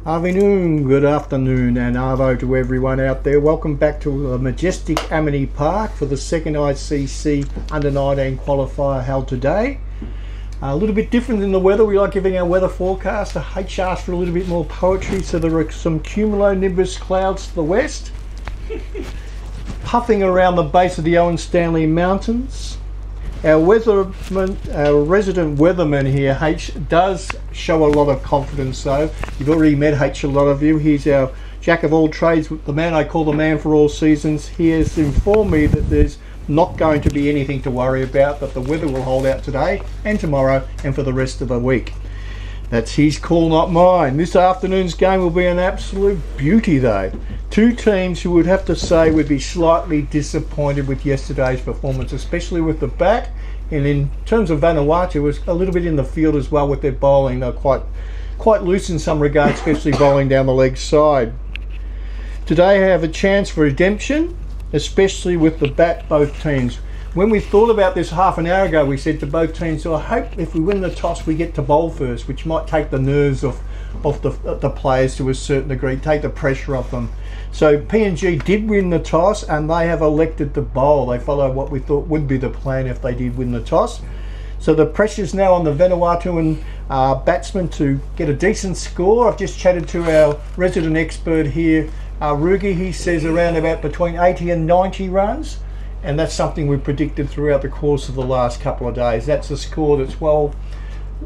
Avinoon, good afternoon and arvo to everyone out there. Welcome back to the majestic Amini Park for the second Icc Under-19 qualifier held today. A little bit different in the weather. We like giving our weather forecast. The H asked for a little bit more poetry, so there are some cumulonimbus clouds to the west, puffing around the base of the Owen Stanley Mountains. Our resident weatherman here, H, does show a lot of confidence though. You've already met H, a lot of you. He's our jack of all trades, the man I call the man for all seasons. He has informed me that there's not going to be anything to worry about, that the weather will hold out today and tomorrow and for the rest of the week. That's his call, not mine. This afternoon's game will be an absolute beauty though. Two teams who would have to say would be slightly disappointed with yesterday's performance, especially with the bat. And in terms of Vanuatu, was a little bit in the field as well with their bowling. They're quite loose in some regards, especially bowling down the leg side. Today I have a chance for redemption, especially with the bat, both teams. When we thought about this half an hour ago, we said to both teams, so I hope if we win the toss we get to bowl first, which might take the nerves off the players to a certain degree, take the pressure off them. So PNG did win the toss and they have elected to bowl. They follow what we thought would be the plan if they did win the toss. So the pressure's now on the Vanuatuan batsmen to get a decent score. I've just chatted to our resident expert here, Rugi. He says around about between 80 and 90 runs. And that's something we predicted throughout the course of the last couple of days. That's a score that's, well,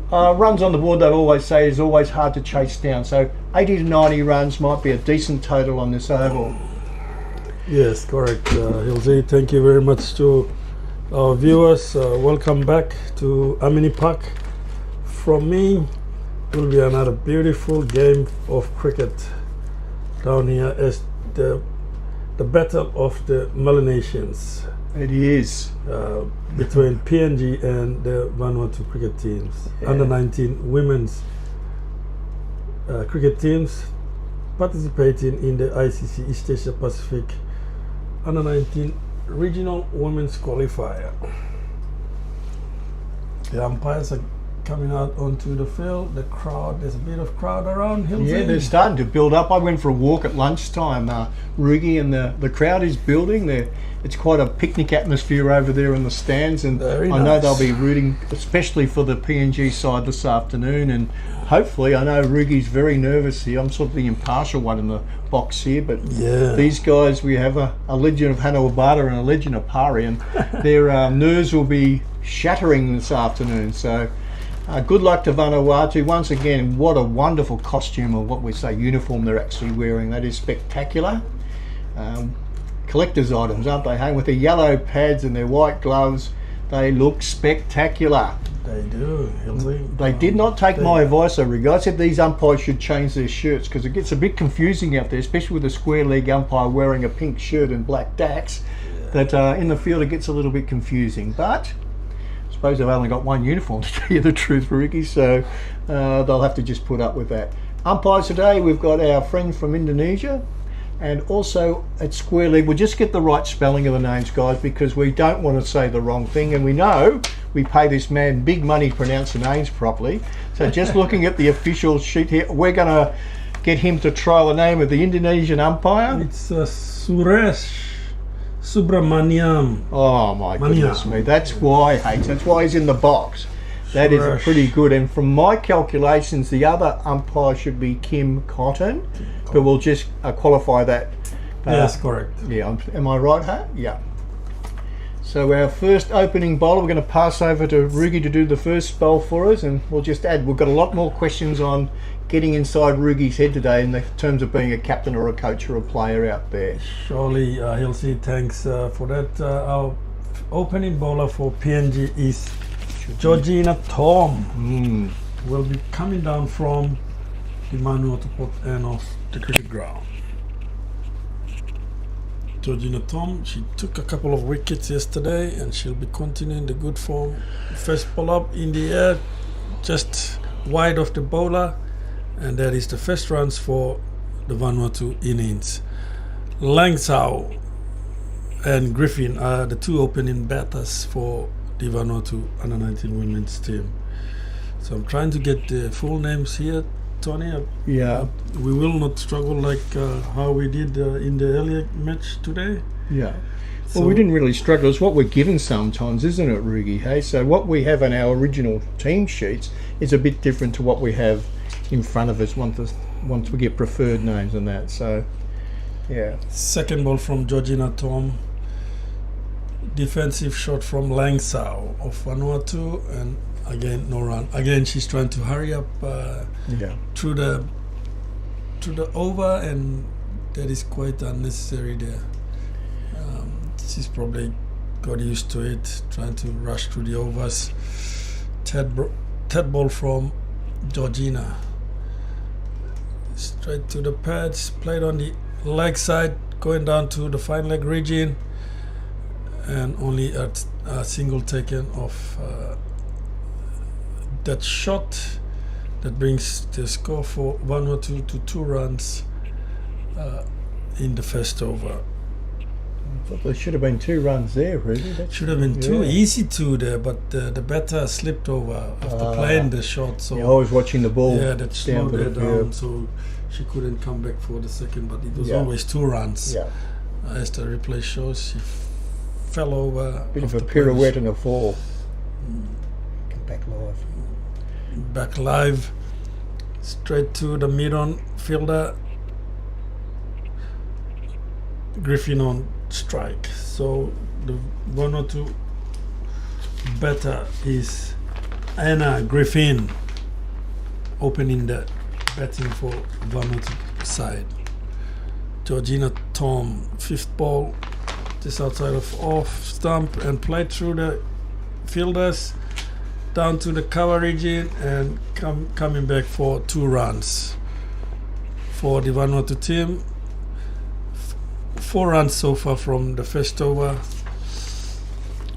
runs on the board, they'd always say, is always hard to chase down. So 80 to 90 runs might be a decent total on this oval. Yes, correct, Hilsey. Thank you very much to our viewers. Welcome back to Amini Park. From me, it will be another beautiful game of cricket down here as the battle of the Melanesians. It is. Between PNG and the Vanuatu cricket teams. Yeah. Under-19 women's cricket teams participating in the Icc East Asia Pacific Under-19 Regional Women's Qualifier. The umpires are coming out onto the field. The crowd, there's a bit of crowd around. Yeah, they're starting to build up. I went for a walk at lunchtime, Rugi, and the crowd is building there. It's quite a picnic atmosphere over there in the stands, and Very I know nice. they'll be rooting especially for the PNG side this afternoon, and hopefully, I know Rugi's very nervous here. I'm sort of the impartial one in the box here, but Yeah. these guys, we have a legend of Hanawabata and a legend of Pari, and their nerves will be shattering this afternoon. So good luck to Vanuatu. Once again, what a wonderful costume, or what we say uniform they're actually wearing. That is spectacular. Collector's items, aren't they? Hey, with their yellow pads and their white gloves, they look spectacular. They do, Hilsey. They did not take my advice though, Rick. I said these umpires should change their shirts because it gets a bit confusing out there, especially with a square leg umpire wearing a pink shirt and black dacks. Yeah. That in the field it gets a little bit confusing. But I suppose they've only got one uniform, to tell you the truth, Ricky, so they'll have to just put up with that. Umpires today, we've got our friend from Indonesia, and also at square leg, we'll just get the right spelling of the names, guys, because we don't want to say the wrong thing, and we know we pay this man big money to pronounce the names properly. So just looking at the official sheet here, we're going to get him to try the name of the Indonesian umpire. It's Suresh Subramaniam. Oh my goodness me, that's why, H, that's why he's in the box. That is pretty good, and from my calculations the other umpire should be Kim Cotton, but we'll just qualify that. Yes, correct. Yeah, am I right, huh? Yeah. So our first opening bowler, we're going to pass over to Rugi to do the first bowl for us, and we'll just add, we've got a lot more questions on getting inside Rugi's head today in the terms of being a captain or a coach or a player out there. Surely, Hilsey, thanks for that. Our opening bowler for PNG is Georgina Tom. Will be coming down from the Vanuatu port end of the cricket ground. Georgina Tom, she took a couple of wickets yesterday and she'll be continuing the good form. First ball up in the air, just wide of the bowler, and that is the first runs for the Vanuatu innings. Langsau and Griffin are the two opening batters for the Vanuatu Under-19 women's team. So I'm trying to get the full names here Tony. Yeah. We will not struggle like how we did in the earlier match today. Yeah. So Well, we didn't really struggle. It's what we're given sometimes, isn't it, Rugi? Hey, so what we have in our original team sheets is a bit different to what we have in front of us once we get preferred names and that. So, yeah. Second ball from Georgina Tom. Defensive shot from Langsau of Vanuatu, and again no run. Again, she's trying to hurry up through the over, and that is quite unnecessary there. She's probably got used to it, trying to rush through the overs. Third ball from Georgina. Straight to the pads, played on the leg side, going down to the fine leg region, and only a single taken of that shot that brings the score for Vanuatu to 2 runs in the first over. There should have been 2 runs there, really. That Should have been 2, easy 2 there, but the batter slipped over after playing the shot. So I was watching the ball. that slowed her down, so she couldn't come back for the second. But it was always 2 runs. Yeah. As the replay shows, she fell over. Bit of a pirouette and a fall. Come back live. Back live, straight to the mid-on fielder. Griffin on strike. So the Vanuatu batter is Anna Griffin, opening the batting for Vanuatu side. Georgina Tom, 5th ball, just outside of off stump, and played through the fielders down to the cover region, and coming back for 2 runs for the Vanuatu team. 4 runs so far from the first over.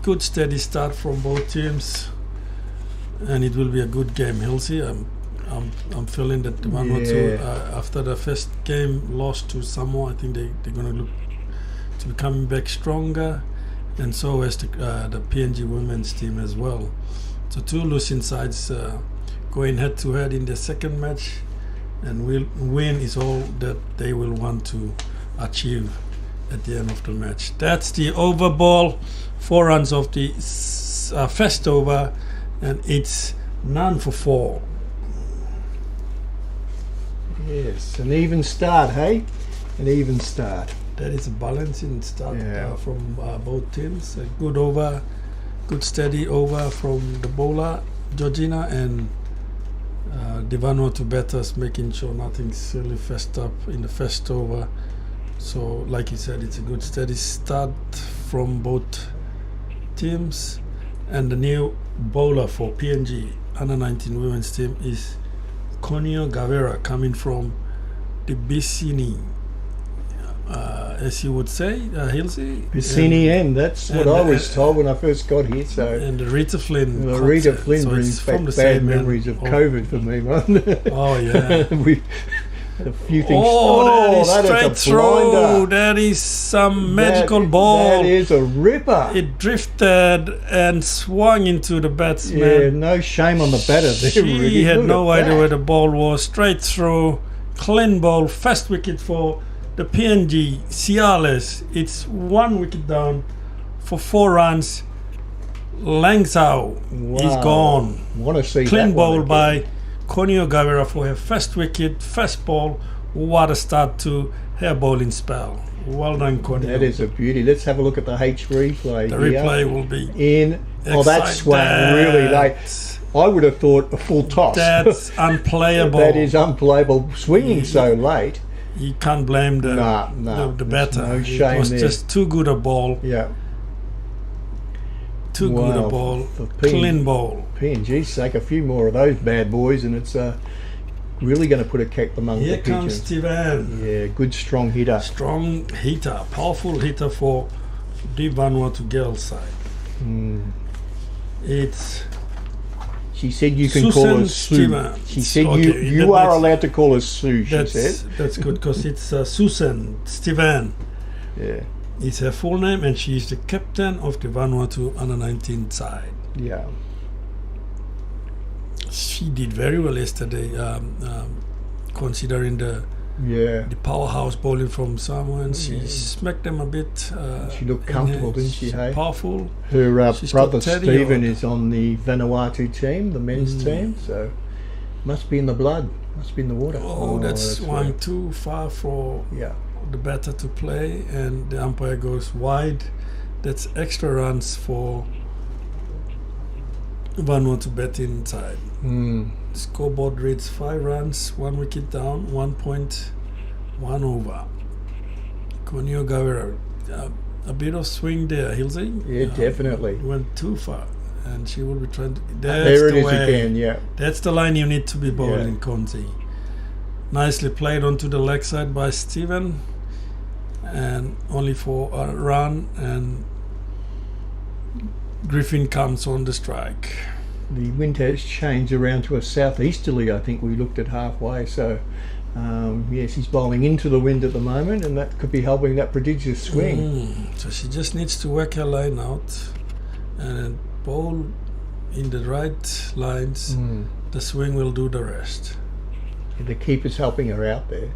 Good steady start from both teams, and it will be a good game. Hilsey, I'm feeling that the Vanuatu after the first game lost to Samoa, I think they're going to look to be coming back stronger, and so as the PNG women's team as well. So 2 losing sides going head to head in the second match, and win is all that they will want to achieve at the end of the match. That's the over ball, 4 runs of the first over, and it's none for 4. Yes, an even start, hey? An even start. That is a balancing start from both teams. A good over, good steady over from the bowler Georgina, and the Vanuatu batters making sure nothing's really fessed up in the first over. So like you said, it's a good steady start from both teams. And the new bowler for PNG under 19 women's team is Conio Gavera, coming from the Bicini, as you would say, Hilsey. Bicini end, that's what I was told when I first got here. So and the Rita Flynn. Rita Flynn brings back bad memories of COVID for me, man. Oh yeah. We had a few things. That is straight through. That is some magical ball. That is a ripper. It drifted and swung into the batsman. Yeah, no shame on the batter there. She had no idea where the ball was. Straight through, clean ball, first wicket for the PNG. Ciales. It's 1 wicket down for 4 runs. Langsau is gone. Want to see clean that ball one by Conio Gavera for her first wicket, first ball. What a start to her bowling spell. Well done, Conio. That is a beauty. Let's have a look at the H replay. The replay will be in. Oh, that swung really late. I would have thought a full toss. That's unplayable. That is unplayable. Swinging so late. You can't blame the batter. No shame it was there. just too good a ball. Yeah. Too good a ball. Clean ball. PNG's sake, a few more of those bad boys, and it's really going to put a kick among the pigeons. Here comes Steven. Yeah, good strong hitter. Strong hitter, powerful hitter for the Vanuatu girls side. It's. She said you can Susan call her Sue. Stevens. She said you are allowed to call her Sue. She said. That's good because it's Susan Steven. Yeah. It's her full name, and she is the captain of the Vanuatu under 19 side. Yeah. She did very well yesterday. considering the powerhouse bowling from Samoa, and she smacked them a bit. She looked comfortable, didn't she? Hey? Powerful. Her brother Stephen is on the Vanuatu team, the men's team, so must be in the blood, must be in the water. Oh, that's one too far for the batter to play, and the umpire goes wide. That's extra runs for Vanuatu batting side. Scoreboard reads 5 runs, 1 wicket down, 1.1 over. Konio Gavera, a bit of swing there, Hilsey. Yeah, definitely. Went too far, and she will be trying to. There it is again, yeah. That's the line you need to be bowling, Konzi. Nicely played onto the leg side by Steven, and only for a run, and Griffin comes on the strike. The wind has changed around to a southeasterly, I think we looked at halfway, so yes, he's bowling into the wind at the moment, and that could be helping that prodigious swing. So she just needs to work her line out and bowl in the right lines. The swing will do the rest. The keeper's helping her out there.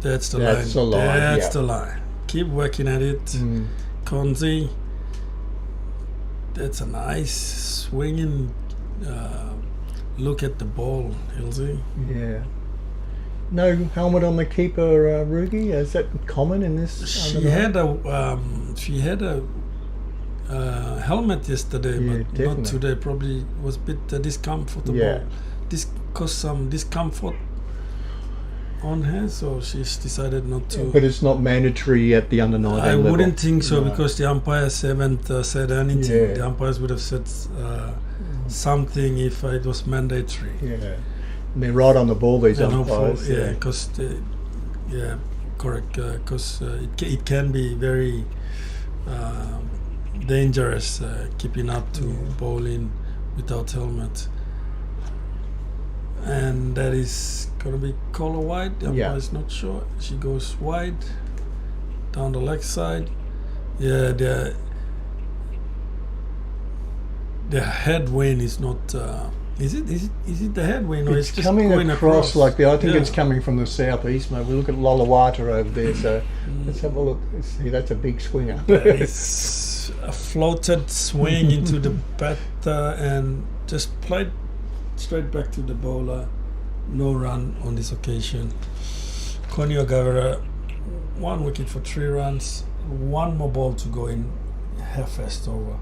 That's the line. That's the line. Keep working at it. Konzi. That's a nice swinging look at the ball, Hilsey. Yeah. No helmet on the keeper, Rugi. Is that common in this? She had a helmet yesterday, but definitely not today. Probably was a bit discomfortable. Yeah. This caused some discomfort on her, so she's decided not to. But it's not mandatory at the under 19 I level. wouldn't think so, because the umpires haven't said anything. Yeah. The umpires would have said something if it was mandatory. Yeah, and they're right on the ball, these umpires. Because correct. Because it can be very dangerous keeping up to bowling without helmet. And that is going to be color wide. The umpire is not sure. She goes wide down the leg side. Yeah, the headwind is not. Is it the headwind, or it's just coming going across like that? I think it's coming from the southeast, mate. We look at Lolawata over there, so let's have a look. See, that's a big swinger. It's a floated swing into the batter and just played straight back to the bowler. No run on this occasion. Konio Gavera, 1 wicket for 3 runs. 1 more ball to go in half-fast over.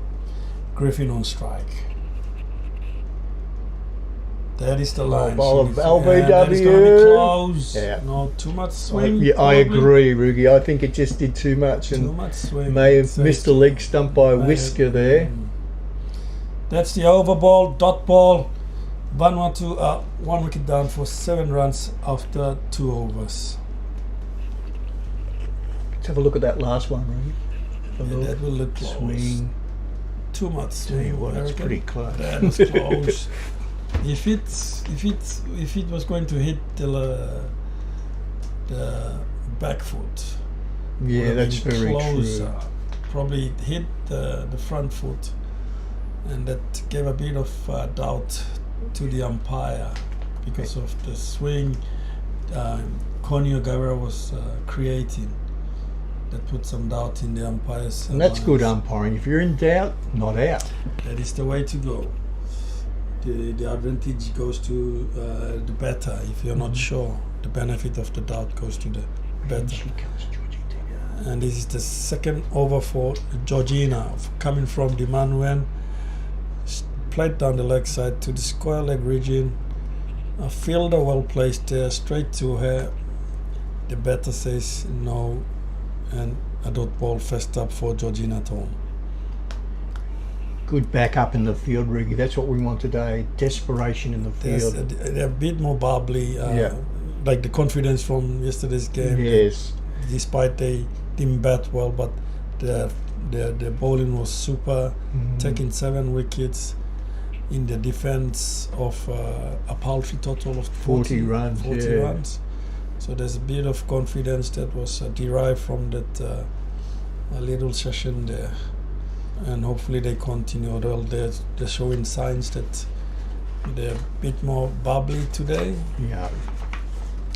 Griffin on strike. That is the line. Ball of LBW. That is going to be close. Not too much swing. I agree, Rugi. I think it just did too much, and too much swing. May have missed a leg stump by a whisker there. That's the over ball, dot ball. Vanuatu 1 wicket down for 7 runs after 2 overs. Let's have a look at that last one, Rugi. That will look close. Swing. Too much swing. Well, it's pretty close. That was close. If it was going to hit the back foot, that's very true. Probably it hit the front foot, and that gave a bit of doubt to the umpire because of the swing Konio Gavera was creating. That put some doubt in the umpires. And that's good umpiring. If you're in doubt, not out. That is the way to go. The advantage goes to the batter. If you're not sure, the benefit of the doubt goes to the batter. And this is the second over for Georgina, coming from the Manuan. Played down the leg side to the square leg region. A fielder well placed there, straight to her. The batter says no, and a dot ball first up for Georgina Tom. Good backup in the field, Ricky. That's what we want today. Desperation in the field. They're a bit more bubbly, like the confidence from yesterday's game. Yes. Despite they didn't bat well, but their bowling was super, taking 7 wickets in the defense of a paltry total of 40 runs. 40 runs. So there's a bit of confidence that was derived from that little session there. And hopefully they continue. Well, they're showing signs that They're a bit more bubbly today, Yeah.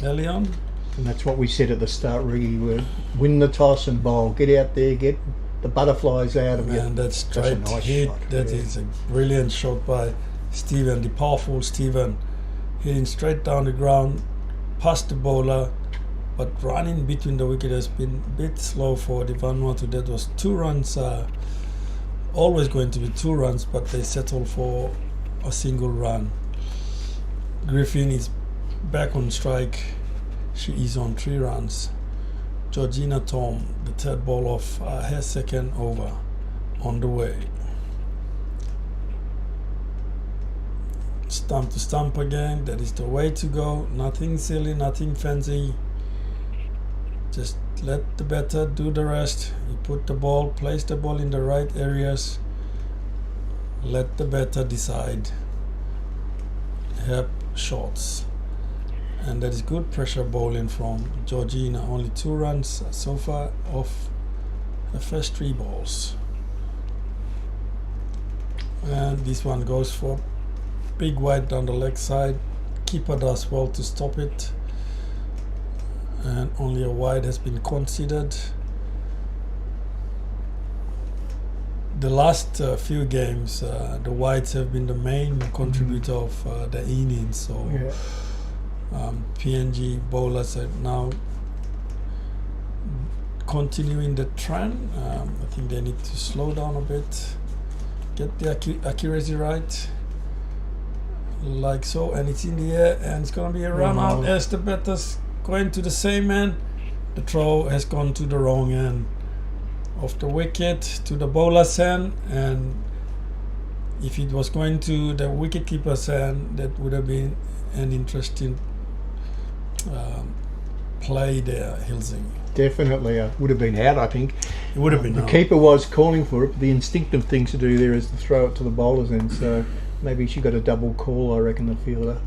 early on. And that's what we said at the start, Riggy. We'll win the toss and bowl. Get out there, get the butterflies out of you. And that straight That's a nice hit, shot, that yeah. is a brilliant shot by Stephen, the powerful Stephen, hitting straight down the ground, past the bowler, but running between the wicket has been a bit slow for the Vanuatu. That was 2 runs, always going to be 2 runs, but they settled for a single run. Griffin is back on strike. She is on 3 runs. Georgina Tom, the third ball of her second over, on the way. Stump to stump again. That is the way to go. Nothing silly, nothing fancy. Just let the batter do the rest. You put the ball, place the ball in the right areas. Let the batter decide. Help shots. And that is good pressure bowling from Georgina. Only 2 runs so far off the first 3 balls. And this one goes for big wide down the leg side. Keeper does well to stop it. And only a wide has been considered. The last few games, the wides have been the main contributor of the innings. So Yeah. PNG bowlers are now continuing the trend. I think they need to slow down a bit, get the accuracy right, like so, and it's in the air, and it's going to be a run out as the batter's going to the same end. The throw has gone to the wrong end of the wicket, to the bowler's hand, and if it was going to the wicket keeper's hand, that would have been an interesting play there, Hilsing. Definitely, would have been out, I think. It would have been The out. keeper was calling for it, but the instinctive thing to do there is to throw it to the bowler's end, so maybe she got a double call, I reckon, the fielder.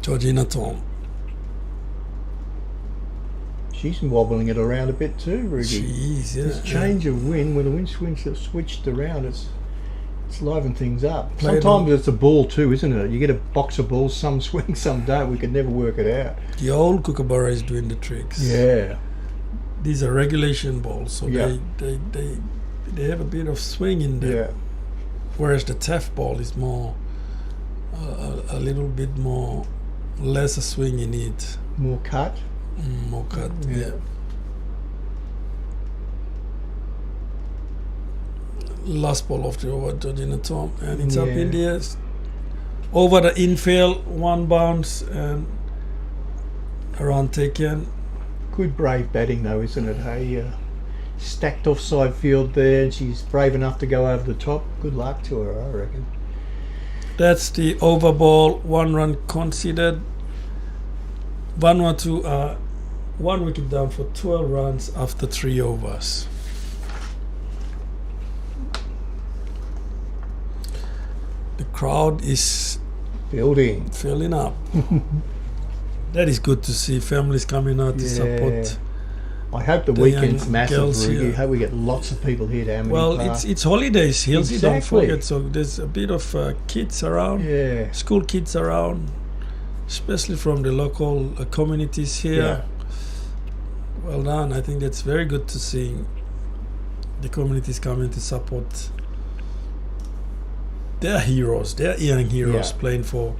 Georgina Tom. She's wobbling it around a bit too, Rudy. Jeez, yeah. This change of wind, when the wind switched around, it's livened things up. Played Sometimes it's a ball too, isn't it? You get a box of balls, some swing, some don't. We could never work it out. The old Kookaburra is doing the tricks. Yeah. These are regulation balls, so Yeah. they have a bit of swing in them. Yeah. Whereas the TAF ball is more, a little bit more, less a swing in it. More cut. More cut, Yeah. yeah. Last ball of the over, Georgina Tom, and it's up in the air. Over the infield, 1 bounce, and a run taken. Good brave batting though, isn't it? Hey, stacked offside field there, and she's brave enough to go over the top. Good luck to her, I reckon. That's the over ball, 1 run conceded. Vanuatu are 1 wicket down for 12 runs after 3 overs. The crowd is Building. filling up. That is good to see families coming out to support. I hope the The weekend's young massive, girls Rudy. here. I hope we get lots of people here to Amini Well, Park. it's holidays, Hilsey, don't Exactly. forget. So there's a bit of kids around, Yeah. school kids around, especially from the local communities here. Yeah. Well done. I think that's very good to see the communities coming to support their heroes, their young heroes Yeah. playing for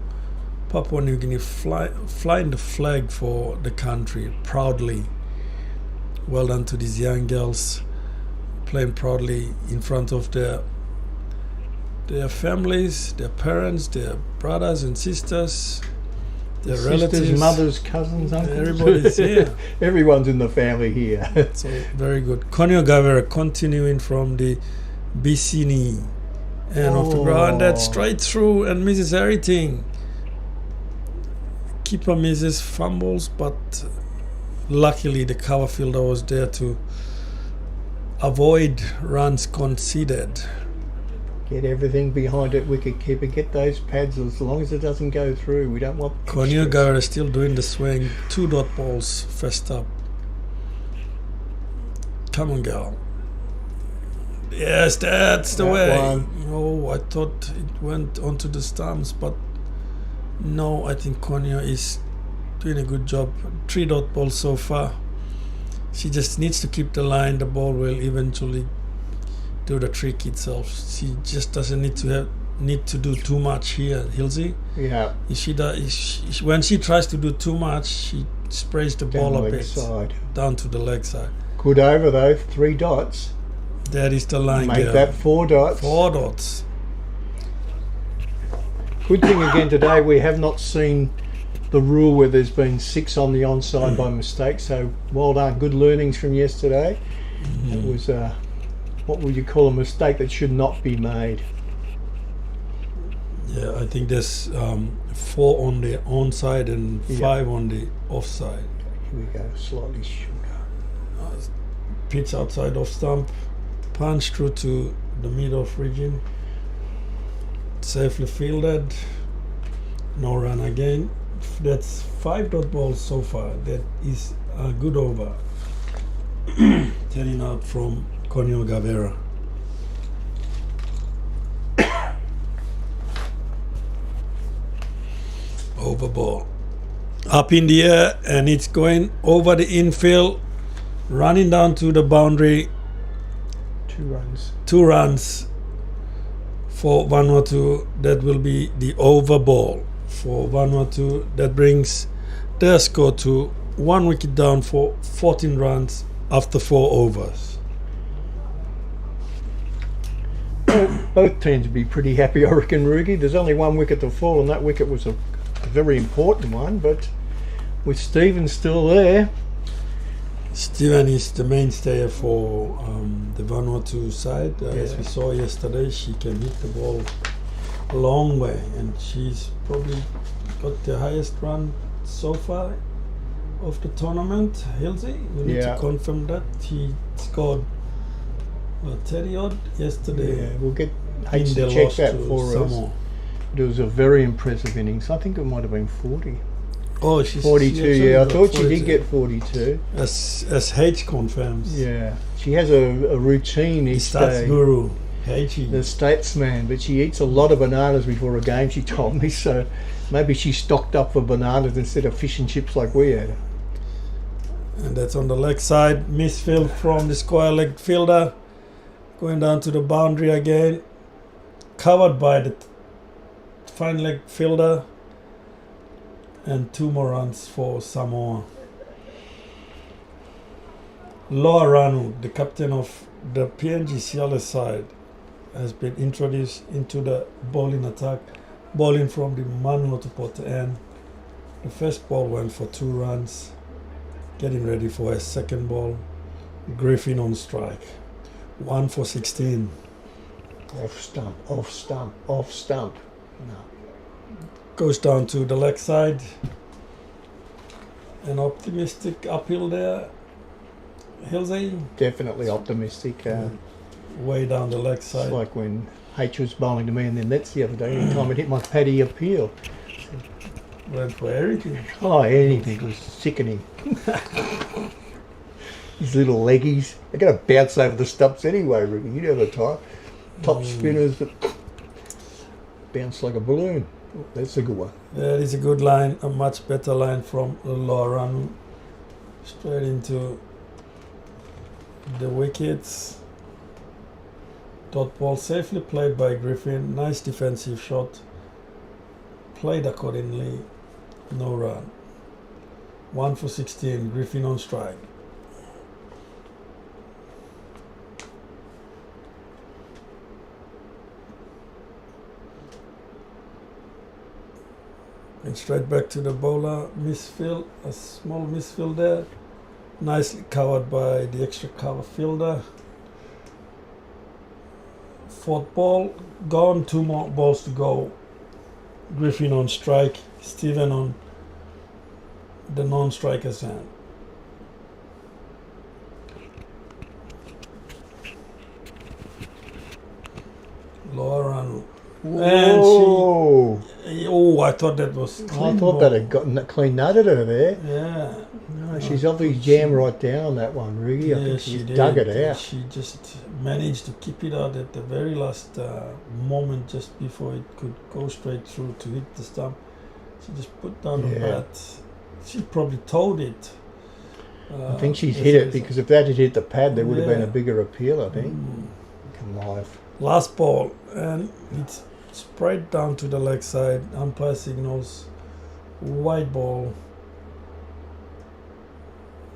Papua New Guinea, flying the flag for the country proudly. Well done to these young girls playing proudly in front of their families, their parents, their brothers and sisters, their relatives, Sisters, mothers, cousins, uncles. Everybody's here. Everyone's in the family here. So very good. Konyo Gavera continuing from the Bicini end of the ground. That's straight through and misses everything. Keeper misses, fumbles, but luckily the cover fielder was there to avoid runs conceded. Get everything behind it, wicket keeper. Get those pads as long as it doesn't go through. We don't want Konyo extras. Gavera still doing the swing. 2 dot balls first up. Come on, girl. Yes, that's the That way. one. Oh, I thought it went onto the stumps, but no, I think Konya is doing a good job. 3-dot ball so far. She just needs to keep the line. The ball will eventually do the trick itself. She just doesn't need to do too much here, Hilsey. Yeah. When she tries to do too much, she sprays the ball a bit side. down to the leg side. Good over though, 3 dots. That is the line. Make girl. that 4 dots. 4 dots. Good thing again today, we have not seen the rule where there's been 6 on the onside by mistake. So well done. Good learnings from yesterday. It was what would you call a mistake that should not be made. Yeah, I think there's 4 on the onside and 5 on the offside. Here we go, slightly shorter. Pitch outside off stump, punch through to the mid-off region. Safely fielded. No run again. That's 5 dot balls so far. That is a good over. Turning out from Conyo Gavera. Over ball. Up in the air, and it's going over the infield, running down to the boundary. 2 runs. 2 runs for Vanuatu. That will be the over ball for Vanuatu. That brings their score to 1 wicket down for 14 runs after 4 overs. Both teams would be pretty happy, I reckon, Rugi. There's only 1 wicket to fall, and that wicket was a very important one, but with Stephen still there. Stephen is the mainstay for the Vanuatu side. As we saw yesterday, she can hit the ball a long way, and she's probably got the highest run so far of the tournament. Hilsey, we need to confirm that. He scored 30 odd yesterday. Yeah, we'll get H to check that for Samoa. us. It was a very impressive innings. I think it might have been 40. Oh, she's 42, yeah. I thought she did get 42. As H confirms. Yeah. She has a routine each Stats day. guru, H. The statesman, but she eats a lot of bananas before a game, she told me, so maybe she stocked up for bananas instead of fish and chips like we had. And that's on the leg side. Misfield from the square leg fielder. Going down to the boundary again. Covered by the fine leg fielder. And 2 more runs for Samoa. Loa Ranu, the captain of the PNG Ciales side, has been introduced into the bowling attack. Bowling from the Vanuatu port end. The first ball went for 2 runs. Getting ready for a second ball. Griffin on strike. 1 for 16. Off stump, off stump, off stump. No. Goes down to the leg side. An optimistic uphill there. Hilsey. Definitely optimistic. Way down the leg side. It's like when H was bowling to me and then that's the other day. Any time it hit my paddy appeal. Went for everything. Oh, anything. It was sickening. These little leggies. They're going to bounce over the stumps anyway, Ricky. You know the type. Top spinners that bounce like a balloon. Oh, that's a good one. That is a good line. A much better line from Lauren. Straight into the wickets. Dot ball safely played by Griffin. Nice defensive shot. Played accordingly. No run. 1 for 16. Griffin on strike. And straight back to the bowler. Misfield. A small misfield there. Nicely covered by the extra cover fielder. 4th ball gone. 2 more balls to go. Griffin on strike. Stephen on the non-striker's hand. Lauren. Whoa. Oh, I thought that was I clean thought ball. that had gotten clean nutted her there. Yeah. No, she's obviously jammed right down that one, Riggy. I think she she's did. dug it out. She just managed to keep it out at the very last moment, just before it could go straight through to hit the stump. She just put down the bat. She probably towed it. I think she's hit it, because if that had hit the pad, there would have been a bigger appeal, I think. Live. Last ball, and it's sprayed down to the leg side. Umpire signals wide ball.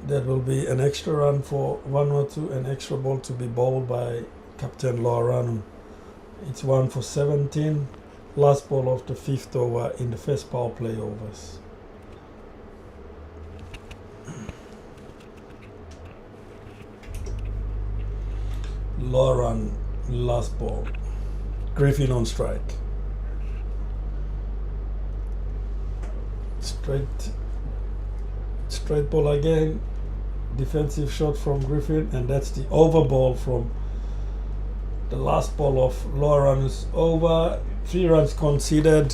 That will be an extra run for Vanuatu, an extra ball to be bowled by Captain Loaranu. It's 1 for 17. Last ball of the 5th over in the first power play overs. Loaranu, last ball. Griffin on strike. Straight ball again. Defensive shot from Griffin, and that's the over ball from the last ball of Loaranu's over. 3 runs conceded.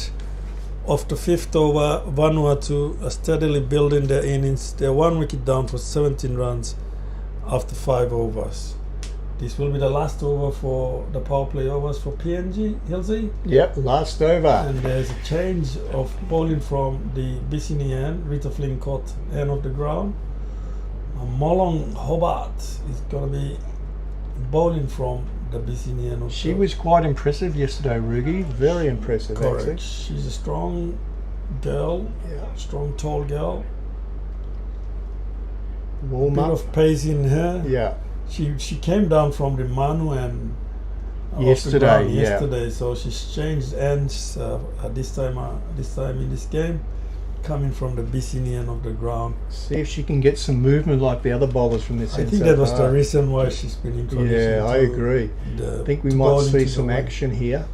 Of the 5th over, Vanuatu are steadily building their innings. They're 1 wicket down for 17 runs after 5 overs. This will be the last over for the power play overs for PNG, Hilsey. Yep, last over. And there's a change of bowling from the Bicini end, Rita Flynn-Cott end of the ground. Molong Hobart is going to be bowling from the Bicini end of She was quite impressive yesterday, Rugi. Very impressive, correct. actually. She's a strong girl, strong tall girl. Warm Bit up. of pace in her. Yeah. She came down from the Manu and yesterday, so she's changed ends this time in this game, coming from the Bicini end of the ground. See if she can get some movement like the other bowlers from this end. I think that was the reason why she's been introduced. Yeah, I agree. I think we might see some action here.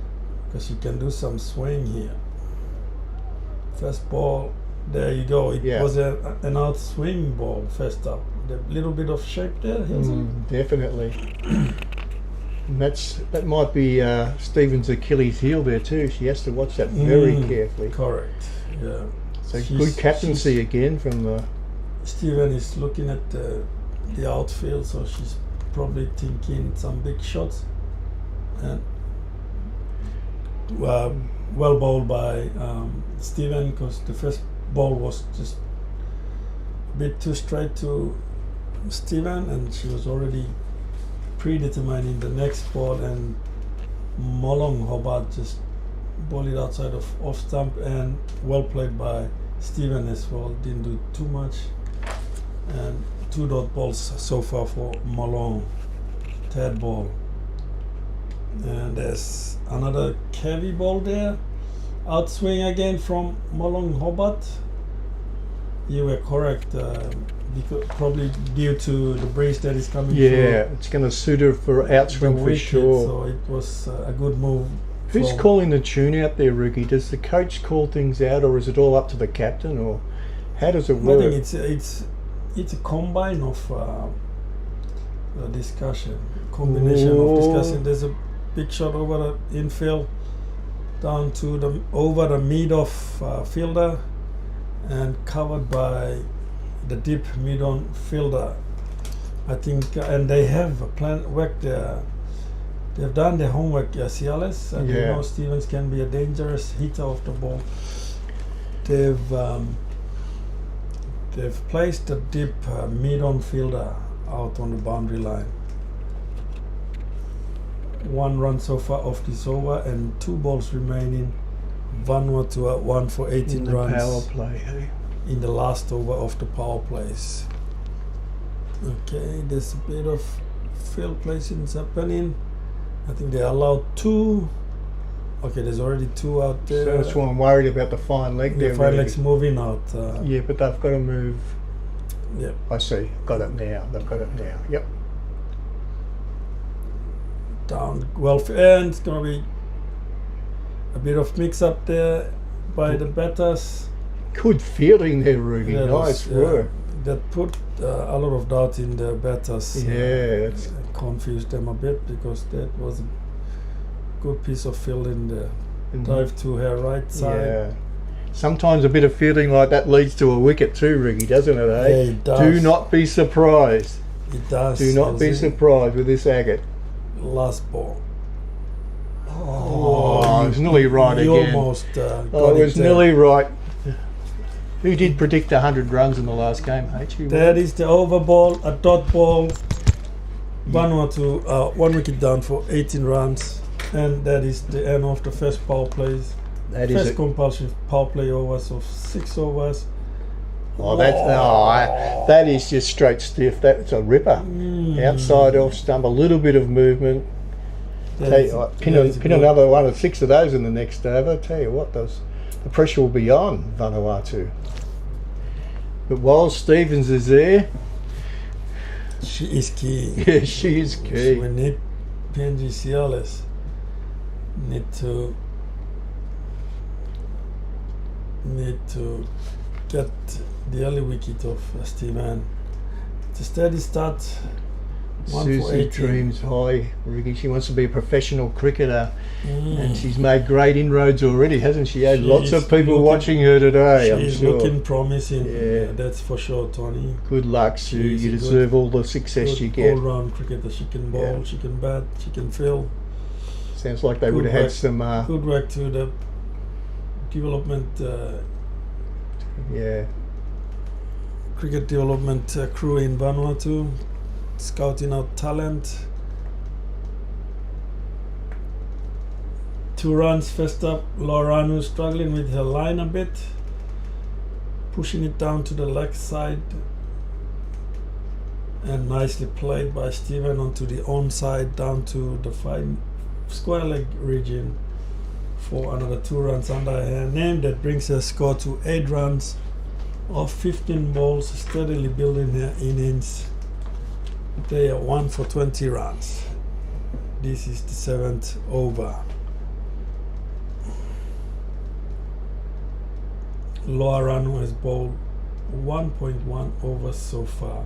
Because she can do some swing here. First ball, there you go. It was an out swing ball first up. A little bit of shape there, definitely. And that might be Stephen's Achilles heel there too. She has to watch that very carefully. Correct. Yeah. So good captaincy again from the. Stephen is looking at the outfield, so she's probably thinking some big shots. And well bowled by Stephen, because the first ball was just a bit too straight to Stephen, and she was already predetermined in the next ball, and Molong Hobart just bowled it outside of off stump, and well played by Stephen as well. Didn't do too much, and 2 dot balls so far for Molong. 3rd ball, and there's another heavy ball there. Outswing again from Molong Hobart. You were correct. Because probably due to the breeze that is coming through. Yeah, it's going to suit her for outswing for sure. So it was a good move. Who's calling the tune out there, Ricky? Does the coach call things out, or is it all up to the captain, or how does it work? I think it's a combine of discussion, combination of discussion. There's a big shot over the infield, down to over the mid-off fielder, and covered by the deep mid-on fielder. I think, and they have worked their. They've done their homework, Ciales, and you know Stevens can be a dangerous hitter of the ball. They've placed the deep mid-on fielder out on the boundary line. 1 run so far off this over, and 2 balls remaining. Vanuatu at 1 for 18 runs. Power play, hey? In the last over of the power plays. Okay, there's a bit of field placings happening. I think they allowed 2. Okay, there's already 2 out there. So that's why I'm worried about the fine leg there. The fine leg's moving out. Yeah, but they've got to move. Yep. I see. Got it now. They've got it now. Yep. Down well, and it's going to be a bit of mix-up there by the batters. Good fielding there, Ruby. Nice work. That put a lot of doubt in the batters. Yeah. Confused them a bit, because that was a good piece of fielding there. Dive to her right side. Yeah. Sometimes a bit of fielding like that leads to a wicket too, Ricky, doesn't it? Eh? Yeah, it does. Do not be surprised. It does. Do not be surprised with this agate. Last ball. Oh, it was nearly right you again. Almost got Oh, it was there. nearly right. Who did predict 100 runs in the last game, H? That is the over ball, a dot ball. Vanuatu 1 wicket down for 18 runs, and that is the end of the first power plays. That is First it. compulsory power play overs of 6 overs. Oh, that is just straight stiff. That's a ripper. Outside off stump, a little bit of movement. Pin another one of 6 of those in the next over. Tell you what, the pressure will be on Vanuatu. But while Stevens is there, She is key. yeah, she is key. We need PNG Ciales. Need to get the early wicket of Steven. It's a steady start. 1 for Susie 18. dreams high, Ricky. She wants to be a professional cricketer, and she's made great inroads already, hasn't she? Had lots of people watching her today, I'm She's sure. looking promising. Yeah. That's for sure, Tony. Good luck, Sue. She's You a deserve all the success Good you get. all-round cricketer. She can bowl, Yeah. she can bat, she can field. Sounds like they Good would have had work. some, Good work to the development, cricket development crew in Vanuatu, scouting out talent. 2 runs first up. Loranu struggling with her line a bit, pushing it down to the leg side, and nicely played by Steven onto the onside down to the fine square leg region for another 2 runs under her name. That brings her score to 8 runs of 15 balls, steadily building her innings. They are 1 for 20 runs. This is the 7th over. Loranu has bowled 1.1 overs so far.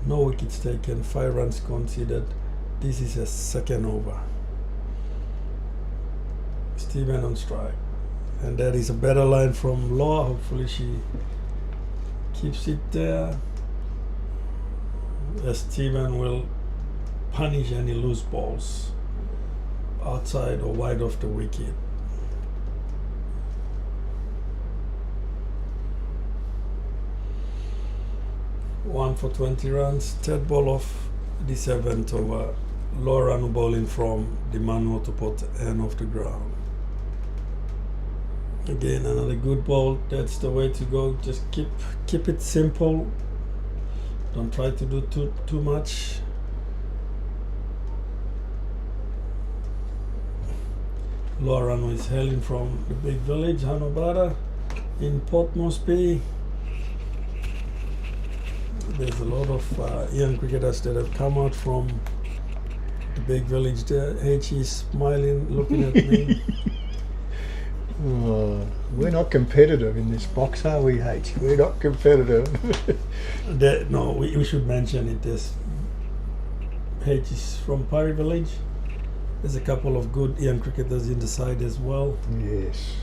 No wickets taken, 5 runs conceded. This is a 2nd over. Steven on strike. And that is a better line from Law. Hopefully she keeps it there. As Steven will punish any loose balls outside or wide of the wicket. One for 20 runs. 3rd ball of the 7th over. Loranu bowling from the Vanuatu pot end of the ground. Again, another good ball. That's the way to go. Just keep it simple. Don't try to do too much. Loranu is hailing from the big village, Hanobara, in Port Moresby. There's a lot of young cricketers that have come out from the big village there. H is smiling, looking at me. Oh, we're not competitive in this box, are we, H? We're not competitive. No, we should mention it. There's H is from Pari village. There's a couple of good young cricketers in the side as well. Yes.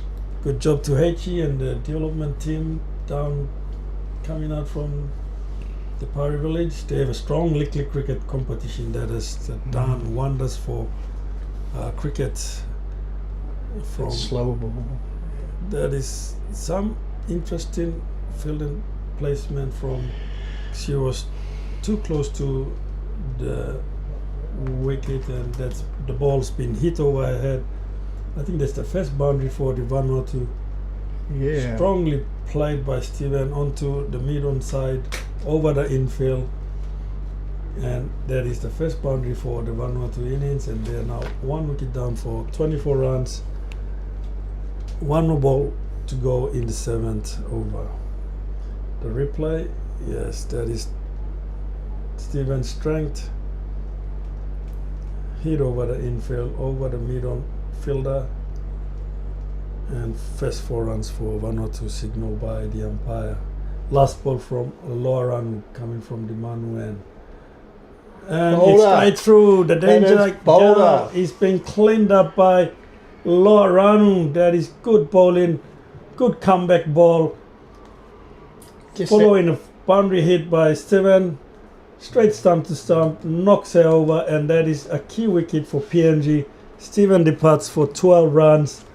Good job to H and the development team down coming out from the Pari village. They have a strong Licklick cricket competition that has done wonders for cricket. From Slower ball. There is some interesting fielding placement from. She was too close to the wicket, and that's the ball's been hit over her head. I think that's the first boundary for the Vanuatu. Yeah. Strongly played by Steven onto the mid-on side, over the infield, and that is the first boundary for the Vanuatu innings, and they are now 1 wicket down for 24 runs. 1 more ball to go in the 7th over. The replay, yes, that is Steven's strength. Hit over the infield, over the mid-on fielder, and first 4 runs for Vanuatu signal by the umpire. Last ball from a lower run coming from the Manu end. And it's straight through the danger. Bowler Is being cleaned up by Loranu, that is good bowling, good comeback ball. Just Following a boundary hit by Steven, straight stump to stump, knocks her over, and that is a key wicket for PNG. Steven departs for 12 runs.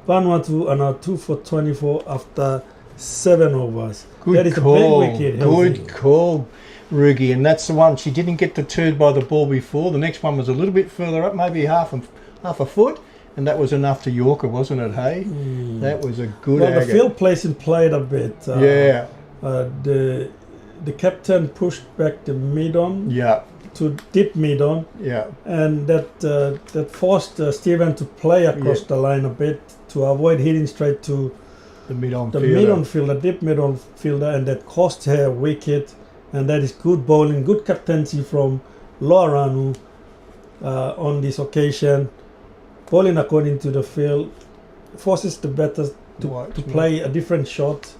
Vanuatu are now 2 for 24 after 7 overs. Good that is call. a big wicket. Good call, Rugi. And that's the one. She didn't get the 2 by the ball before. The next one was a little bit further up, maybe half a foot. And that was enough to Yorker, wasn't it, hey? That was a good Well, the agate. field placing played a bit. Yeah. The captain pushed back the mid-on Yeah. to dip mid-on. Yeah. And that forced Steven to play across the line a bit to avoid hitting straight to The mid-on the fielder. mid-on fielder, deep mid-on fielder, and that cost her a wicket. And that is good bowling, good captaincy from Loranu on this occasion. Bowling according to the field forces the batter to play a different shot.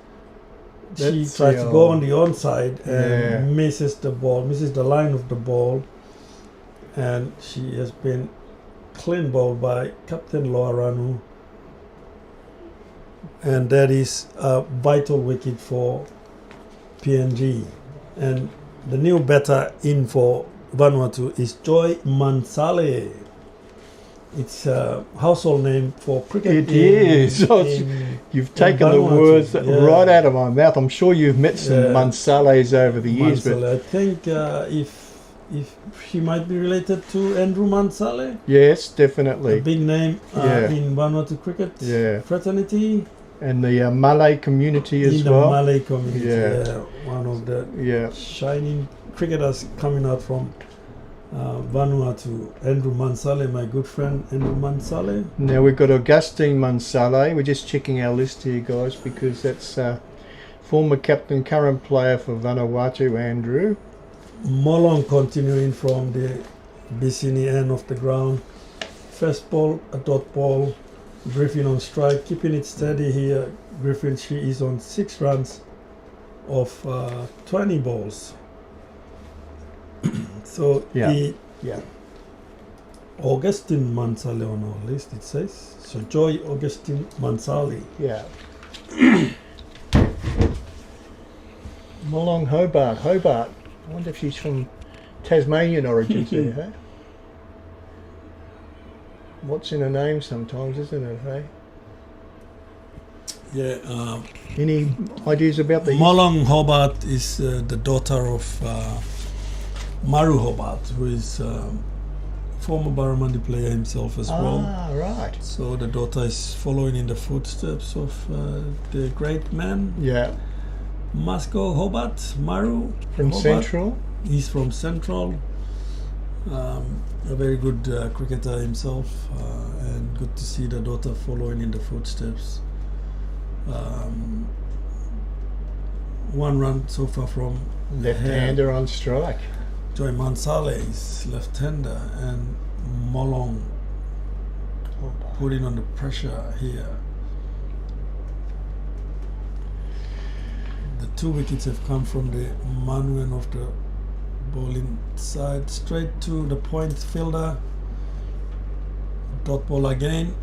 She That's tries the to go old- on the onside and misses the ball, misses the line of the ball, and she has been clean bowled by Captain Loranu. And that is a vital wicket for PNG. And the new batter in for Vanuatu is Joy Mansale. It's a household name for cricket. It is. You've taken the Vanuatu, words yeah. right out of my mouth. I'm sure you've met some Mansales over the years, but Mansale. I think if she might be related to Andrew Mansale, yes, a definitely. big name Yeah. in Vanuatu cricket Yeah. fraternity, And the Malay community as in the well. Malay community. Yeah. One of the Yeah. shining cricketers coming out from Vanuatu. Andrew Mansale, my good friend Andrew Mansale. Now we've got Augustine Mansale. We're just checking our list here, guys, because that's former captain, current player for Vanuatu, Andrew. Molong continuing from the Bicini end of the ground. First ball, a dot ball. Griffin on strike, keeping it steady here. Griffin, she is on 6 runs of 20 balls. So Yeah. Augustine Mansale on our list, it says. So Joy Augustine Mansale. Yeah. Molong Hobart. I wonder if she's from Tasmanian origins there, hey? What's in a name sometimes, isn't it, hey? Yeah, Any ideas about the... Molong Hobart is the daughter of Maru Hobart, who is former Barramundi player himself as well. Ah, right. So the daughter is following in the footsteps of the great man, Yeah. Masco Hobart, Maru. From Hobart. Central. He's from Central. A very good cricketer himself, and good to see the daughter following in the footsteps. 1 run so far from Left-hander on strike. Joy Mansale is left-hander, and Molong putting on the pressure here. The 2 wickets have come from the Manuan of the bowling side, straight to the point fielder. Dot ball again.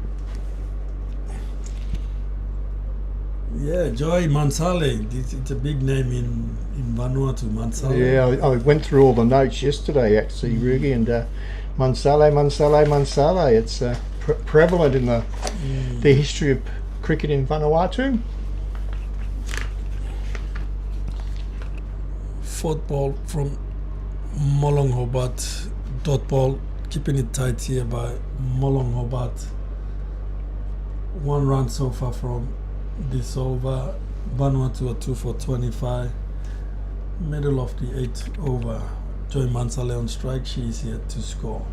Yeah, Joy Mansale. It's a big name in Vanuatu, Mansale. Yeah, I went through all the notes yesterday, actually, Rugi, and Mansale. It's prevalent in the history of cricket in Vanuatu. 4th ball from Molong Hobart. Dot ball, keeping it tight here by Molong Hobart. 1 run so far from this over. Vanuatu are 2 for 25. Middle of the 8th over. Joy Mansale on strike. She is here to score.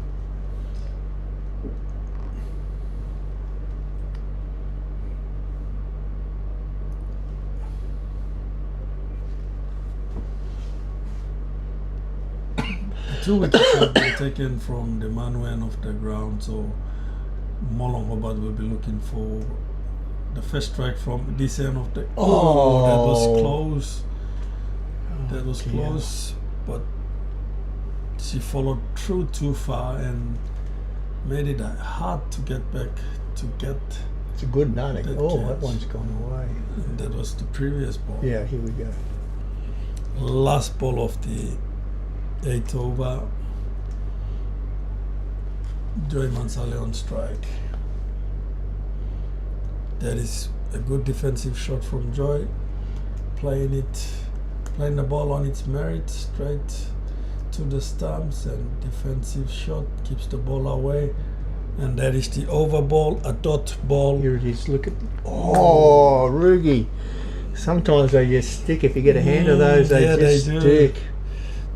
Two wickets have been taken from the Manuan of the ground, so Molong Hobart will be looking for the first strike from this end of the... that was close. That was close, but she followed through too far and made it hard to get back to get. It's a good nutting. That Oh, catch. that one's gone away. And that was the previous ball. Yeah, here we go. Last ball of the 8th over. Joy Mansale on strike. That is a good defensive shot from Joy. Playing the ball on its merit, straight to the stumps, and defensive shot keeps the ball away. And that is the over ball, a dot ball. Here it is. Look at. Oh, Rugi. Sometimes they just stick. If you get a hand of those, they yeah, just they do. stick.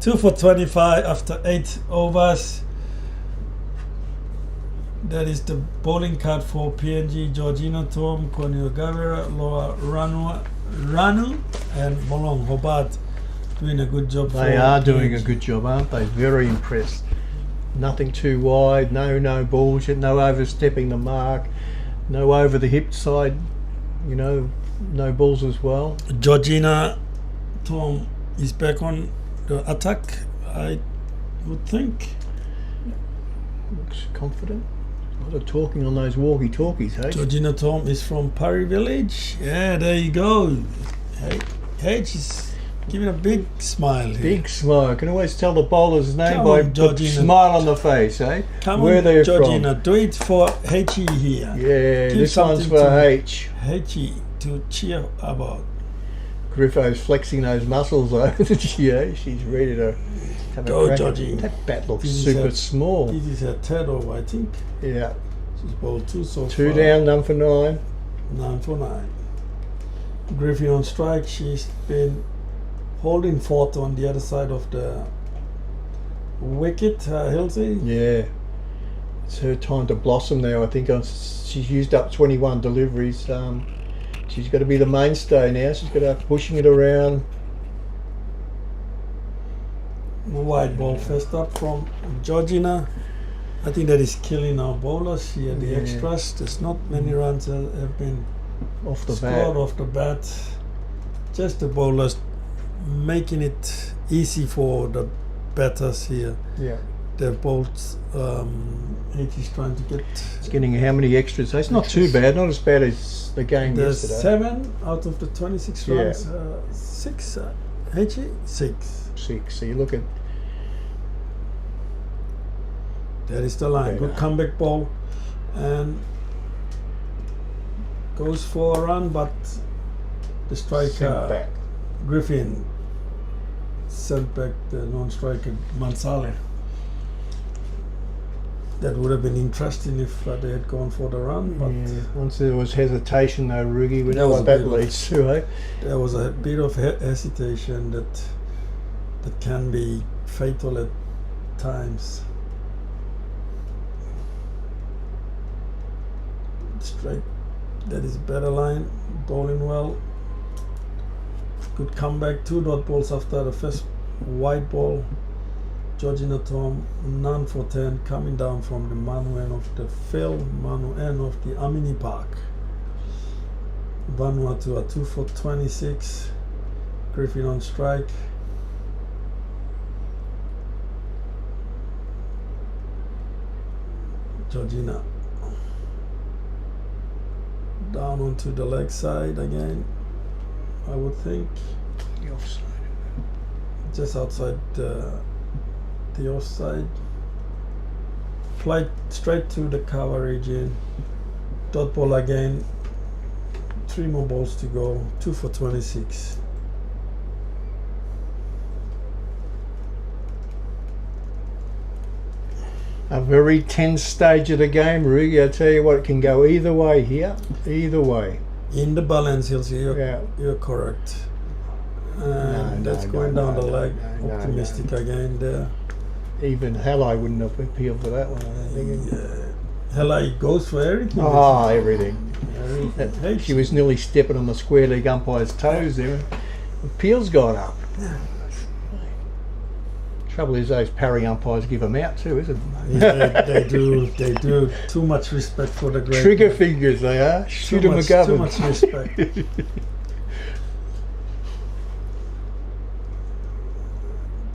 2 for 25 after 8 overs. That is the bowling card for PNG: Georgina Tom, Konio Gavera, Loa Ranu, and Molong Hobart doing a good job. They for are doing a PNG. good job, aren't they? Very impressed. Nothing too wide, no bullshit, no overstepping the mark, no over the hip side, no balls as well. Georgina Tom is back on the attack, I would think. Looks confident. A lot of talking on those walkie-talkies, hey? Georgina Tom is from Parry Village. Yeah, there you go. H is giving a big smile here. Big smile. Can always tell the bowler's name Come by on, the Georgina. smile on the face, eh? Come Where on, they're Georgina, from. do it for H here. Yeah, Give this one's something for to H. H to cheer about. Griffo's flexing those muscles over the GA. She's ready to have a Go, crack. Georgie. That bat looks This is super a- small. This is her third over, I think. Yeah. She's bowled 2 so far. 2 down, none for 9. 9 for 9. Griffey on strike. She's been holding fort on the other side of the wicket, Hilsey. Yeah. It's her time to blossom now. I think she's used up 21 deliveries. She's got to be the mainstay now. She's got to have pushing it around. Wide ball first up from Georgina. I think that is killing our bowlers here. The Yeah. extras. There's not many runs that have been Off the scored bat. off the bat. Just the bowlers making it easy for the batters here. Yeah. They're both H is trying to get. It's getting how many extras? It's not too bad. Not as bad as the game There's yesterday. 7 out of the 26 Yeah. runs. 6 H 6. 6. So you look at. That is the line. Yeah. Good comeback ball, and goes for a run, but the Sent striker back. Griffin sent back the non-striker Mansale. That would have been interesting if they had gone for the run, but Yeah. Once there was hesitation though, Rugi, we There know was what a that bit of- leads to, eh? there was a bit of hesitation that can be fatal at times. Straight, that is better line, bowling well. Good comeback, 2 dot balls after the first wide ball. Georgina Tom, none for 10, coming down from the Manu end of the field, Manu end of the Amini Park. Vanuatu a 2 for 26, Griffin on strike. Georgina down onto the leg side again, I would think, The offside. just outside the offside. Flight straight to the cover region. Dot ball again. 3 more balls to go. 2 for 26. A very tense stage of the game, Rugi. I tell you what, it can go either way here. Either way. In the balance, Hills, Yeah. you're correct. And that's going down the leg. no, Optimistic again there. Even Hello wouldn't have appealed for that one, I don't think. Hella, he goes for everything. Oh, everything. Everything. Hey, She was nearly stepping on the square leg umpire's toes there. Appeals got up. Trouble is those parry umpires give them out too, isn't it? yeah, they do. They do. Too much respect for the great. Trigger fingers they are. Shoot 'em Too McGovern. much respect.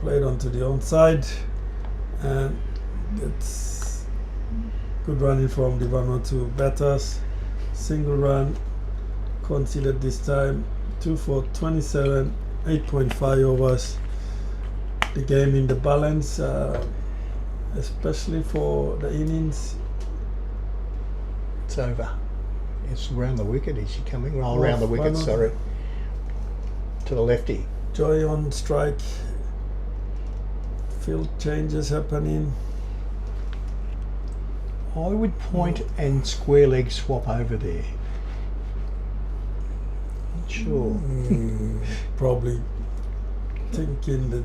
Played onto the onside, and it's Good running from the Vanuatu batters. Single run conceded this time. 2 for 27, 8.5 overs. The game in the balance, especially for the innings. It's over. It's around the wicket. Is she coming? Oh, around the wicket, sorry. To the lefty. Joy on strike. Field changes happening. I would point and square leg swap over there. Not sure. Probably thinking that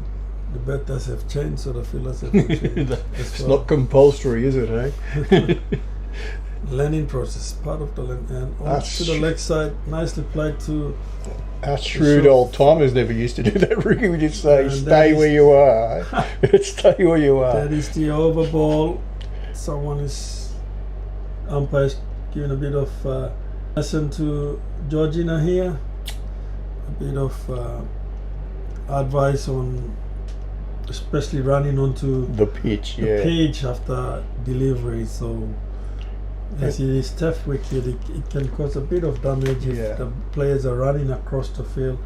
the batters have changed, so the fielders have changed. It's not compulsory, is it, eh? Landing process, part of the land, and on to the leg side, nicely played to. Us shrewd old timers never used to do that. Ricky would just say, "Stay where you are." Stay where you are. That is the over ball. Someone is umpire's giving a bit of lesson to Georgina here. A bit of advice on, especially running onto the pitch. The pitch after delivery. So. As it is tough wicket, it can cause a bit of damage if the players are running across the field.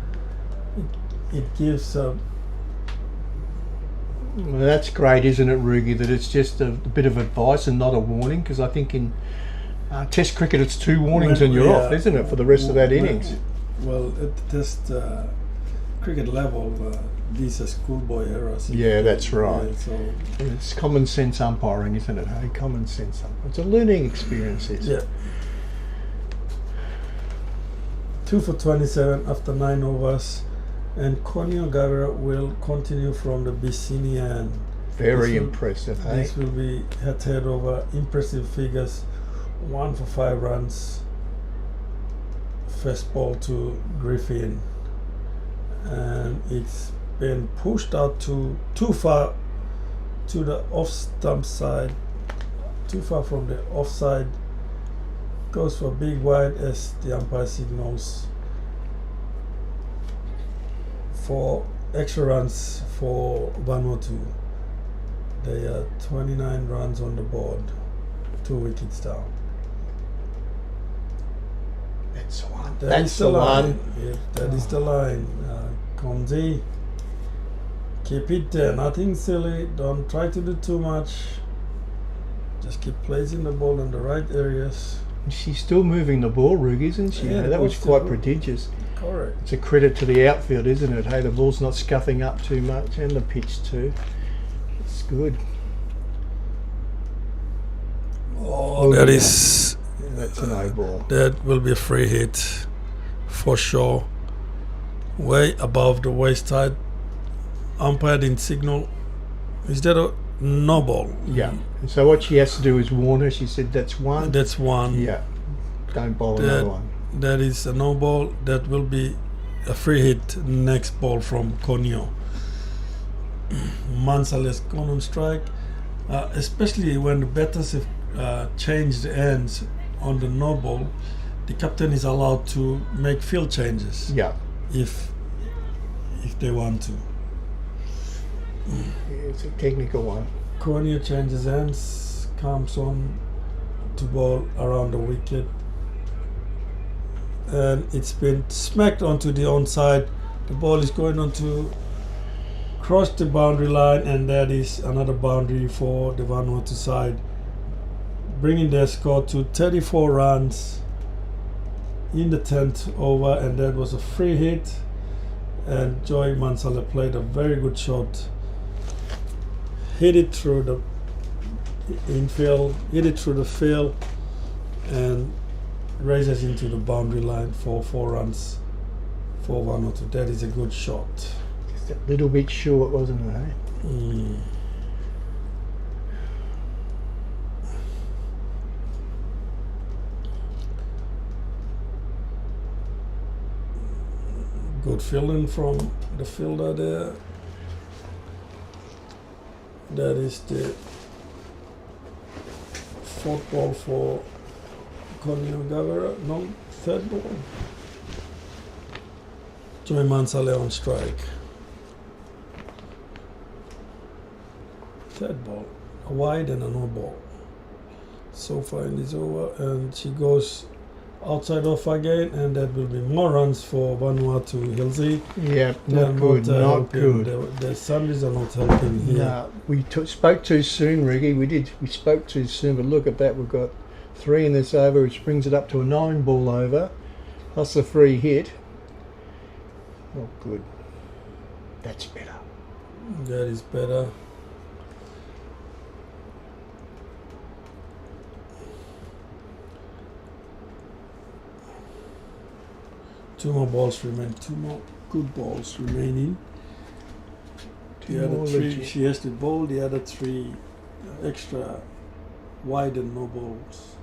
It gives well, that's great, isn't it, Rugi, that it's just a bit of advice and not a warning, because I think in Test cricket it's 2 warnings and you're off, isn't it, for the rest of that innings? Well, at the Test cricket level, these are schoolboy errors. Yeah, that's right. Yeah, so it's common sense umpiring, isn't it? Hey, common sense umpiring. It's a learning experience. Yeah. 2 for 27 after 9 overs, and Konio Gavira will continue from the Bicini end. Very impressive. This will be head over. Impressive figures. 1 for 5 runs. First ball to Griffin, and it's been pushed out too far to the off stump side, too far from the offside. Goes for big wide as the umpire signals for extra runs for Vanuatu. They are 29 runs on the board, 2 wickets down. That's the one. That's the line. Yeah, that is the line. Konzi, keep it there. Nothing silly. Don't try to do too much. Just keep placing the ball in the right areas. She's still moving the ball, Rug, isn't she? Yeah, that was quite prodigious. Correct. It's a credit to the outfield, isn't it? Hey, the ball's not scuffing up too much, and the pitch too. It's good. Oh, that is. That's an A ball. That will be a free hit, for sure. Way above the waist height. Umpire didn't signal. Is that a no ball? Yeah. And so what she has to do is warn her. She said that's one. That's one. Yeah. Don't bowl another one. That is a no ball. That will be a free hit. Next ball from Konio. Mansell has gone on strike, especially when the batters have changed the ends on the no ball. The captain is allowed to make field changes. Yeah. If they want to. It's a technical one. Konio changes ends, comes on to ball around the wicket, and it's been smacked onto the onside. The ball is going on to cross the boundary line, and that is another boundary for the Vanuatu side, bringing their score to 34 runs in the 10th over, and that was a free hit. And Joy Mansala played a very good shot, hit it through the infield, hit it through the field, and raises into the boundary line for 4 runs for Vanuatu. That is a good shot. Just a little bit short, wasn't it? Eh? Good fielding from the fielder there. That is the 4th ball for Konio Gavira. No, 3rd ball. Joy Mansale on strike. 3rd ball. A wide and a no ball. so far in this over, and she goes outside off again, and that will be more runs for Vanuatu. Hilsey. Yeah, not good, not good. The Sundays are not helping here. No, we spoke too soon, Ricky. We spoke too soon, but look at that. We've got 3 in this over, which brings it up to a 9-ball over, plus a free hit. Not good. That's better. That is better. Two more balls remain. 2 more good balls remaining. The other 3, she has to bowl. The other 3 extra wide and no balls.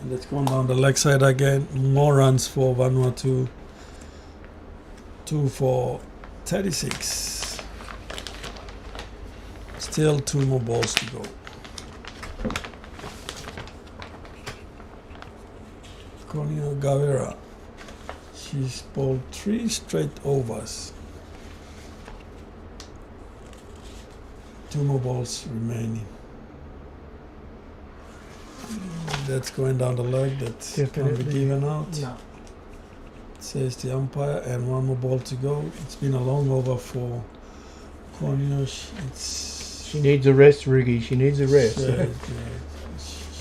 And it's gone down the leg side again. More runs for Vanuatu. 2 for 36. Still 2 more balls to go. Konya Gavera. She's bowled 3 straight overs. 2 more balls remaining. That's going down the leg. That's going to be given out. No. Says the umpire, and 1 more ball to go. It's been a long over for Konya. She needs a rest, Ricky. She needs a rest.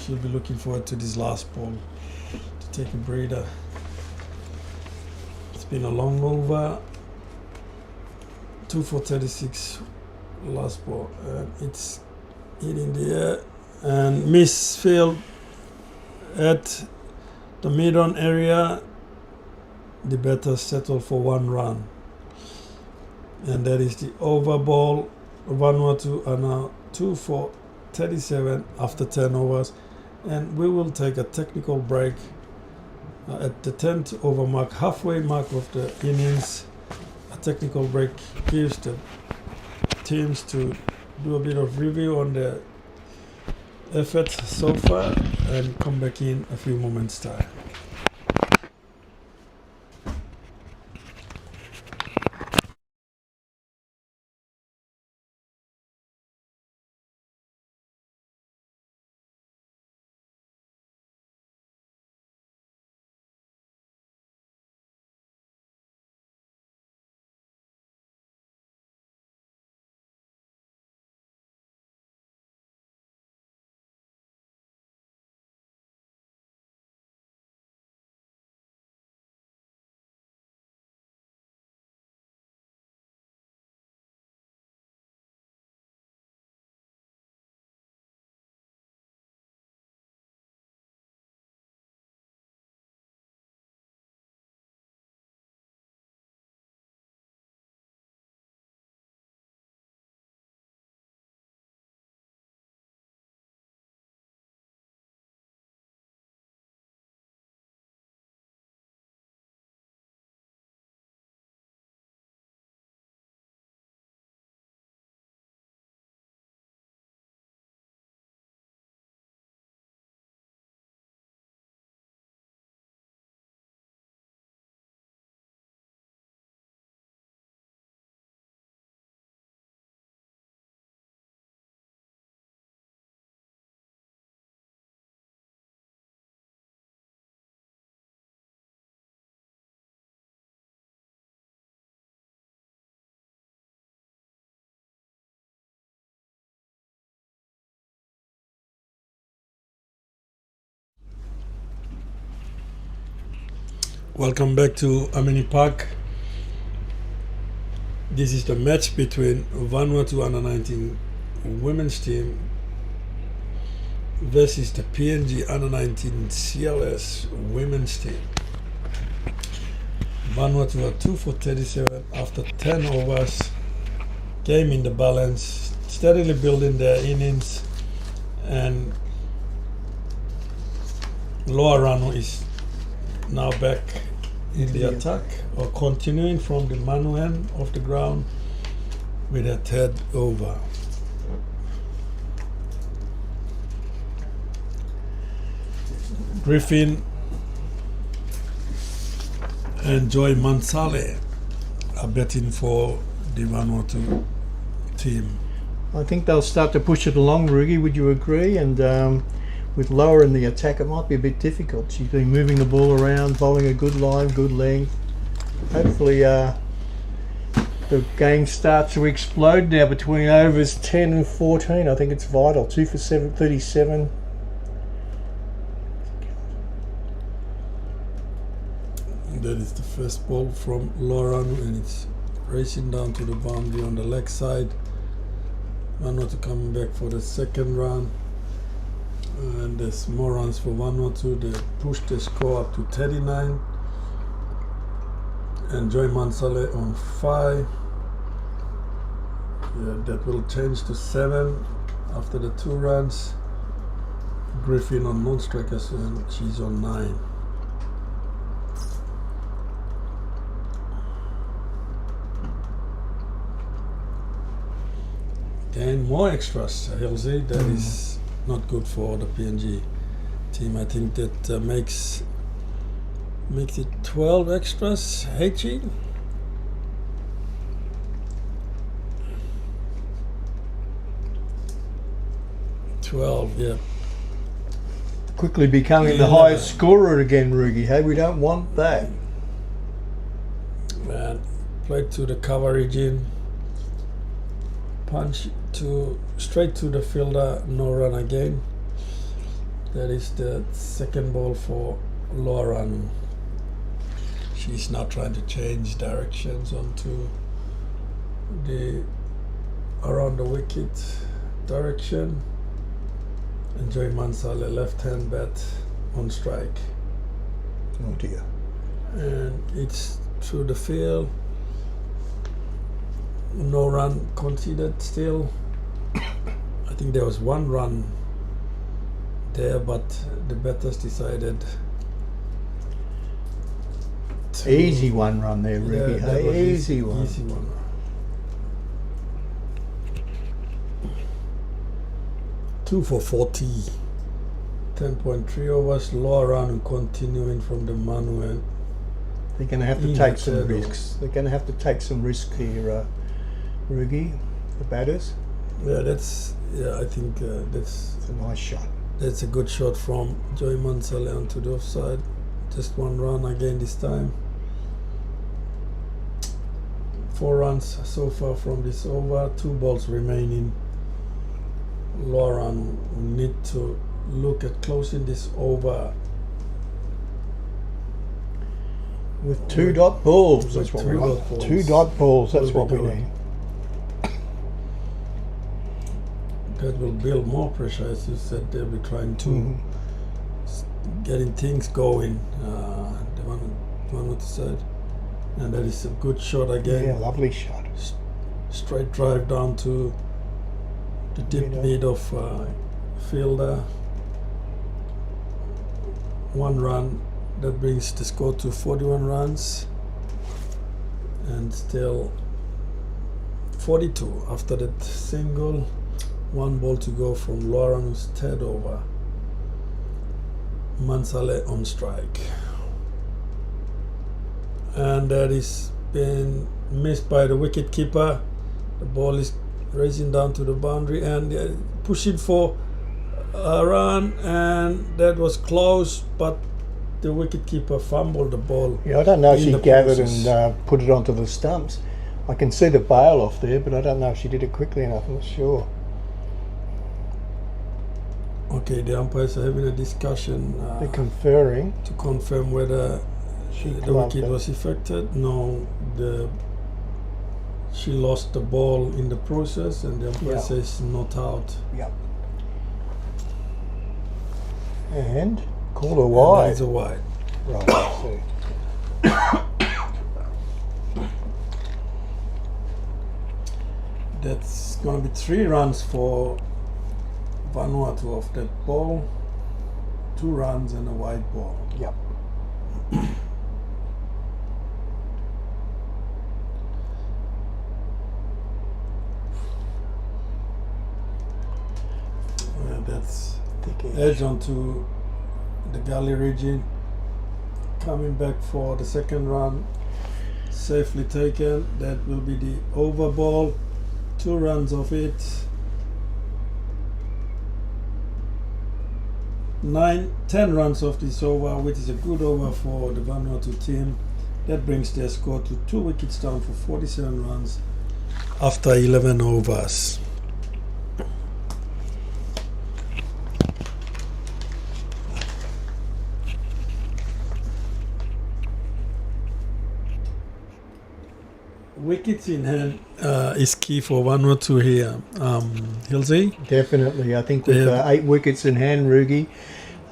She'll be looking forward to this last ball to take a breather. It's been a long over. 2 for 36 last ball. It's hitting the air and misfield at the mid-on area. The batter settled for 1 run, and that is the over ball. Vanuatu are now 2 for 37 after 10 overs, and we will take a technical break at the 10th over mark, halfway mark of the innings. A technical break gives the teams to do a bit of review on their efforts so far and come back in a few moments time. Welcome back to Amini Park. This is the match between Vanuatu Under 19 women's team versus the PNG Under 19 CLS women's team. Vanuatu are 2 for 37 after 10 overs. Game in the balance, steadily building their innings, and Loa Rano is now back in the attack, or continuing from the Manu end of the ground with a 3rd over. Griffin and Joy Mansale are betting for the Vanuatu team. I think they'll start to push it along, Rugi, would you agree? And with Lower in the attack, it might be a bit difficult. She's been moving the ball around, bowling a good line, good length. Hopefully the game starts to explode now between overs 10 and 14. I think it's vital. 2 for 37. That is the first ball from Loran, and it's racing down to the boundary on the leg side. Vanuatu coming back for the second run, and there's more runs for Vanuatu. They pushed the score up to 39, and Joy Mansale on 5. Yeah, that will change to 7 after the 2 runs. Griffin on non-strikers, and she's on 9. And more extras, Hilsey. That is not good for the PNG team. I think that makes it 12 extras. HE. 12, yeah. Quickly becoming the highest scorer again, Rugi. Hey, we don't want that. Man, played to the coverage in. Punch straight to the fielder, no run again. That is the second ball for Lauren. She's now trying to change directions onto the around the wicket direction. And Joy Mansale, left hand bat on strike. Oh dear. And it's through the field. No run conceded still. I think there was 1 run there, but the batters decided to easy 1 run there, Ricky. Yeah, that was easy one. Easy one. Two for 40. 10.3 overs. Lower run continuing from the Manu. They're going to have to take some risks. They're going to have to take some risk here, Rugi, the batters. Yeah, I think that's It's a nice shot. That's a good shot from Joy Mansale onto the offside. Just 1 run again this time. 4 runs so far from this over. 2 balls remaining. Lauren will need to look at closing this over. With 2 dot balls, that's what we want. dot balls. 2 dot balls, that's Will what be we good. need. That will build more pressure, as you said. They'll be trying to getting things going. The one with the side, and that is a good shot again. Yeah, lovely shot. Straight drive down to the deep mid of fielder. 1 run, that brings the score to 41 runs, and still 42 after that single. 1 ball to go from Lauren, who's 3rd over. Mansale on strike, and that is been missed by the wicket keeper. The ball is racing down to the boundary and pushing for a run, and that was close, but the wicket keeper fumbled the ball. Yeah, I don't know if in she the gathered process. and put it onto the stumps. I can see the bail off there, but I don't know if she did it quickly enough. I'm not sure. Okay, the umpires are having a discussion They're conferring. to confirm whether the gloved wicket it. was affected. No, she lost the ball in the process, and the umpire Yeah. says not out. Yep. And called a And wide. that's a wide. Right, let's see. That's going to be 3 runs for Vanuatu off that ball. 2 runs and a wide ball. Yep. That's Thick edge. edge onto the gully region. Coming back for the 2nd run. Safely taken. That will be the over ball. 2 runs of it. 10 runs off this over, which is a good over for the Vanuatu team. That brings their score to 2 wickets down for 47 runs after 11 overs. Wickets in hand is key for Vanuatu here, Hilsey. Definitely. I think with 8 wickets in hand, Rugi,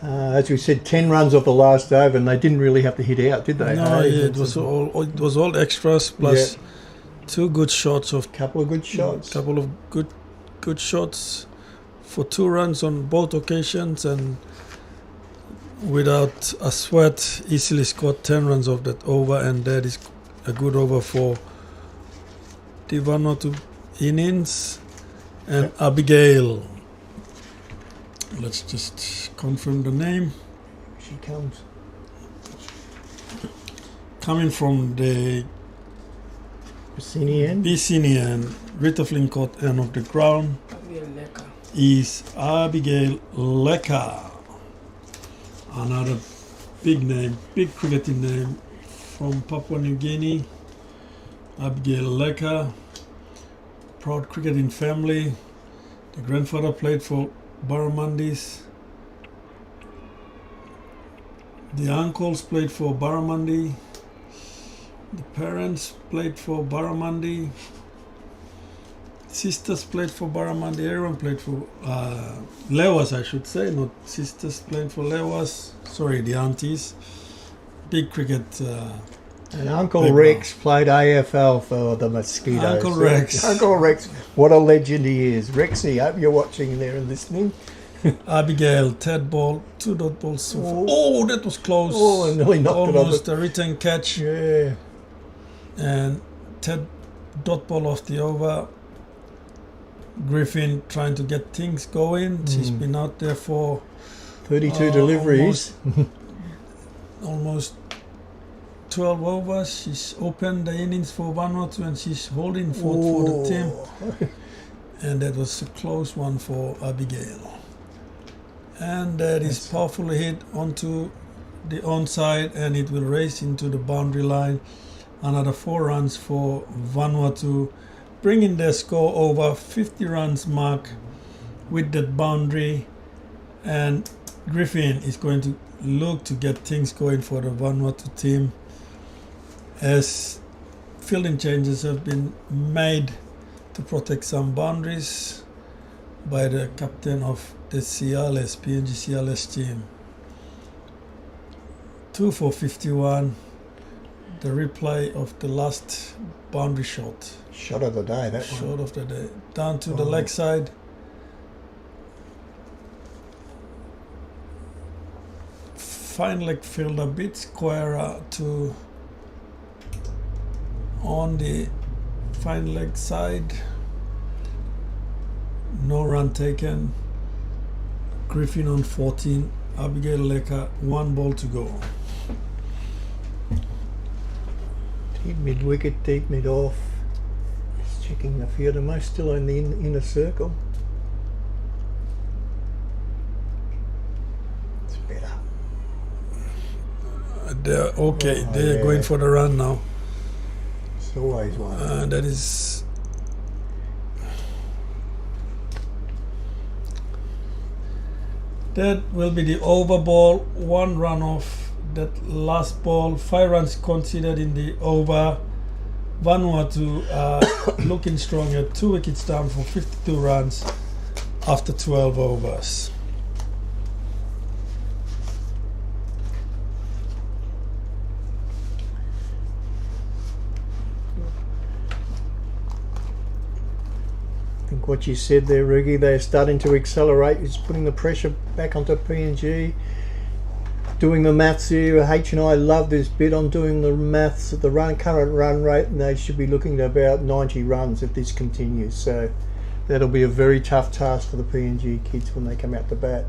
as we said, 10 runs off the last over, and they didn't really have to hit out, did they? No, it was all extras plus 2 good shots of couple of good shots. Couple of good shots for 2 runs on both occasions, and without a sweat, easily scored 10 runs off that over, and that is a good over for the Vanuatu innings. And Abigail, let's just confirm the name. She comes. Coming from the Vicinian Ritoflin Court end of the ground is Abigail Leka. Another big name, big cricketing name from Papua New Guinea. Abigail Leka, proud cricketing family. The grandfather played for Barramundis. The uncles played for Barramundi. The parents played for Barramundi. Sisters played for Barramundi. Everyone played for Lewas, I should say, not sisters playing for Lewas. Sorry, the aunties. Big cricket. And Uncle Rex played AFL for the Mosquitoes. Uncle Rex. Uncle Rex, what a legend he is. Rexy, hope you're watching there and listening. Abigail, Ted ball, 2 dot balls. Oh, that was close. Oh, I nearly knocked almost it off. A return catch. Yeah. And Ted dot ball off the over. Griffin trying to get things going. She's been out there for 32 deliveries. Almost 12 overs. She's opened the innings for Vanuatu and she's holding for the team. And that was a close one for Abigail. And that is powerfully hit onto the onside, and it will race into the boundary line. Another 4 runs for Vanuatu, bringing their score over 50 runs mark with that boundary. And Griffin is going to look to get things going for the Vanuatu team, as fielding changes have been made to protect some boundaries by the captain of the PNG CLS team. 2 for 51. The replay of the last boundary shot. Shot of the day, that shot one. of the day. Down to the leg side. Fine leg field a bit squarer to on the fine leg side. No run taken. Griffin on 14. Abigail Leka, 1 ball to go. Deep mid wicket, deep mid off. Just checking the field. Am I still in the inner circle? It's better. They're going for the run now. It's always one. That is. That will be the over ball. 1 run off that last ball. 5 runs considered in the over. Vanuatu looking strong at 2 wickets down for 52 runs after 12 overs. I think what you said there, Rugi, they're starting to accelerate. It's putting the pressure back onto PNG. Doing the maths here, H and I love this bit on doing the maths at the current run rate, and they should be looking at about 90 runs if this continues. So that'll be a very tough task for the PNG kids when they come out to bat.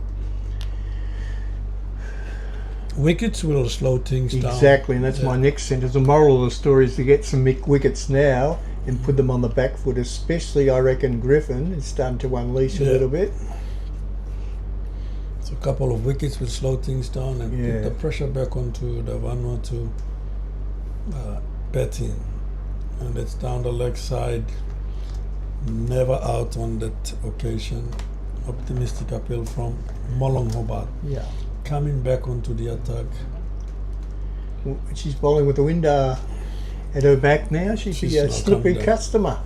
Wickets will slow things down. Exactly, and that's my next sentence. The moral of the story is to get some wickets now and put them on the back foot, especially I reckon Griffin is starting to unleash a little bit. So a couple of wickets will slow things down and Yeah. put the pressure back onto the Vanuatu batting. And it's down the leg side, never out on that occasion. Optimistic appeal from Molong Hobart, Yeah. coming back onto the attack. She's bowling with the wind at her back now. She's She's a not slippery coming down. customer.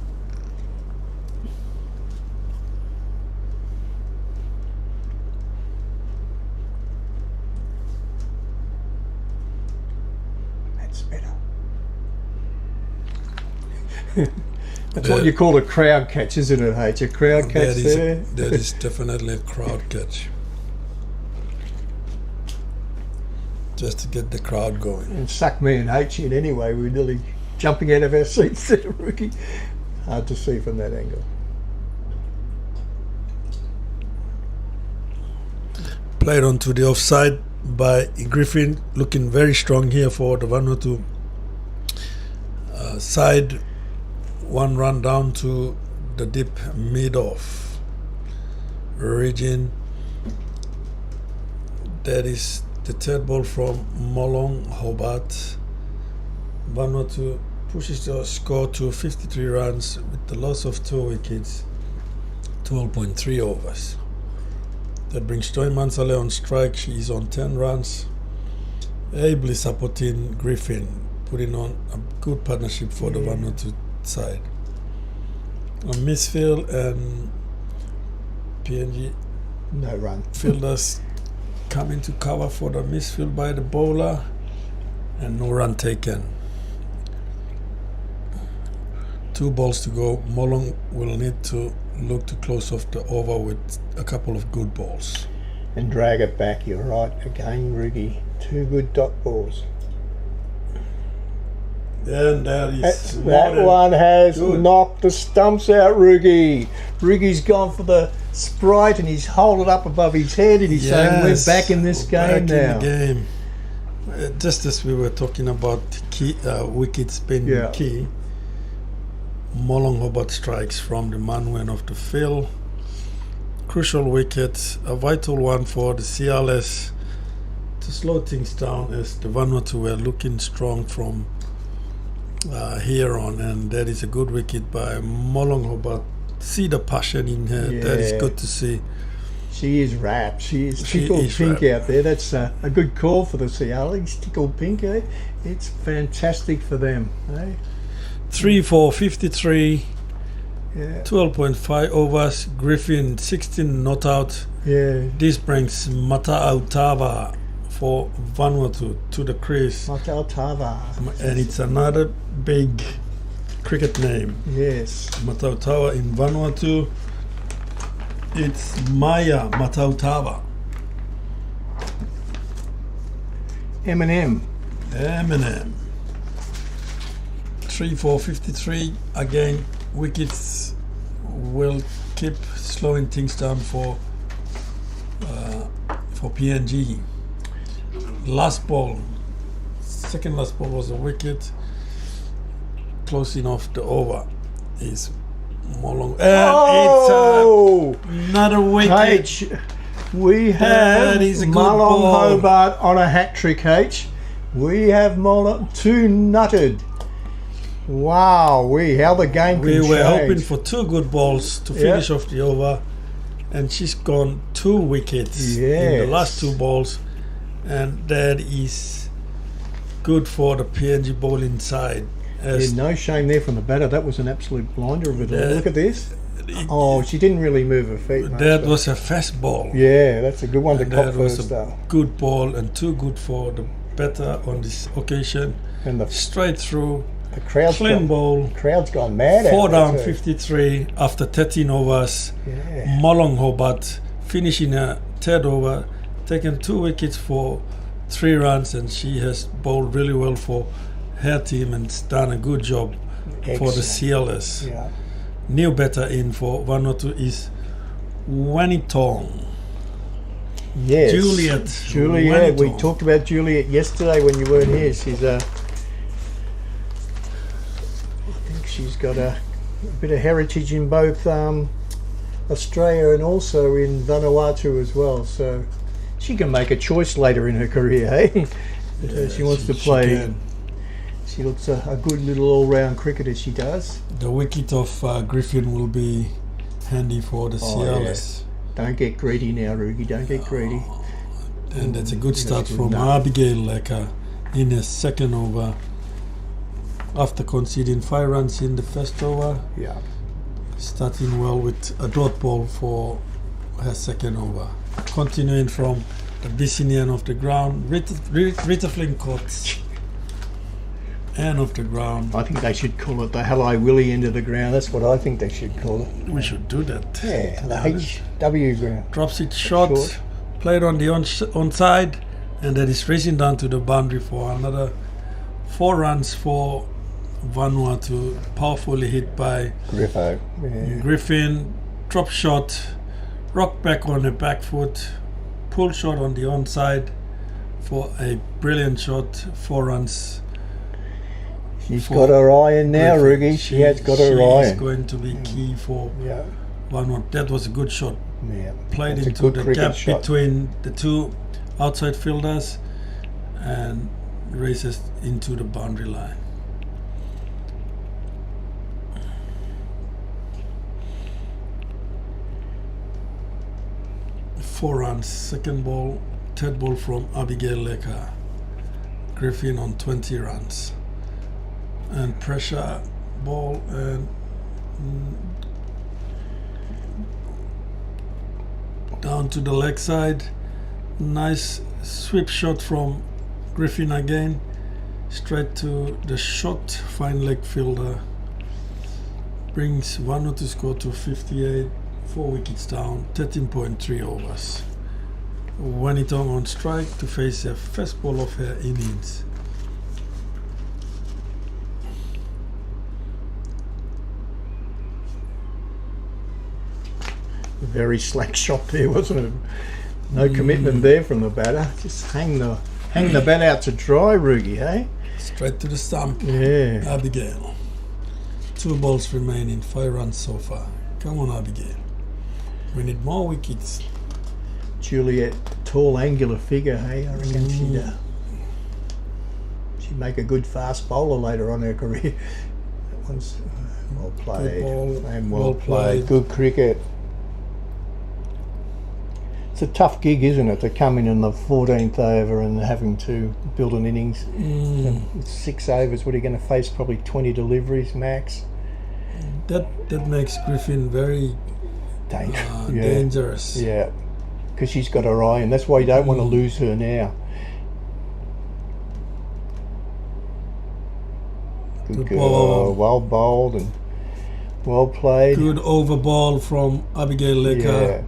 That's better. That's what Yeah. you call a crowd catch, isn't it, H? A crowd catch there. That is definitely a crowd catch. Just to get the crowd going. And suck me and H in anyway. We're nearly jumping out of our seats there, rookie. Hard to see from that angle. Played onto the offside by Griffin, looking very strong here for the Vanuatu side. One run down to the deep mid-off region. That is the third ball from Molong Hobart. Vanuatu pushes the score to 53 runs with the loss of 2 wickets, 12.3 overs. That brings Joy Mansale on strike. She is on 10 runs. Ably supporting Griffin, putting on a good partnership for the Vanuatu side. A misfield and PNG No run. fielders coming to cover for the misfield by the bowler, and no run taken. 2 balls to go. Molong will need to look to close off the over with a couple of good balls. And drag it back. You're right. Again, Rookie. 2 good dot balls. And that is That one has good. knocked the stumps out, Roogie. Roogie's gone for the sprite and he's held it up above his head and he's saying we're back in this game back now. in the game. Just as we were talking about key, wickets being Yeah. key, Molong Hobart strikes from the Manwen of the field. Crucial wicket, a vital one for the CLS to slow things down as the Vanuatu were looking strong from here on, and that is a good wicket by Molong Hobart. See the passion in her. That is Yeah. good to see. She is wrapped. She is She tickled is pink wrapped. out there. That's a good call for the Cialis. Tickled pink, eh? It's fantastic for them, eh? 3 for 53, Yeah. 12.5 overs. Griffin 16 not out. Yeah. This brings Mata'autava for Vanuatu to the crease, Mata'autava. and it's another big cricket name. Yes. Mata'autava in Vanuatu. It's Maya Mata'autava. Eminem. Eminem. 3 for 53. Again, wickets will keep slowing things down for PNG. Last ball, second last ball was a wicket. Closing off the over is Molong. And Oh! it's another wicket. H, we have That is a good Molong ball. Hobart on a hat trick, H. We have Molong 2 nutted. Wow, how the game We can were change. hoping for 2 good balls to finish off the over, and she's gone 2 wickets in the Yes. last 2 balls, and that is good for the PNG bowling side. As Yeah, no shame there from the batter. That was an absolute blinder of it all. Yeah. Look at this. Oh, she didn't really move her feet much. that but- was a fast ball. Yeah, that's a good one to And cop that was first, a though. good ball and too good for the batter on this occasion. And the Straight through, crowd's clean gone, ball. crowd's gone mad. 4 out down, there too. 53 after 13 overs. Yeah. Molong Hobart finishing a third over, taking 2 wickets for 3 runs, and she has bowled really well for her team and done a good job for the Excellent. CLS. Yeah. New batter in for Vanuatu is Wanitong. Yes. Juliet. Juliet. We Wanitong. talked about Juliet yesterday when you weren't here. She's I think she's got a bit of heritage in both Australia and also in Vanuatu as well. So She can make a choice later in her career, hey? She wants to play. She looks a good little all-round cricketer, she does. The wicket of Griffin will be handy for the Cialis. Don't get greedy now, Rugi. Don't get greedy. And that's a good start from Abigail Lecker in her second over. After conceding 5 runs in the first over, starting well with a dot ball for her second over. Continuing from the Vicinian of the ground, Rita Flynn caught and off the ground. I think they should call it the Hello Willie end of the ground. That's what I think they should call it. We should do that. Yeah, the HW ground. Drops it short, played on the onside, and that is racing down to the boundary for another 4 runs for Vanuatu. Powerfully hit by Griffo. Griffin. Drop shot, rock back on the back foot, pull shot on the onside for a brilliant shot. 4 runs. She's got her eye in now, Rugi. She has got her eye in. She is going to be key for Vanuatu. That was a good shot. Yeah, played into the gap between the 2 outside fielders and races into the boundary line. Four runs, second ball, third ball from Abigail Lecker. Griffin on 20 runs. And pressure ball and down to the leg side. Nice sweep shot from Griffin again. Straight to the shot, fine leg fielder. Brings Vanuatu score to 58, 4 wickets down, 13.3 overs. Wanitong on strike to face a first ball of her innings. Very slack shot there, wasn't it? No commitment there from the batter. Just hang the bat out to dry, Rugi, hey? Straight to the stump. Yeah. Abigail. 2 balls remaining, 5 runs so far. Come on, Abigail. We need more wickets. Juliet, tall, angular figure, hey? I reckon she'd make a good fast bowler later on in her career. That one's well played. Good ball, And well played. Good cricket. It's a tough gig, isn't it, to come in the 14th over and having to build an innings. It's 6 overs. What are you going to face? Probably 20 deliveries max. That makes Griffin very dangerous. Yeah, because she's got her eye, and that's why you don't want to lose her now. Good girl. Ball. Well bowled and well played. Good over ball from Abigail Lecker.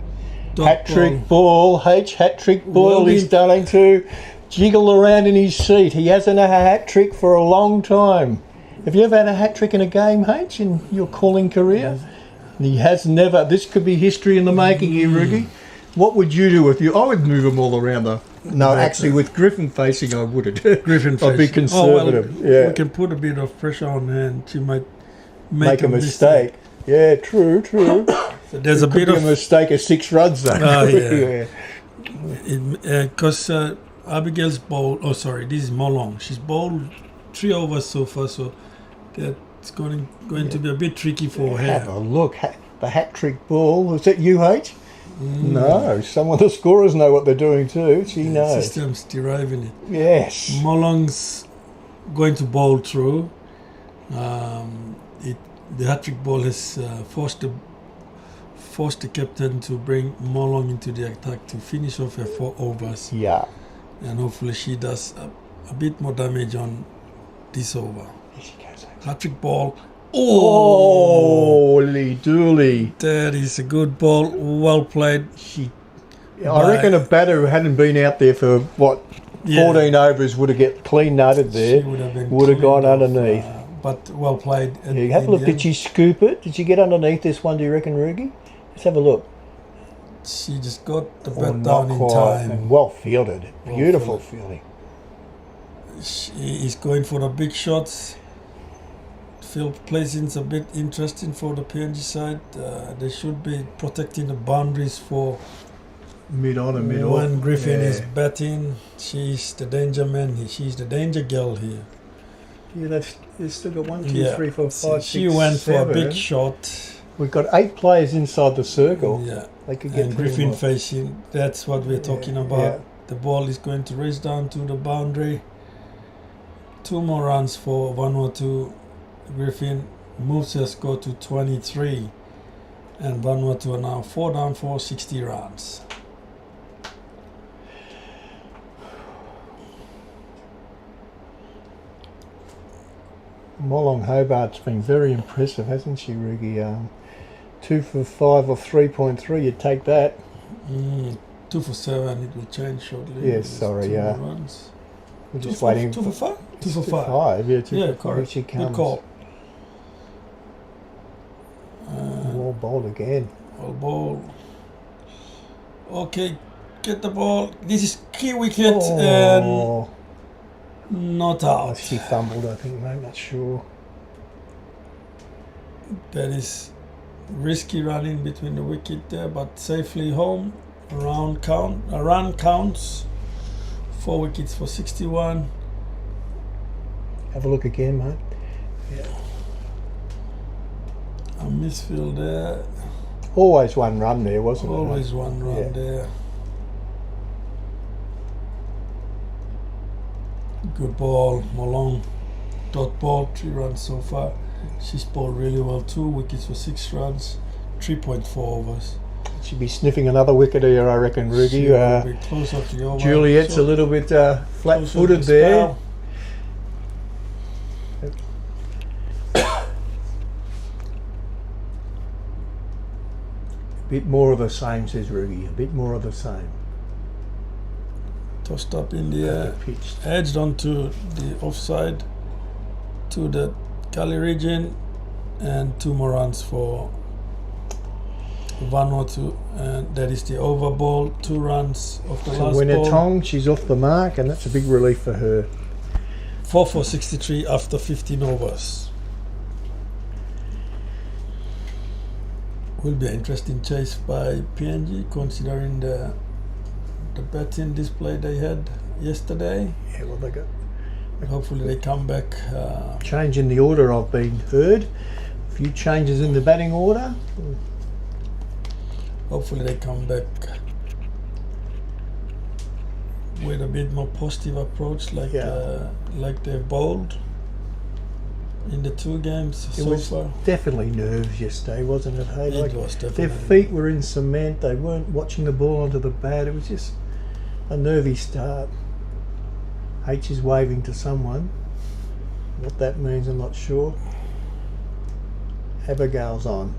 Hat-trick ball, hat-trick ball. He's starting to jiggle around in his seat. He hasn't had a hat-trick for a long time. Have you ever had a hat-trick in a game, H, in your calling career? He has never. This could be history in the making here, Rugi. What would you do if you... I would move them all around the... No, actually, with Griffin facing, I wouldn't. Griffin facing. I'd be conservative. We can put a bit of pressure on her and she might make a mistake. Yeah, true. So there's a bit of a mistake of 6 runs though. Because Abigail's bowled. Oh, sorry, this is Molong. She's bowled 3 overs so far, so that's going to be a bit tricky for her. Have a look. The hat-trick ball. Was that UH? No, some of the scorers know what they're doing too. She knows. System's deriving it. Yes. Molong's going to bowl through. The hat-trick ball has forced the captain to bring Molong into the attack to finish off her 4 overs. Yeah. And hopefully she does a bit more damage on this over. Here she goes. Hat-trick ball. Holy dooly. That is a good ball. Well played. I reckon a batter who hadn't been out there for 14 overs would have get clean nutted there. Would have gone underneath. But well played. Have a look. Did she scoop it? Did she get underneath this one, do you reckon, Rugi? Let's have a look. She just got the bat down in time. And well fielded. Beautiful fielding. She is going for the big shots. Field placing's a bit interesting for the PNG side. They should be protecting the boundaries for mid on and mid off. When Griffin is Yeah. batting, she's the danger man. She's the danger girl here. Yeah, they've still got 1, 2, Yeah. 3, 4, 5, She 6, went for a 7. big shot. We've got 8 players inside the circle. Yeah. They could get And through Griffin them. facing, that's what we're talking about. Yeah. The ball is going to race down to the boundary. 2 more runs for Vanuatu. Griffin moves her score to 23. And Vanuatu are now 4 down for 60 runs. Molong Hobart's been very impressive, hasn't she, Rugi? 2 for 5 or 3.3, you'd take that. 2 for 7, it will change shortly. Yes, sorry, 2 yeah. more runs. We're Two just for, waiting. 2 for 5? 2 for 5. 5, yeah, 2 Yeah, for 5. correct. She Good comes. call. Well bowled again. All ball. Okay, get the ball. This is key wicket and Oh, not out. she fumbled, I think, mate, not sure. That is risky running between the wicket there, but safely home. A run counts. 4 wickets for 61. Have a look again, mate. A misfield there. Always one run there, wasn't it? Always one run Yeah. there. Good ball, Molong. Dot ball, 3 runs so far. She's bowled really well. 2 wickets for 6 runs. 3.4 overs. She'd be sniffing another wicket here, I reckon, She Rugi. will be closer to the over. Juliet's a little bit flat-footed Closer to there. spell. A bit more of the same, says Rugi. A bit more of the same. Tossed up in the air. Pitched. Edged onto the offside to the gully region, and 2 more runs for Vanuatu, and that is the over ball. 2 runs of the So last when a ball. tong, she's off the mark, and that's a big relief for her. 4 for 63 after 15 overs. Will be an interesting chase by PNG, considering the batting display they had yesterday. Yeah, well, they got Hopefully they come back. change in the order, I've been heard. A few changes in the batting order. Hopefully they come back with a bit more positive approach, like they've bowled in the 2 games It so was far. definitely nerves yesterday, wasn't it? Hey, It was definitely. their feet were in cement. They weren't watching the ball onto the bat. It was just a nervy start. H is waving to someone. What that means, I'm not sure. Abigail's on.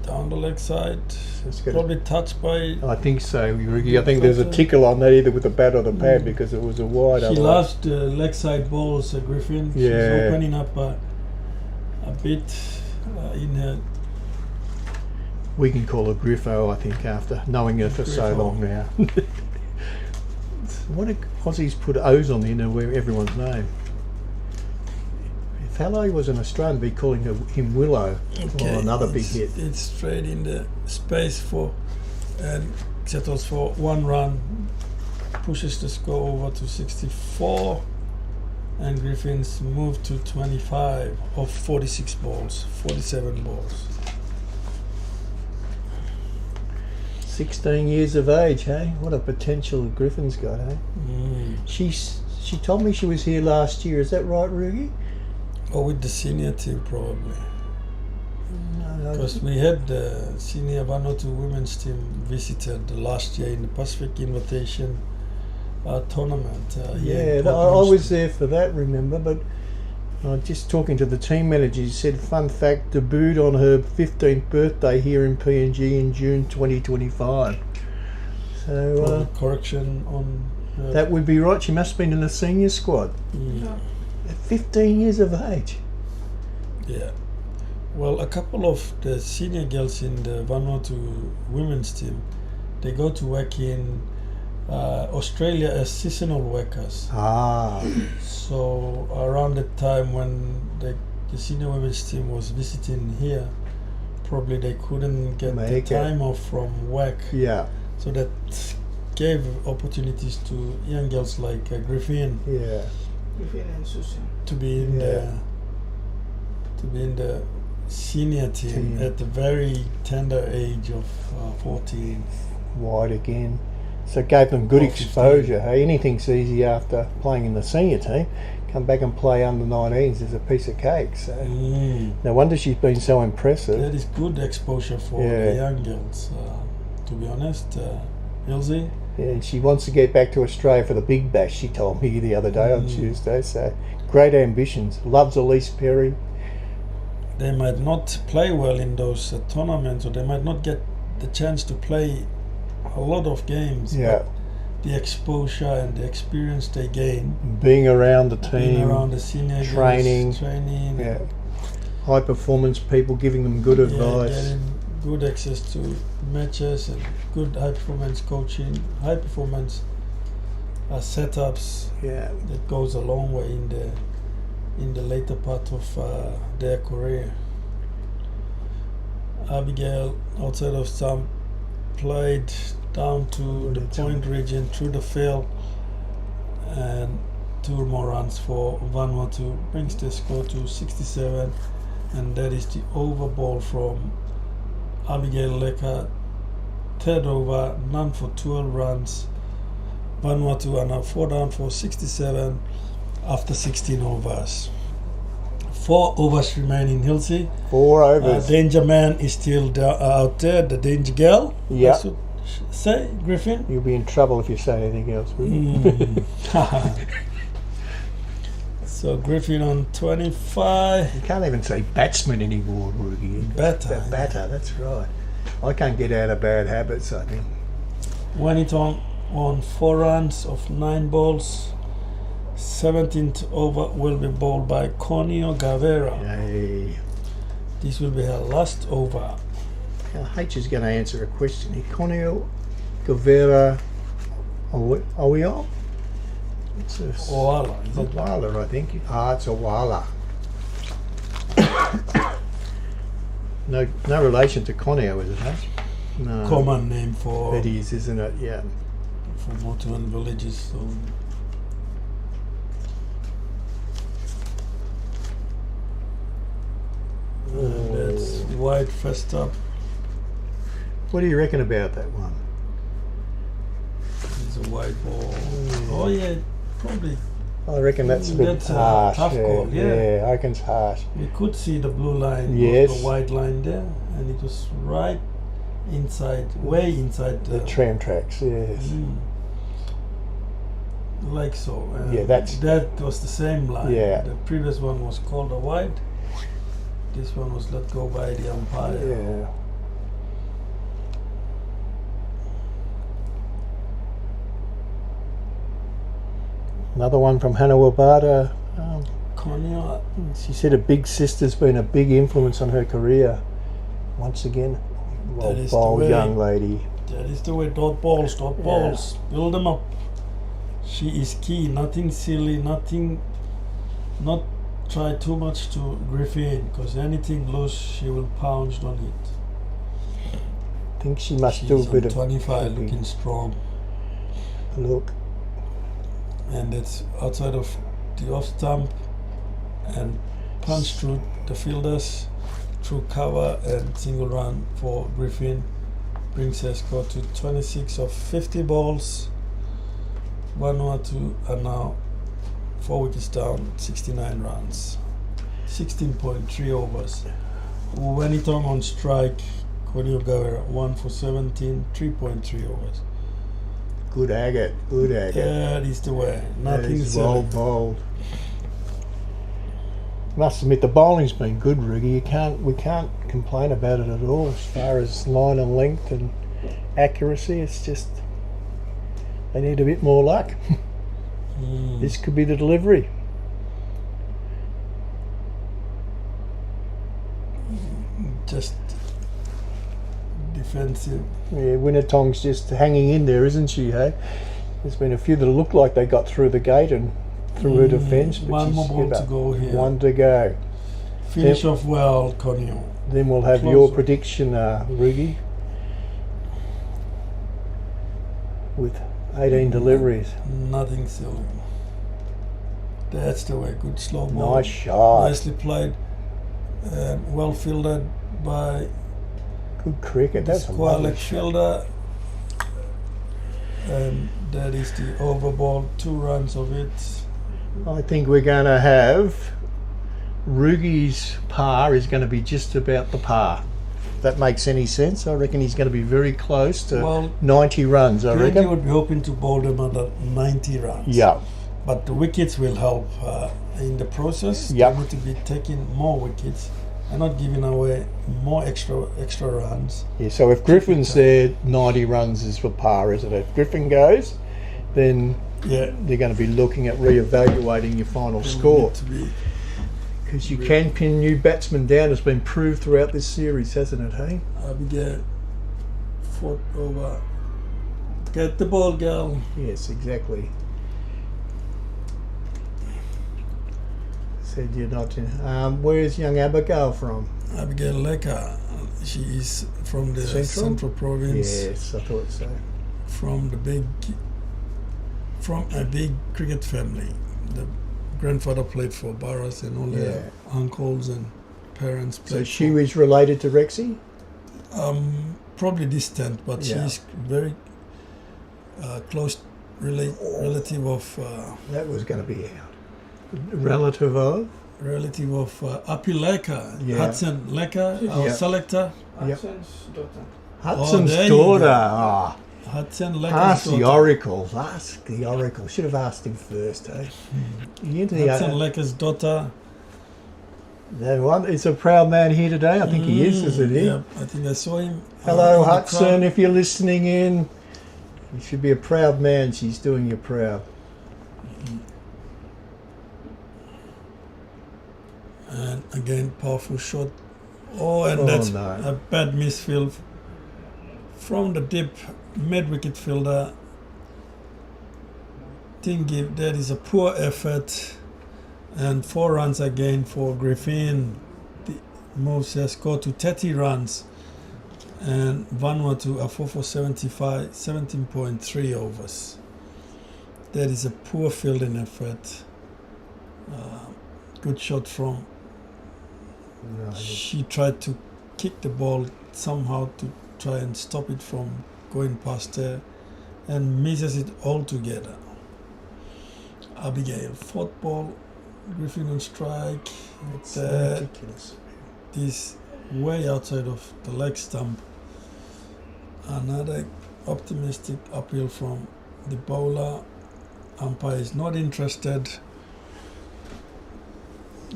Down the leg side. It's got Probably touched by. I think so, Ricky. I think there's a tickle on that, either with the bat or the pad, because it was a wide. She otherwise. loves the leg side balls, Griffin. Yeah. She's opening up a bit in her. We can call her Griffo, I think, after knowing her for so Griffo. long now. What do Aussies put O's on the end of everyone's name? If Hello was an Australian, be calling him Willow. Okay, Or another big hit. It's straight in the space for, and settles for 1 run, pushes the score over to 64, and Griffins move to 25 of 46 balls, 47 balls. 16 years of age, hey? What a potential Griffin's got, hey? She told me she was here last year. Is that right, Rugi? Or with the senior team probably. No, Because we had the senior Vanuatu women's team visited last year in the Pacific Invitation tournament. yeah, I was there for that, remember, but just talking to the team manager, he said, fun fact, debuted on her 15th birthday here in PNG in June 2025. So correction on that would be right. She must have been in the senior squad at 15 years of age. Yeah. Well, a couple of the senior girls in the Vanuatu women's team, they go to work in Australia as seasonal workers. So around the time when the senior women's team was visiting here, probably they couldn't get the Make it. time off from work. Yeah, So that gave opportunities to young girls like Griffin yeah. to be in the senior team at the very tender age of 14. Wide again. So it gave them good Oh, exposure. Hey, anything's easy after playing in the senior team. Come back and play under 19s is a piece of cake. So no wonder she's been so impressive. That is good exposure for the young girls. To be honest, Ilse. Yeah, and she wants to get back to Australia for the Big Bash, she told me the other day on Tuesday. So great ambitions. Loves Elise Perry. They might not play well in those tournaments, or they might not get the chance to play a lot of games. Yeah. But the exposure and the experience they gain, Being around the team. being around the senior training. girls, training, Yeah. High performance people giving them good advice. getting good access to matches and good high performance coaching, high performance setups. Yeah. That goes a long way in the later part of their career. Abigail, outside of some, played down to the point region through the field, and 2 more runs for Vanuatu brings the score to 67, and that is the over ball from Abigail Leka. Third over, none for 12 runs. Vanuatu are now 4 down for 67 after 16 overs. 4 overs remaining, Hilsey. 4 overs. Danger man is still out there, the danger girl. Yeah. I should say, Griffin. You'll be in trouble if you say anything else. So Griffin on 25. You can't even say batsman anymore, Roogie. Batter. Batter, that's right. I can't get out of bad habits, I think. Wellington on 4 runs of 9 balls. 17th over will be bowled by Conio Gavera. Hey. This will be her last over. Now, H is going to answer a question here. Conio Gavera, are we on? It's a Oala, is it? Wala, I think. It's a Wala. No relation to Conio, is it, H? No. Common name for It is, isn't it? Yeah. Motuan villages. So. That's wide first up. What do you reckon about that one? It's a wide ball. Oh yeah, probably. I reckon that's a bit That's a harsh. tough call, yeah. I reckon it's harsh. We could see the blue line, Yes. the white line there, and it was right inside, way inside The tram tracks, yes. Like so. Yeah, that was the same line. Yeah. The previous one was called a wide. This one was let go by the umpire. Yeah. Another one from Hannah Wabata. Konya, She said her big sister's been a big influence on her career. Once again, well, That is the bold way. young lady. that is the way. Dot balls. Build them up. She is key. Nothing silly. Nothing. Not try too much to Griffin, because anything loose, she will pounce on it. I think she must She's do a on bit of 25, looking strong, look. and it's outside of the off stump and punch through the fielders, through cover, and single run for Griffin brings her score to 26 of 50 balls. Vanuatu are now 4 wickets down, 69 runs, 16.3 overs. Wellington on strike. Conio Gavera 1 for 17, 3.3 overs. Good agate, good agate. That is the way. That Nothing is silly. well bowled. Must admit the bowling's been good, Ruggie. We can't complain about it at all as far as line and length and accuracy. It's just they need a bit more luck. This could be the delivery. Just defensive. Yeah, Winnetong's just hanging in there, isn't she? Hey, there's been a few that look like they got through the gate and through her defence. but One she's more ball hit to up. go here. One to go. Finish off well, Connie. Then we'll have Closer. your prediction, Rugi, with 18 deliveries. Nothing silly. That's the way. Good slow ball. Nice shot. Nicely played. Well fielded by Good cricket. the That's a square lovely leg shot. fielder. And that is the over ball. 2 runs of it. I think we're going to have Rugi's par is going to be just about the par. If that makes any sense. I reckon he's going to be very close to Well, 90 runs, I Grady reckon. would be hoping to bowl them under 90 runs. Yeah. But the wickets will help in the process. Yep. They need to be taking more wickets and not giving away more extra runs. Yeah, so if Griffin's there, 90 runs is for par, isn't it? If Griffin goes, then Yeah. they're going to be looking at re-evaluating your final score. Need to be Because you can pin new batsmen down. It's been proved throughout this series, hasn't it, hey? Abigail, 4 over. Get the ball, girl. Yes, exactly. Said you're not in. Where's young Abigail from? Abigail Leka. She is from the Central? Central Province. Yes, I thought so. From a big cricket family. The grandfather played for Barras and all their uncles and parents played. So she was related to Rexy? Probably distant, but Yeah. she's very close relative of That was going to be out. Relative of? Api Leka, Yeah. Hudson Leka, our Yeah. selector. Hudson's daughter. Hudson's there you daughter. go. Ah, Hudson Leka's ask the daughter. Oracle. Ask the Oracle. Should have asked him first, eh? You into Hudson the Leka's daughter. that one. It's a proud man here today. I think he is, isn't he? Yeah, I think I saw him. Hello, in the Hudson. crowd. If you're listening in, you should be a proud man. She's doing you proud. And again, powerful shot. Oh, and Oh, that's no. a bad misfield from the deep mid-wicket fielder. Didn't give. That is a poor effort. And 4 runs again for Griffin. The moves their score to 30 runs. And Vanuatu are 4 for 75, 17.3 overs. That is a poor fielding effort. Good shot from. No, She tried to kick the ball somehow to try and stop it from going past her and misses it altogether. Abigail, 4th ball, Griffin on strike. it's That ridiculous. is way outside of the leg stump. Another optimistic appeal from the bowler. Umpire is not interested.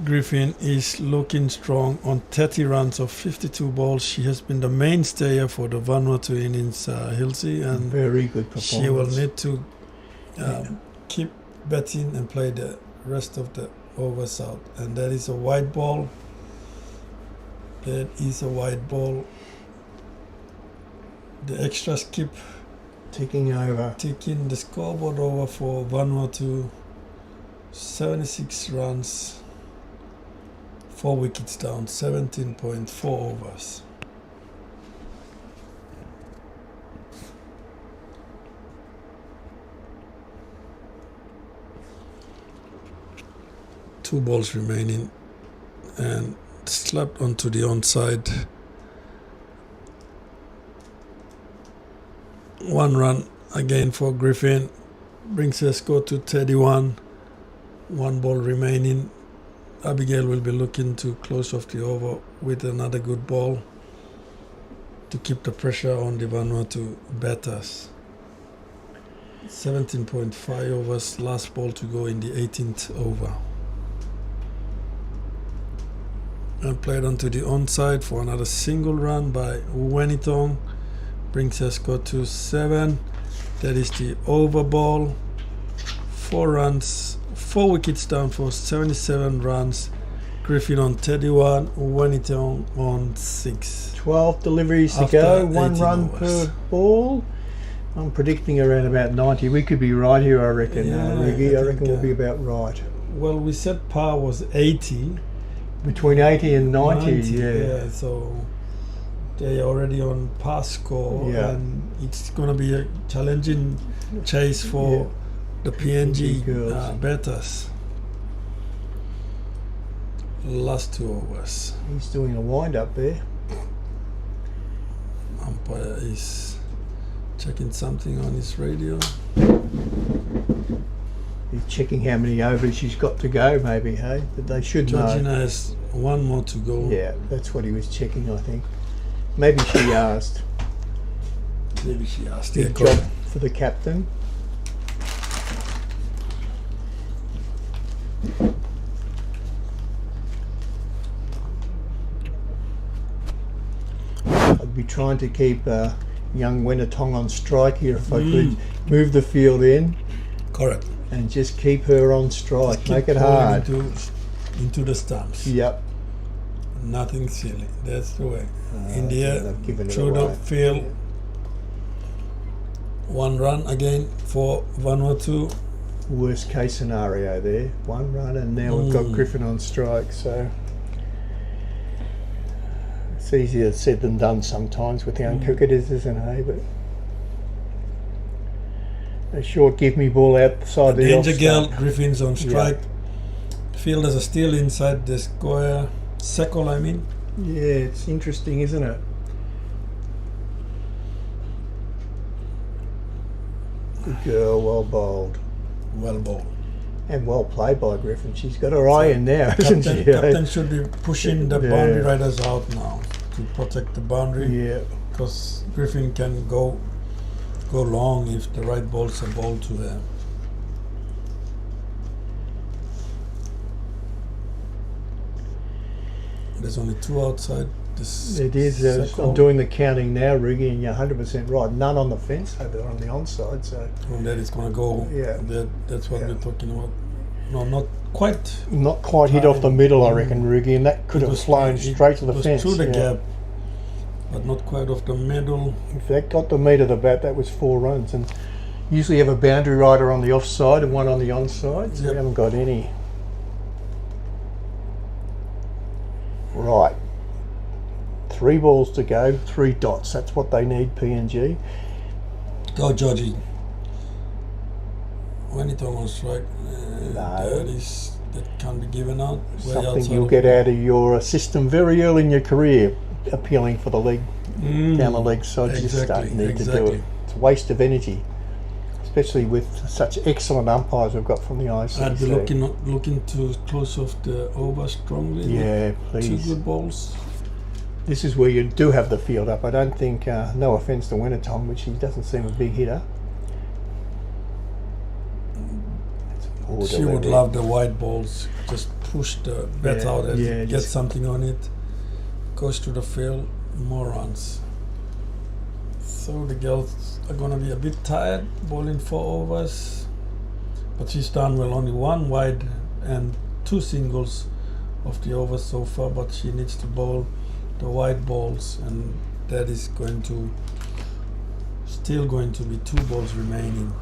Griffin is looking strong on 30 runs of 52 balls. She has been the mainstay for the Vanuatu innings, Hilsey, and Very good performance. she will need to keep batting and play the rest of the overs out. And that is a wide ball. That is a wide ball. The extra skip Ticking over. taking the scoreboard over for Vanuatu. 76 runs. 4 wickets down, 17.4 overs. Two balls remaining and slapped onto the onside. 1 run again for Griffin, brings her score to 31. 1 ball remaining. Abigail will be looking to close off the over with another good ball to keep the pressure on the Vanuatu batters. 17.5 overs, last ball to go in the 18th over. And played onto the onside for another single run by Wenitong. Brings her score to 7. That is the over ball. 4 runs, 4 wickets down for 77 runs. Griffin on 31, Wenitong on 6. 12 deliveries to After go, 1 18 run overs. per ball. I'm predicting around about 90. We could be right here, I reckon, Yeah, Riggy. I I reckon think, we'll be about right. Well, we said par was 80, between 80 and 90, yeah. So they're already on pass score, Yeah. and it's going to be a challenging chase for the PNG girls. batters. Last 2 overs. He's doing a wind up there. Umpire is checking something on his radio. He's checking how many overs she's got to go, maybe, hey? But they should Georgina know. has one more to go. Yeah, that's what he was checking, I think. Maybe she asked. Maybe she asked. Good job for the captain. I'd be trying to keep young Wenatong on strike here if I could move the field in Correct. and just keep her on strike. Keep Make it bowling hard. into the stumps. Yep. Nothing silly. That's the way. Yeah, India they've given it through the away. field. 1 run again for Vanuatu. Worst case scenario there. 1 run and now we've got Griffin on strike, so it's easier said than done sometimes with young cricketers, isn't it? But a short give me ball outside the off Danger girl, stump. Griffin's on strike. Fielders are still inside the square. Sekol, I mean. Yeah, it's interesting, isn't it? Good girl, well bowled. Well bowled. And well played by Griffin. She's got her eye in now, hasn't she? Captain should be pushing the Yeah. boundary riders out now to protect the boundary, Yeah. because Griffin can go long if the right balls are bowled to them. There's only 2 outside. This It is. Sekol. I'm doing the counting now, Riggy, and you're 100% right. None on the fence over there on the onside. So And that is going to go. Yeah. That's what Yeah. we're talking about. No, not quite. not quite hit off the middle, I reckon, Riggy, and that could It have was- flown it straight to the was fence. through the yeah. gap, but not quite off the middle. If that got the meat of the bat, that was 4 runs. And usually you have a boundary rider on the offside and one on the onside. So Yep. we haven't got any. Right. 3 balls to go, 3 dots. That's what they need, PNG. Go, Georgie. When it on strike, No. that can't be given out. Way Something outside you'll of- get out of your system very early in your career, appealing for the leg, down the leg side. You just don't need to do it. It's a waste of energy, especially with such excellent umpires we've got from the ICC. I'd be looking to close off the over strongly. Yeah, with 2 please. good balls. This is where you do have the field up. I don't think, no offence to Wenatong, but she doesn't seem a big hitter. Poor She would delivery. love the wide balls. Just push the bat Yeah, out and yeah, get just- something on it. Goes to the field, more runs. So the girls are going to be a bit tired, bowling 4 overs. But she's done well, only 1 wide and 2 singles of the overs so far. But she needs to bowl the wide balls, and that is still going to be 2 balls remaining.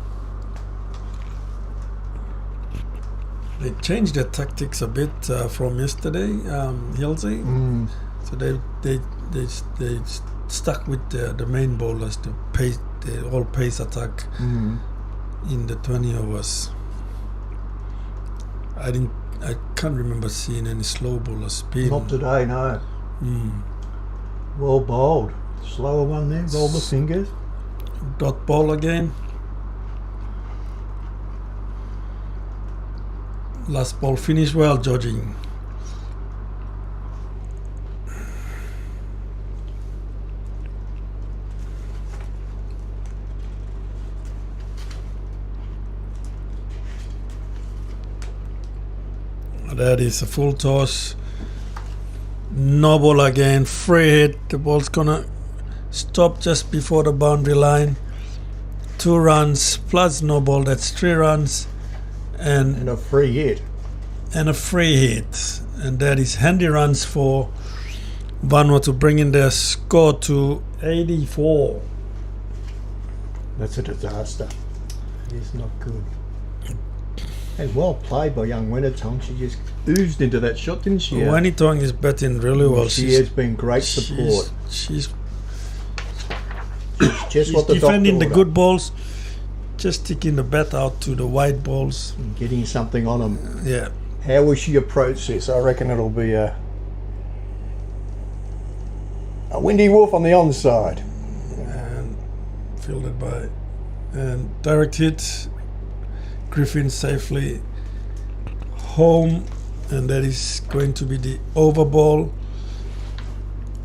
They changed their tactics a bit from yesterday, Hilsey. So they stuck with the main bowlers, the all pace attack in the 20 overs. I can't remember seeing any slow bowlers spin. Not today, no. Well bowled. Slower one there, roll the fingers. Dot ball again. Last ball finished well, Georgie. That is a full toss. No ball again. Free hit. The ball's gonna stop just before the boundary line. 2 runs plus no ball. That's 3 runs. And a free hit. And a free hit. And that is handy runs for Vanuatu, bringing their score to 84. That's a disaster. It is not good. And well played by young Winnetong. She just oozed into that shot, didn't she? Winnetong is batting really well. She has been great support. She's just what the defending the doctor good balls, just sticking the bat out to the wide balls. and getting something on them. Yeah. How will she approach this? I reckon it'll be a windy wolf on the onside. And fielded by and direct hit. Griffin safely home, and that is going to be the over ball.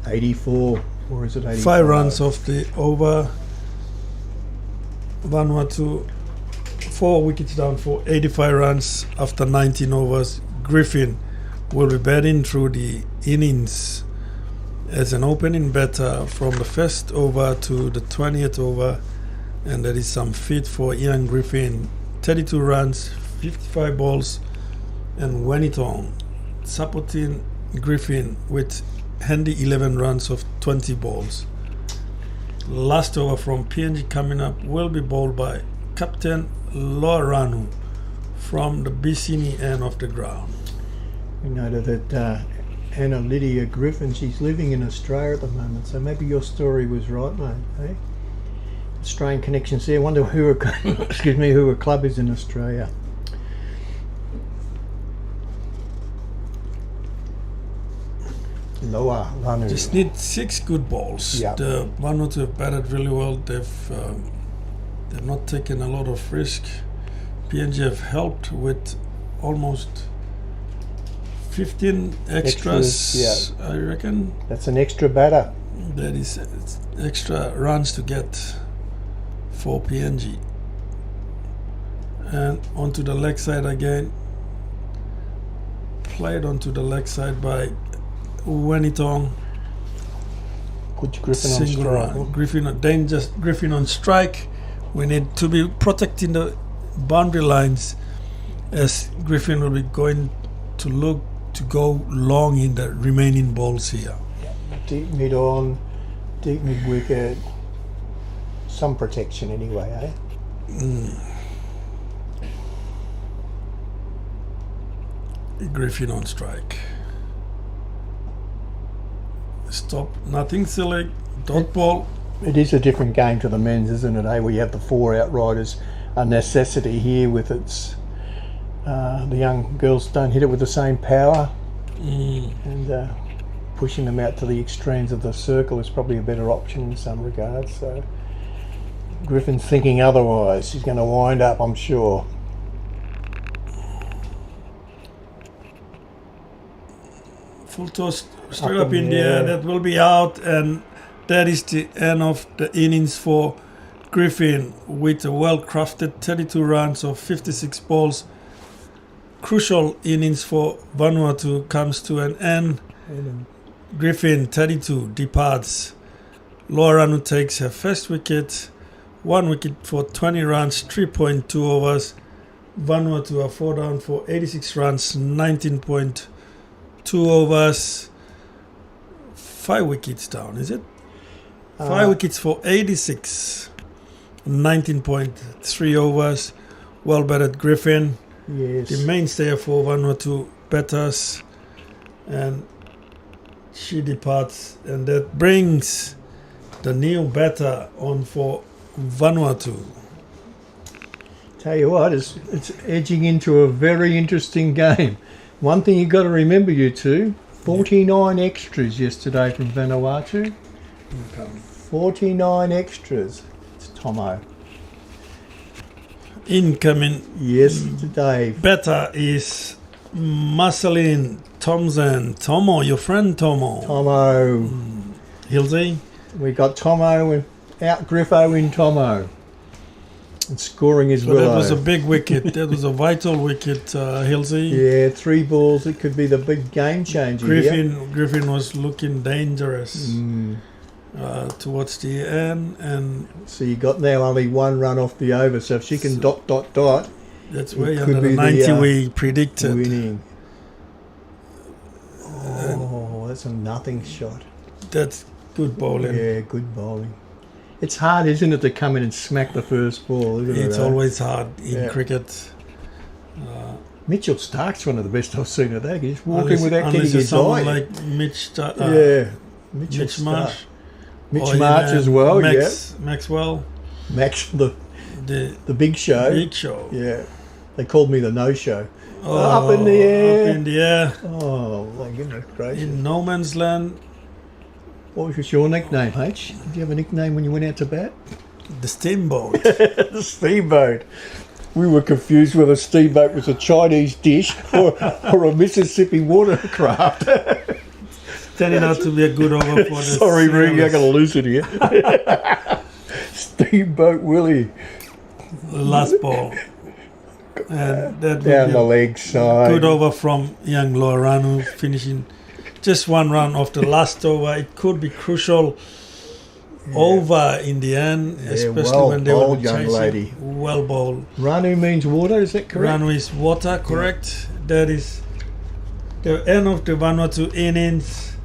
84, or is it 85? 5 runs off the over. Vanuatu 4 wickets down for 85 runs after 19 overs. Griffin will be batting through the innings as an opening batter from the first over to the 20th over, and that is some fit for Ian Griffin. 32 runs, 55 balls, and Winnetong supporting Griffin with handy 11 runs of 20 balls. Last over from PNG coming up will be bowled by Captain Loranu from the Bicini end of the ground. We noted that Anna Lydia Griffin, she's living in Australia at the moment, so maybe your story was right, mate. Eh? Australian connections there. Wonder who who her club is in Australia. Lower Vanuatu. Just need 6 good balls. Yep. The Vanuatu have batted really well. They've not taken a lot of risk. PNG have helped with almost 15 extras, I reckon. That's an extra batter. That is extra runs to get for PNG. And onto the leg side again. Played onto the leg side by Winnetong. Put Griffin on Single strike. run. Griffin on strike. We need to be protecting the boundary lines, as Griffin will be going to look to go long in the remaining balls here. Deep mid on, deep mid wicket. Some protection anyway, eh? Griffin on strike. Stop, nothing silly. Dot ball. It is a different game to the men's, isn't it, eh? Where you have the 4 outriders, a necessity here with its. The young girls don't hit it with the same power, and pushing them out to the extremes of the circle is probably a better option in some regards. So Griffin's thinking otherwise. She's going to wind up, I'm sure. Full toss straight up in the air. That will be out, and that is the end of the innings for Griffin with a well-crafted 32 runs of 56 balls. Crucial innings for Vanuatu comes to an end. Griffin 32 departs. Loranu takes her first wicket. 1 wicket for 20 runs, 3.2 overs. Vanuatu are 4 down for 86 runs, 19.2 overs. 5 wickets down, is it? 5 wickets for 86, 19.3 overs. Well batted Griffin. Yes. The mainstay for Vanuatu batters, and she departs, and that brings the new batter on for Vanuatu. Tell you what, it's edging into a very interesting game. One thing you've got to remember, you two, 49 extras yesterday from Vanuatu. 49 extras. It's Tomo. Incoming Yesterday. batter is Marceline Thompson. Tomo, your friend Tomo. Tomo. Hilsey. We got Tomo and out Griffo in Tomo. And scoring is So that Willow. was a big wicket. That was a vital wicket, Hilsey. Yeah, 3 balls. It could be the big game changer here. Griffin was looking dangerous towards the end, and So you got now only 1 run off the over. So if she can dot, that's It way could under be the the, 90 we predicted. winning. Oh, that's a nothing shot. That's good bowling. Yeah, good bowling. It's hard, isn't it, to come in and smack the first ball, isn't it? It's always hard in cricket. Mitchell Stark's one of the best I've seen of that. He's walking without getting unless it's his someone eye. like Mitch Mitch Marsh. Mitch March as well, Maxwell. Max, the big show. Big show. Yeah. They called me the no-show. Oh, Up in the air. Up in the air. Oh, my goodness gracious. In no man's land. What was your nickname, H? Did you have a nickname when you went out to bat? The Steamboat. The steamboat. We were confused whether a steamboat was a Chinese dish or a Mississippi watercraft. Turning out to be a good over for the Sorry, Ricky, I'm going to lose it here. Steamboat Willie. Last ball. And that Down the leg side. good over from young Loranu, finishing just one run off the last over. It could be crucial over in the end, especially well when they were bowled, young chasing. lady. Well bowled. Ranu means water, is that correct? Ranu is water, correct. That is the end of the Vanuatu innings.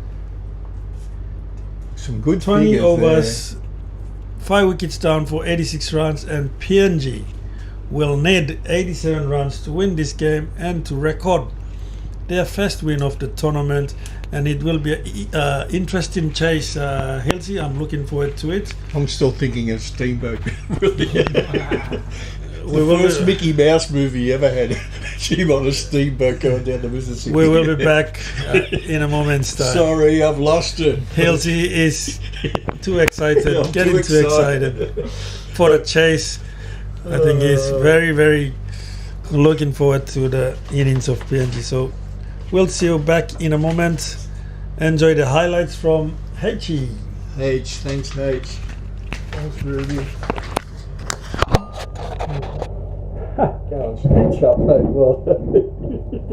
Some good 20 figures overs, 5 wickets down for 86 runs, and PNG will need 87 runs to win this game and to record their first win of the tournament. And it will be an interesting chase, Hilsey. I'm looking forward to it. there. I'm still thinking of Steamboat Willie. We The will first be- Mickey Mouse movie you ever had. She on a steamboat going down the Mississippi. We will be back in a moment's time. Sorry, I've lost it. Hilsey is too excited, I'm getting too excited for the chase. I think he's very, very looking forward to the innings of PNG. So we'll see you back in a moment. Enjoy the highlights from Hechi. H, thanks H. Thanks Ruby. Go on, stretch up, mate. Well.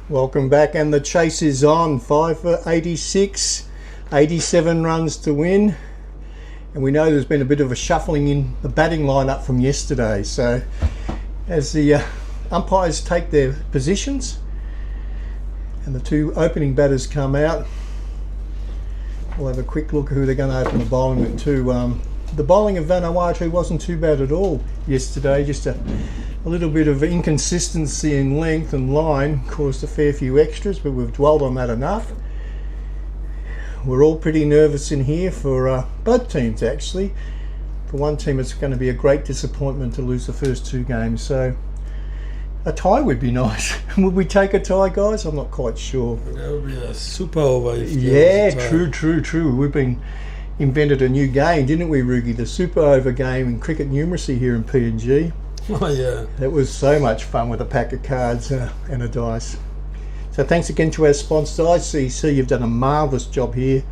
Welcome back, and the chase is on. 5 for 86, 87 runs to win. And we know there's been a bit of a shuffling in the batting lineup from yesterday. So as the umpires take their positions and the two opening batters come out, we'll have a quick look at who they're going to open the bowling with too. The bowling of Vanuatu wasn't too bad at all yesterday. Just a little bit of inconsistency in length and line caused a fair few extras, but we've dwelled on that enough. We're all pretty nervous in here for both teams actually. For one team it's going to be a great disappointment to lose the first two games, so a tie would be nice. Would we take a tie, guys? I'm not quite sure. That would be a super over if yeah, there was a tie. true. We've invented a new game, didn't we, Rugi? The super over game in cricket numeracy here in PNG. Oh yeah. That was so much fun with a pack of cards and a dice. So thanks again to our sponsor, Icc. You've done a marvellous job here.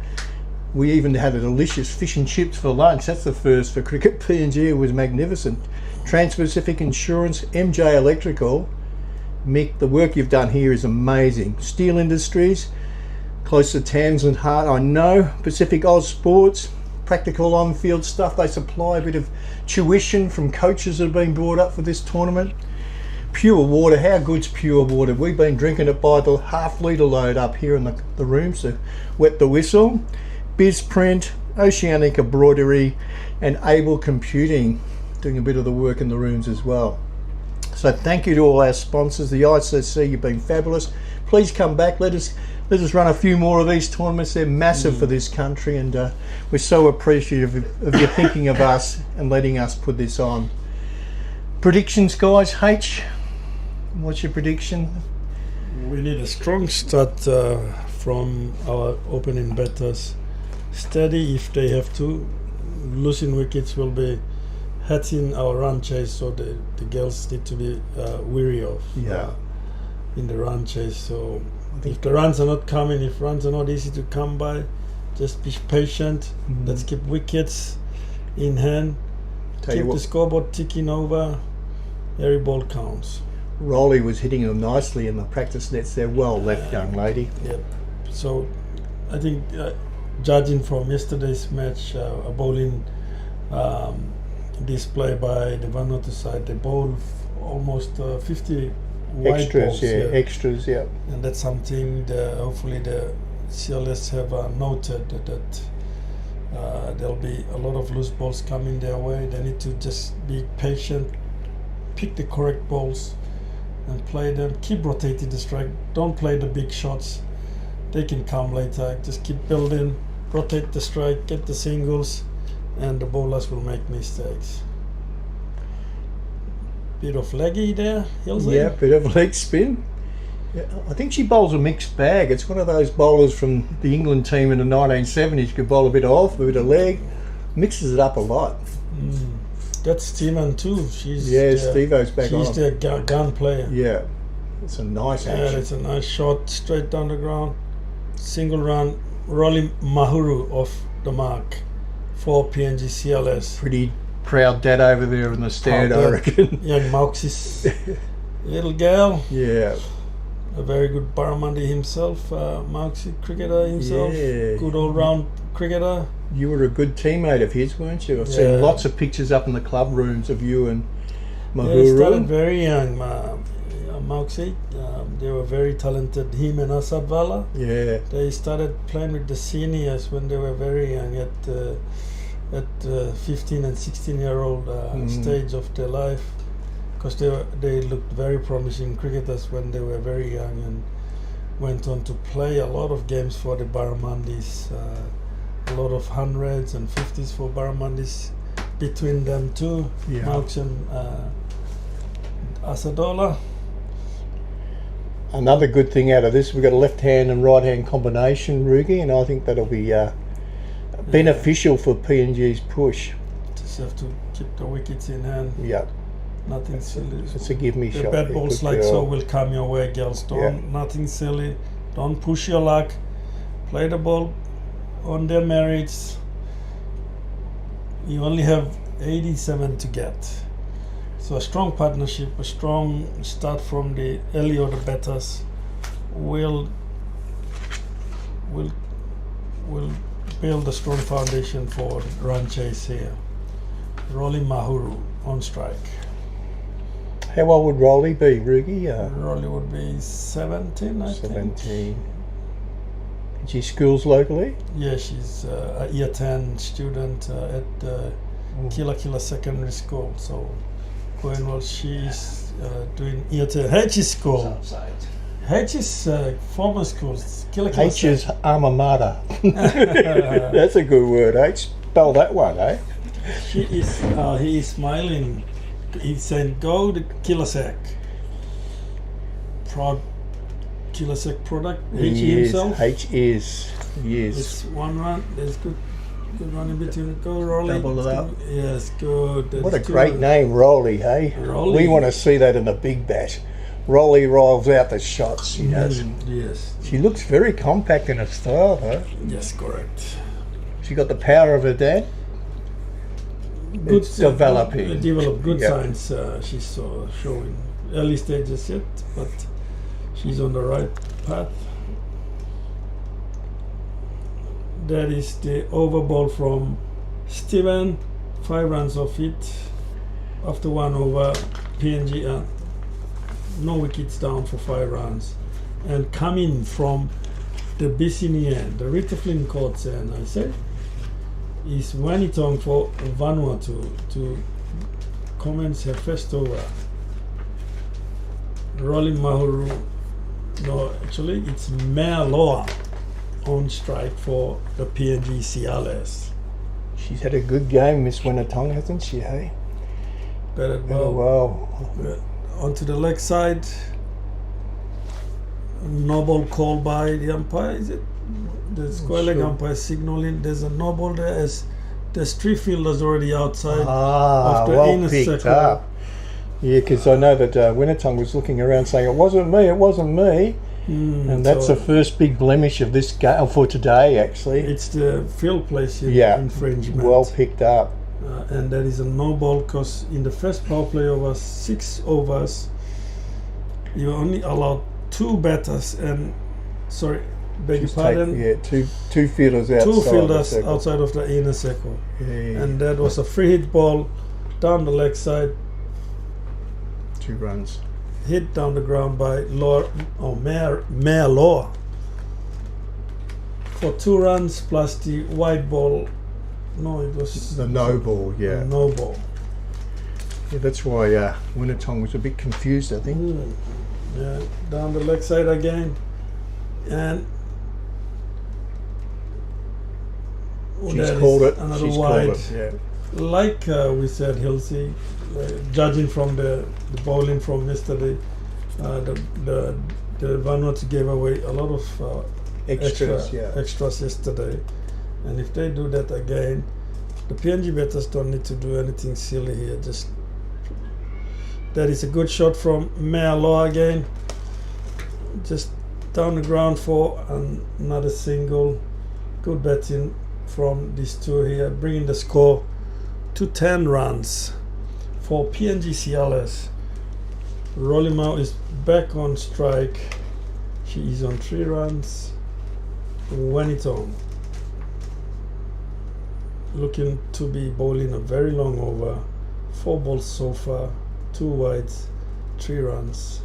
We even had a delicious fish and chips for lunch. That's the first for Cricket PNG. It was magnificent. Trans-Pacific Insurance, MJ Electrical. Mick, the work you've done here is amazing. Steel Industries, close to Tamsin Heart, I know. Pacific Oz Sports, practical on-field stuff. They supply a bit of tuition from coaches that have been brought up for this tournament. Pure water, how good's pure water? We've been drinking it by the half-litre load up here in the room, so wet the whistle. BizPrint, Oceanic Embroidery, and Able Computing, doing a bit of the work in the rooms as well. So thank you to all our sponsors. The ICC, you've been fabulous. Please come back. Let us run a few more of these tournaments. They're massive for this country, and we're so appreciative of your thinking of us and letting us put this on. Predictions, guys. H, what's your prediction? We need a strong start from our opening batters. Steady if they have to. Losing wickets will be hurting our run chase, so the girls need to be wary of in the run chase. So if the runs are not coming, if runs are not easy to come by, just be patient. Let's keep wickets in hand. Keep the scoreboard ticking over. Every ball counts. Rolly was hitting them nicely in the practice nets there. Well left, young lady. Yeah. So I think judging from yesterday's match, a bowling display by the Vanuatu side, they bowled almost 50 wide extras, balls, extras, yeah. And that's something that hopefully the CLS have noted that there'll be a lot of loose balls coming their way. They need to just be patient, pick the correct balls and play them. Keep rotating the strike. Don't play the big shots. They can come later. Just keep building, rotate the strike, get the singles, and the bowlers will make mistakes. Bit of leggy there, Hilsey. Yeah, bit of leg spin. Yeah, I think she bowls a mixed bag. It's one of those bowlers from the England team in the 1970s. Could bowl a bit off, a bit of leg, mixes it up a lot. That's Steven too. She's Steve-O's back on. She's the gun player. Yeah, it's a nice action. Yeah, it's a nice shot straight down the ground. Single run, Rolly Mahuru off the mark for PNG CLS. Pretty proud dad over there in the stand, I reckon. Young Maux's little girl. Yeah. A very good Barramundi himself, Mauxy cricketer himself. Yeah. Good all-round cricketer. You were a good teammate of his, weren't you? I've seen lots of pictures up in the club rooms of you and Mahuru. Yeah, he started very young, Mauxy. They were very talented, him and Asad Vala. Yeah. They started playing with the seniors when they were very young, at 15 and 16-year-old stage of their life, because they looked very promising cricketers when they were very young, and went on to play a lot of games for the Barramundis, a lot of 100s and 50s for Barramundis between them too, Maux and Asadola. Another good thing out of this, we've got a left-hand and right-hand combination, Rugi, and I think that'll be beneficial for PNG's push. Just have to keep the wickets in hand. Yeah. Nothing silly. It's a give me the shot. Bad balls like so will come your way, girls. Nothing silly. Don't push your luck. Play the ball on their merits. You only have 87 to get. So a strong partnership, a strong start from the early order batters will build a strong foundation for run chase here. Rolly Mahuru on strike. How old would Rolly be, Rugi? Rolly would be 17, I think. 17. And she schools locally? Yeah, she's a year 10 student at Kila Kila Secondary School. So going well, she's doing year 10 H's school. H's former school. Kila Kila H is alma mater. That's a good word, H. Spell that one, eh? He is smiling. He's saying, "Go to Kilasek." Proud Kilasek product. H himself. H is. Yes. It's one run. There's good run in between. Go Rolly. Double it up. Yes, good. What a That's great good. name, Rolly, hey? Rolly. We want to see that in the big bash. Rolly rolls out the shots, she does. Yes. She looks very compact in her style, though. Yes, correct. She got the power of her dad. Good, It's developing. Developed good Yeah. signs. She's showing early stages yet, but she's on the right path. That is the over ball from Steven. 5 runs off it after 1 over. PNG no wickets down for 5 runs, and coming from the Bisinian, the Rita Flynn courts, and I said is Wanitong for Vanuatu to commence her first over. Rolling Mahuru, no, actually it's Mea Loa on strike for the PNG Ciales. She's had a good game, Miss Winnetong, hasn't she, hey? Batted Oh, well. wow. Onto the leg side. No ball called by the umpire, is it? The square leg Sure. umpire signaling there's a no ball there, as there's 3 fielders already outside Ah, of the well inner picked circle. up. Yeah, because I know that Winnetong was looking around saying, it wasn't me. And that's so the first big blemish of this game for today, actually. it's the field placing Yeah, infringement. well picked up. And that is a no ball because in the first power play over 6 overs, you only allowed 2 batters and, sorry, beg your Just pardon, two fielders outside. 2 the fielders circle. outside of the inner circle. Yeah, And that was a free hit ball down the leg side, 2 runs. hit down the ground by Mayor Law for 2 runs plus the white ball. No, it was The no ball, yeah. a no ball. Yeah, that's why Winnetong was a bit confused, I think. Yeah, down the leg side again, and She's that called is it. another She's wide. called it, yeah. Like we said, Hilsey, judging from the bowling from yesterday, the Vanuatu gave away a lot of Extras, yeah. extras yesterday, and if they do that again, the PNG batters don't need to do anything silly here. Just that is a good shot from Mea Loa again, just down the ground for another single. Good batting from these 2 here, bringing the score to 10 runs for PNG Ciales. Rolimau is back on strike. She is on 3 runs. Wanitong looking to be bowling a very long over. 4 balls so far, 2 wides, 3 runs.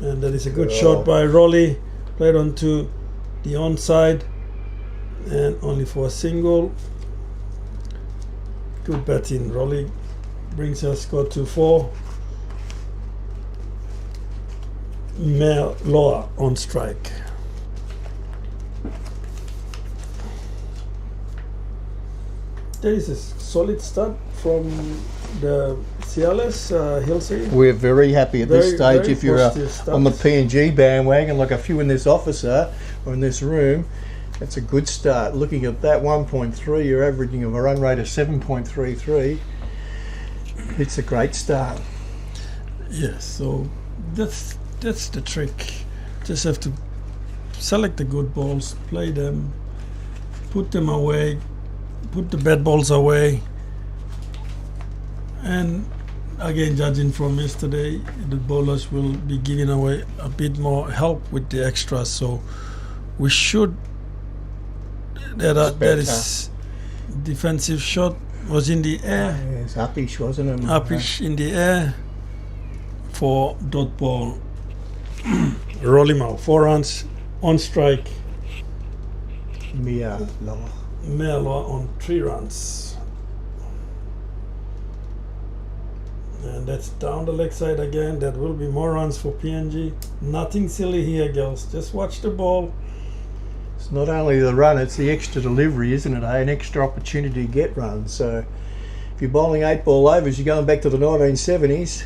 And that is a good shot by Rolly, played onto the onside and only for a single. Good batting. Rolly brings her score to 4. Mel Loa on strike. There is a solid start from the Ciales, Hilsey. We're very happy at this Very, stage. very If you're positive start. on the PNG bandwagon, like a few in this office are, or in this room, that's a good start. Looking at that 1.3, you're averaging a run rate of 7.33. It's a great start. Yes, so that's the trick. Just have to select the good balls, play them, put them away, put the bad balls away, and again, judging from yesterday, the bowlers will be giving away a bit more help with the extras, so we should. That is defensive shot was in the air. Yes, uppish, wasn't it? Uppish in the air for dot ball. Rolling out 4 runs on strike. Mia lower. Melo on 3 runs. And that's down the leg side again. That will be more runs for PNG. Nothing silly here, girls. Just watch the ball. It's not only the run, it's the extra delivery, isn't it? An extra opportunity to get runs. So if you're bowling 8-ball overs, you're going back to the 1970s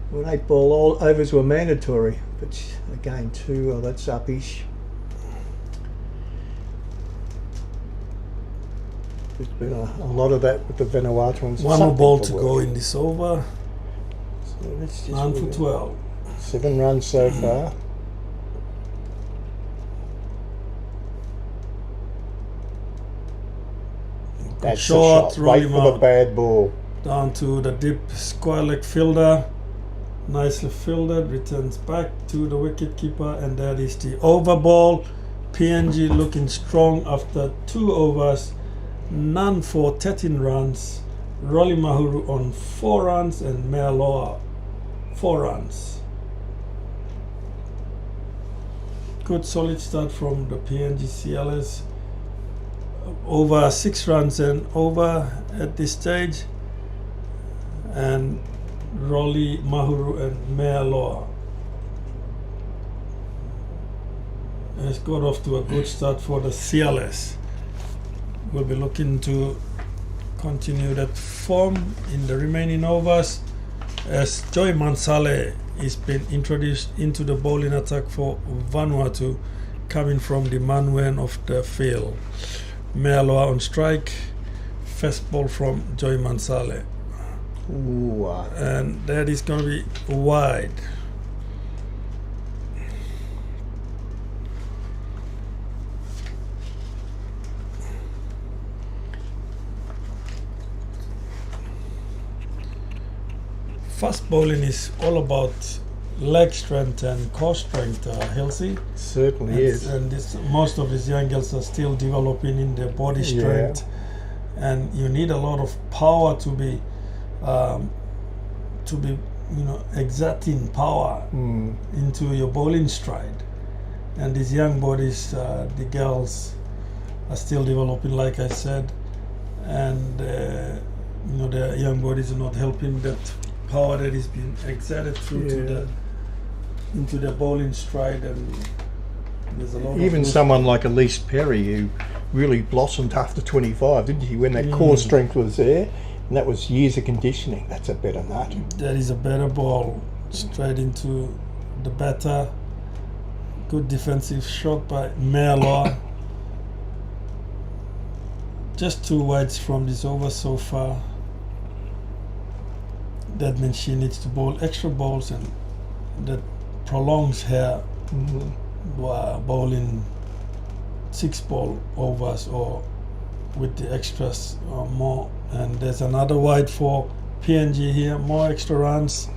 when 8-ball overs were mandatory. But again, that's uppish. There's been a lot of that with the Vanuatuans. One more ball to go in this over. So let's just 9 for 12. 7 runs so far. That's Short, a shot. Wait rolling for the out. bad ball. Down to the deep square leg fielder. Nicely fielded. Returns back to the wicket keeper, and that is the over ball. PNG looking strong after 2 overs. None for 13 runs. Rolly Mahuru on 4 runs and Mealoa 4 runs. Good solid start from the PNG CLS. Over 6 runs and over at this stage. And Rolly Mahuru and Mealoa has got off to a good start for the CLS. We'll be looking to continue that form in the remaining overs as Joy Mansale is being introduced into the bowling attack for Vanuatu, coming from the Manwen of the field. Mealoa on strike, first ball from Joy Mansale. Ooh, And that is going to be wide. Fast bowling is all about leg strength and core strength, Hilsey. certainly is. And most of these young girls are still developing in their body strength, and you need a lot of power to be, exerting power into your bowling stride. And these young bodies, the girls, are still developing, like I said, and their young bodies are not helping that power that is being exerted through into the bowling stride, and there's a lot Even of someone like Elise Perry, who really blossomed after 25, didn't she? When that core strength was there, and that was years of conditioning. That's a better nut. that is a better ball straight into the batter. Good defensive shot by Mealoa. Just 2 wides from this over so far. That means she needs to bowl extra balls, and that prolongs her bowling 6-ball overs or with the extras or more. And there's another wide for PNG here, more extra runs.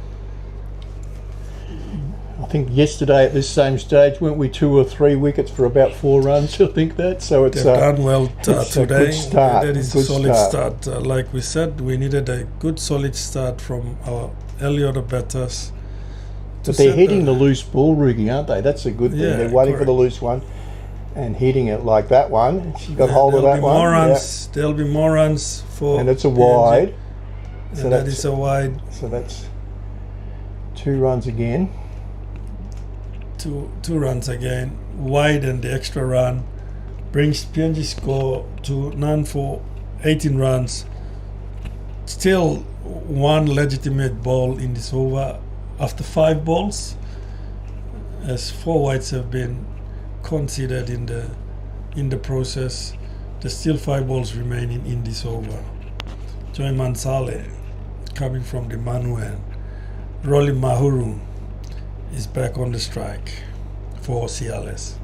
I think yesterday at this same stage, weren't we 2 or 3 wickets for about 4 runs? I think that. So it's They've done well it's a today. good start. That is a Good solid start. start. Like we said, we needed a good solid start from our earlier batters. But they're hitting the loose ball rigging, aren't they? That's a good thing. Yeah, They're waiting for the correct. loose one and hitting it like that one. She got hold of There'll that be one. more runs. There'll be more runs for And it's a PNG. wide. So And that that's is a wide. So that's 2 runs again. Two runs again, wide, and the extra run brings PNG score to none for 18 runs. Still 1 legitimate ball in this over after 5 balls, as 4 wides have been considered in the process. There's still 5 balls remaining in this over. Joy Mansale coming from the Manwen. Rolly Mahuru is back on the strike for CLS.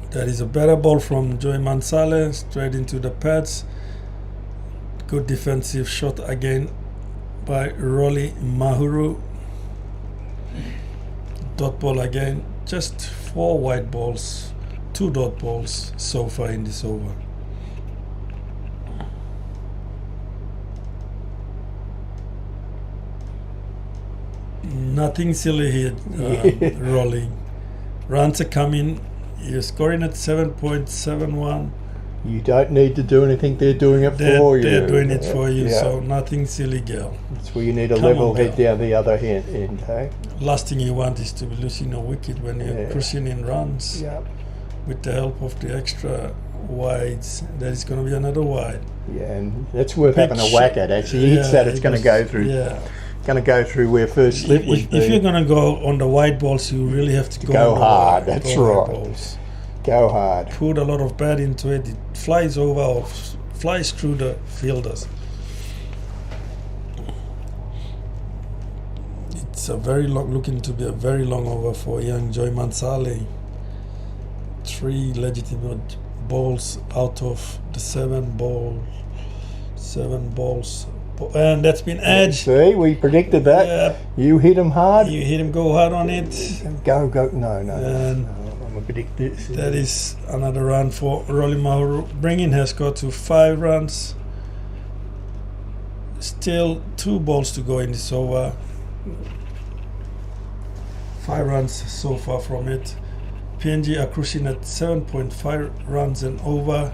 That is a better ball from Joy Mansale, straight into the pads. Good defensive shot again by Rolly Mahuru. Dot ball again. Just 4 white balls, 2 dot balls so far in this over. Nothing silly here, Rolling. Runs are coming. You're scoring at 7.71. You don't need to do anything, they're doing it for you. They're doing it for you, Yeah. so nothing silly, girl. That's where you need a Come level on, head girl. down the other end, hey? Last thing you want is to be losing a wicket when you're Yeah. cruising in runs. Yeah. With the help of the extra wides, there is going to be another wide. Yeah, and that's worth Big having a whack at. Actually, he hits that, it's going to go through. Yeah. Going to go through where first slip would be. If you're going to go on the wide balls, you really have to go on the hard, wide, that's go hard right. balls. Go hard. Put a lot of bat into it. It flies over or flies through the fielders. It's a very long, looking to be a very long over for young Joy Mansale. 3 legitimate balls out of the 7 balls, and that's been edged. See, we predicted that. Yeah. You hit him hard. You hit him, go hard on it. Go. No. And I'm going to predict this. that is another run for Rolly Mahuru, bringing her score to 5 runs. Still 2 balls to go in this over. 5 runs so far from it. PNG are cruising at 7.5 runs and over.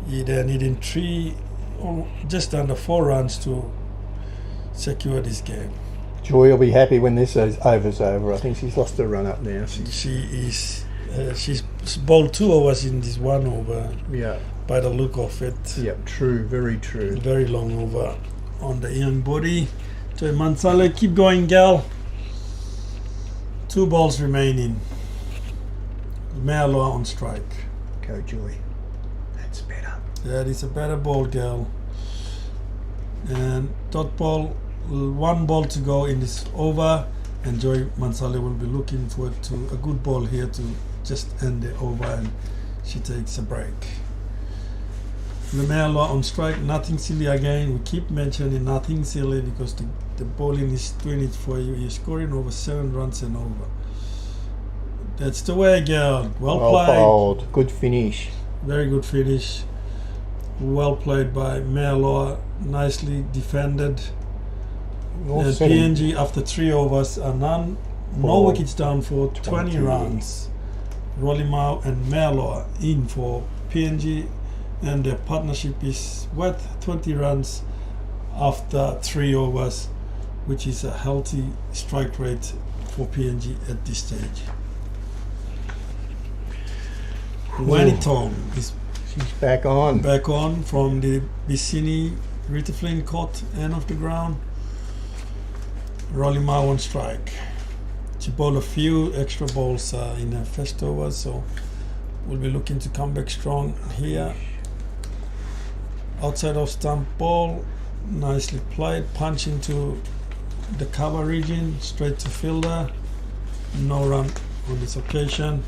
They're needing 3, or just under 4 runs to secure this game. Joy will be happy when this over's over. I think she's lost her run up now. She's bowled 2 overs in this 1 over. Yeah. By the look of it. Yep, true, very true. Very long over on the young body. Joy Mansale, keep going, gal. 2 balls remaining. Mealoa on strike. Go, Joy. That's better. That is a better ball, girl. And dot ball, 1 ball to go in this over, and Joy Mansale will be looking forward to a good ball here to just end the over, and she takes a break. Mealoa on strike, nothing silly again. We keep mentioning nothing silly because the bowling is doing it for you. You're scoring over 7 runs and over. That's the way, girl. Well played. Bowled. Good finish. Very good finish. Well played by Mealoa. Nicely defended. And PNG after 3 overs are no wickets down for 20 runs. Rolly Mau and Mealoa in for PNG, and their partnership is worth 20 runs after 3 overs, which is a healthy strike rate for PNG at this stage. Wanitong is She's back on. from the Vicini Ritterflin court end of the ground. Rolly Mau on strike. She bowled a few extra balls in her first over, so we'll be looking to come back strong here. Outside of stump ball, nicely played, punch into the cover region, straight to fielder. No run on this occasion.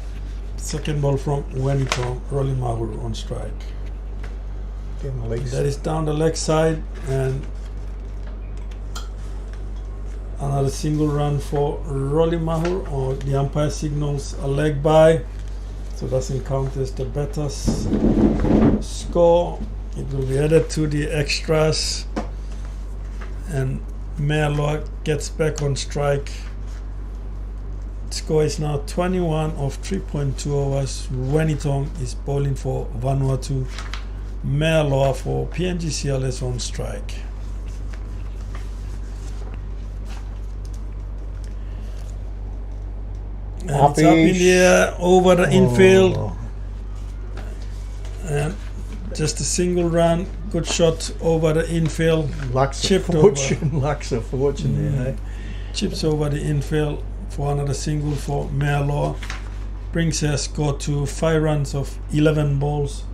Second ball from Wellington, Rolly Mahuru on strike. That is down the leg side, and another single run for Rolly Mahuru, or the umpire signals a leg by, so doesn't count as the better score. It will be added to the extras, and Mealoa gets back on strike. Score is now 21 of 3.2 overs. Wanitong is bowling for Vanuatu. Mealoa for PNG CLS on strike. And it's up in the air over the infield. And just a single run, good shot over the infield. Luck's of fortune there, eh? Chips over the infield for another single for Mealoa. Brings her score to 5 runs of 11 balls.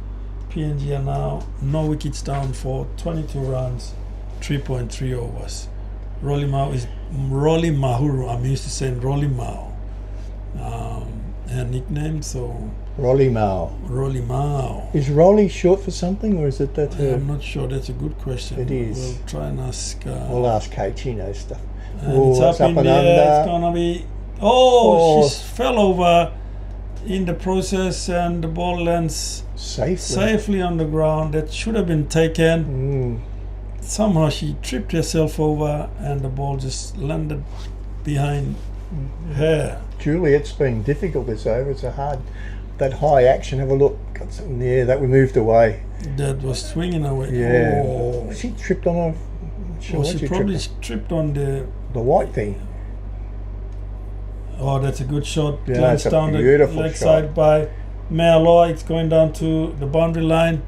PNG are now no wickets down for 22 runs, 3.3 overs. Rolly Mahuru, I'm used to saying Rolly Mau. Her nickname, so Rolly Mao. Rolly Mao. Is Rolly short for something, or is it that? I'm not sure. That's a good question. It is. We'll try and ask. We'll ask Kate. She knows stuff. And it's up in and the air. It's under. gonna be. Oh, she fell over in the process, and the ball lands safely on the ground. That should have been taken. Somehow she tripped herself over, and the ball just landed behind her. Julie, it's been difficult this over. It's that high action. Have a look. Got something there that we moved away. That was swinging away. Yeah. Oh. She tripped on a. She probably tripped on the white thing. Oh, that's a good shot. Yeah, Glanced it's a down the beautiful leg shot. side by Merlo. It's going down to the boundary line.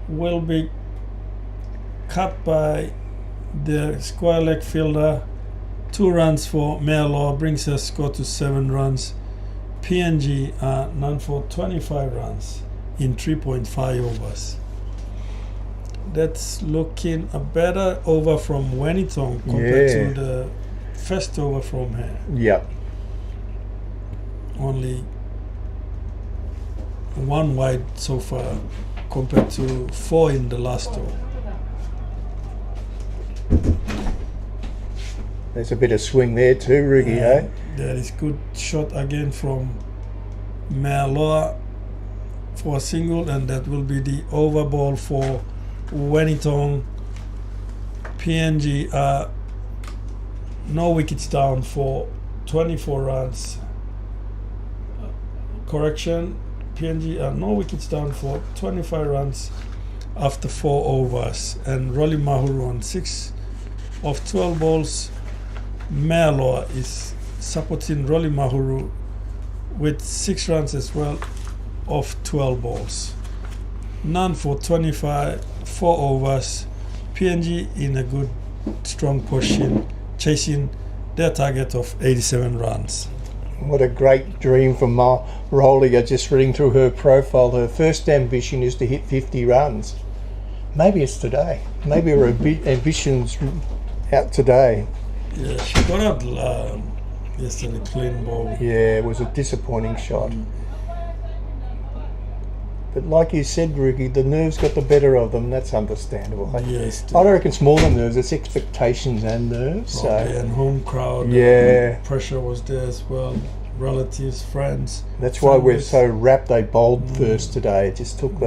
Will be cut by the square leg fielder. 2 runs for Merlo, brings her score to 7 runs. PNG are none for 25 runs in 3.5 overs. That's looking a better over from Wellington compared to the first over from her. Yep. Only 1 wide so far compared to 4 in the last over. There's a bit of swing there too, Rugi, eh? That is good shot again from Merloa for a single, and that will be the over ball for Wellington. PNG are no wickets down for 24 runs. Correction, PNG are no wickets down for 25 runs after 4 overs, and Rolly Mahuru on 6 of 12 balls. Merloa is supporting Rolly Mahuru with 6 runs as well of 12 balls. None for 25, 4 overs. PNG in a good, strong position, chasing their target of 87 runs. What a great dream for Rolly. Just reading through her profile. Her first ambition is to hit 50 runs. Maybe it's today. Maybe her ambition's out today. Yeah, she got out yesterday, clean ball. Yeah, it was a disappointing shot. But like you said, Rugi, the nerves got the better of them. That's understandable. Yes. I don't reckon it's more than nerves. It's expectations and nerves. Probably, and home crowd. Yeah. Pressure was there as well. Relatives, friends. That's why we're so rapt. They bowled first today. It just took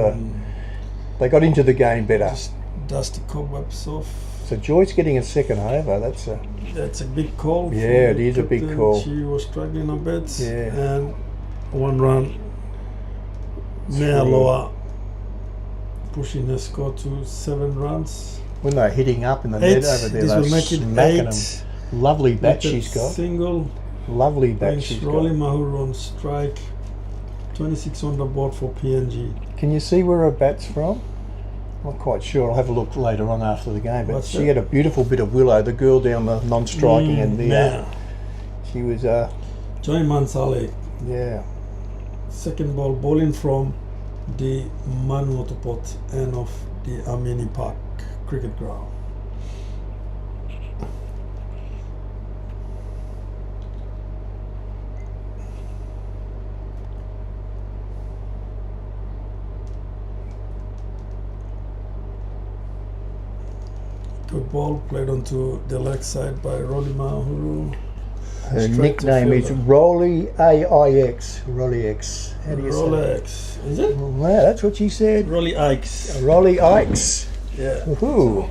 they got into the game better. Just dust the cobwebs off. So Joy's getting a second over. That's a big call. Yeah, it is a big call. She was struggling a bit. Yeah. And 1 run. Merloa pushing the score to 7 runs. When they're hitting up in the net over there, This they're will make it smacking 8. them. Lovely bat she's got. Single. Lovely bat Brings she's Rolly got. Mahuru on strike. 26 on the board for PNG. Can you see where her bat's from? Not quite sure. I'll have a look later on after the game. But What's she that? had a beautiful bit of willow. The girl down the non-striking end there. Yeah. She was, Joy Mansale. yeah. Second ball bowling from the Vanuatu pot end of the Amini Park cricket ground. Good ball played onto the leg side by Rolly Mahuru. Her Straight to nickname is fielder. Rolly AIX. Rolly X. How do you say Rolly it? X. Is it? Wow, that's what she said. Rolly Ikes. Rolly Ikes. Yeah. Woohoo.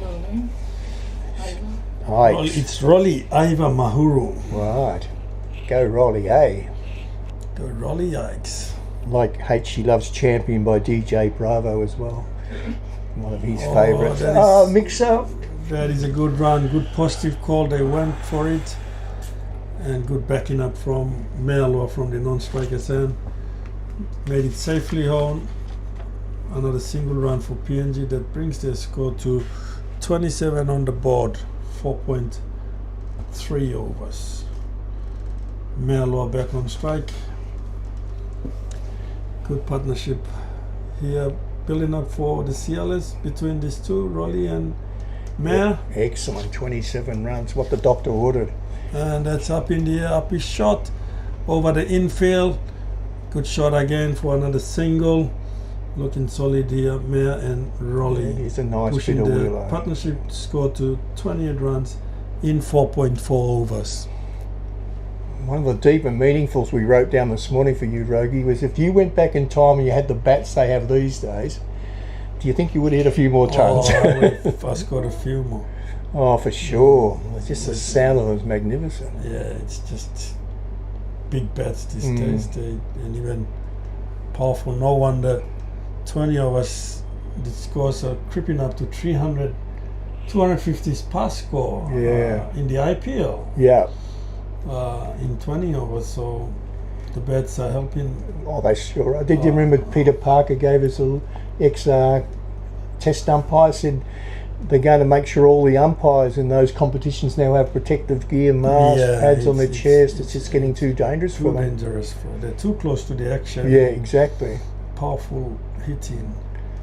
Ikes. It's Rolly Iva Mahuru. Right. Go Rolly, eh? The Rolly Ikes. Like Hate She Loves Champion by DJ Bravo as well. One of his favourites. that Oh, is- mix up. That is a good run, good positive call. They went for it. And good backing up from Merloa from the non-strikers end. Made it safely home. Another single run for PNG that brings their score to 27 on the board. 4.3 overs. Merloa back on strike. Good partnership here, building up for the CLS between these two, Rolly and Mer. Excellent. 27 runs. What the doctor ordered. And that's up in the air, up his shot over the infield. Good shot again for another single. Looking solid here, Mayor and Rolly. He's a nice pushing bit of the willow. partnership score to 28 runs in 4.4 overs. One of the deep and meaningfuls we wrote down this morning for you, Rogie, was if you went back in time and you had the bats they have these days, do you think you would hit a few more tons? I scored a few more. Oh, for sure. It's just the sound of them is magnificent. Yeah, it's just big bats these days, and even powerful. No wonder 20 of us, the scores are creeping up to 300, 250 pass score in the IPL. Yeah. In 20 overs, so the bats are helping. Oh, they sure are. Did you remember Peter Parker gave us a ex-test umpire, said they're going to make sure all the umpires in those competitions now have protective gear, masks, pads on their chest. It's just getting too dangerous for them. They're too close to the action. Yeah, exactly. Powerful hitting.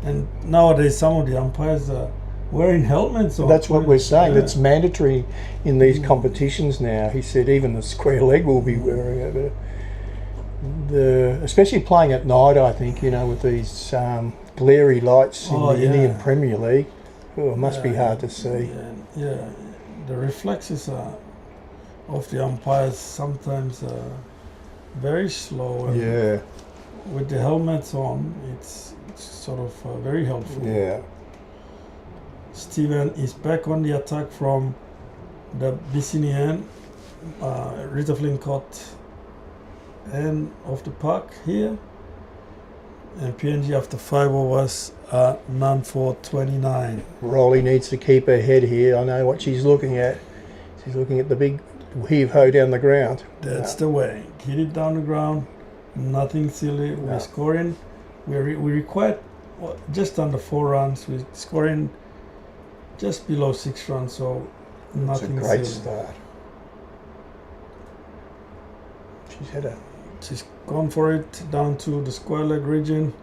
And nowadays some of the umpires are wearing helmets on. That's what we're saying. It's mandatory in these competitions now. He said even the square leg will be wearing it. Especially playing at night, I think, with these glary lights in the Indian Premier League. Oh, it must be hard to see. Yeah, the reflexes of the umpires sometimes are very slow. And with the helmets on, it's sort of very helpful. Yeah. Steven is back on the attack from the Bicini end. Rita Flynn caught end of the park here. And PNG after 5 overs are none for 29. Rolly needs to keep her head here. I know what she's looking at. She's looking at the big heave-ho down the ground. That's the way. Hit it down the ground. Nothing silly. We're scoring. We required just under 4 runs. We're scoring just below 6 runs, so nothing silly. That's a great start. She's gone for it down to the square leg region.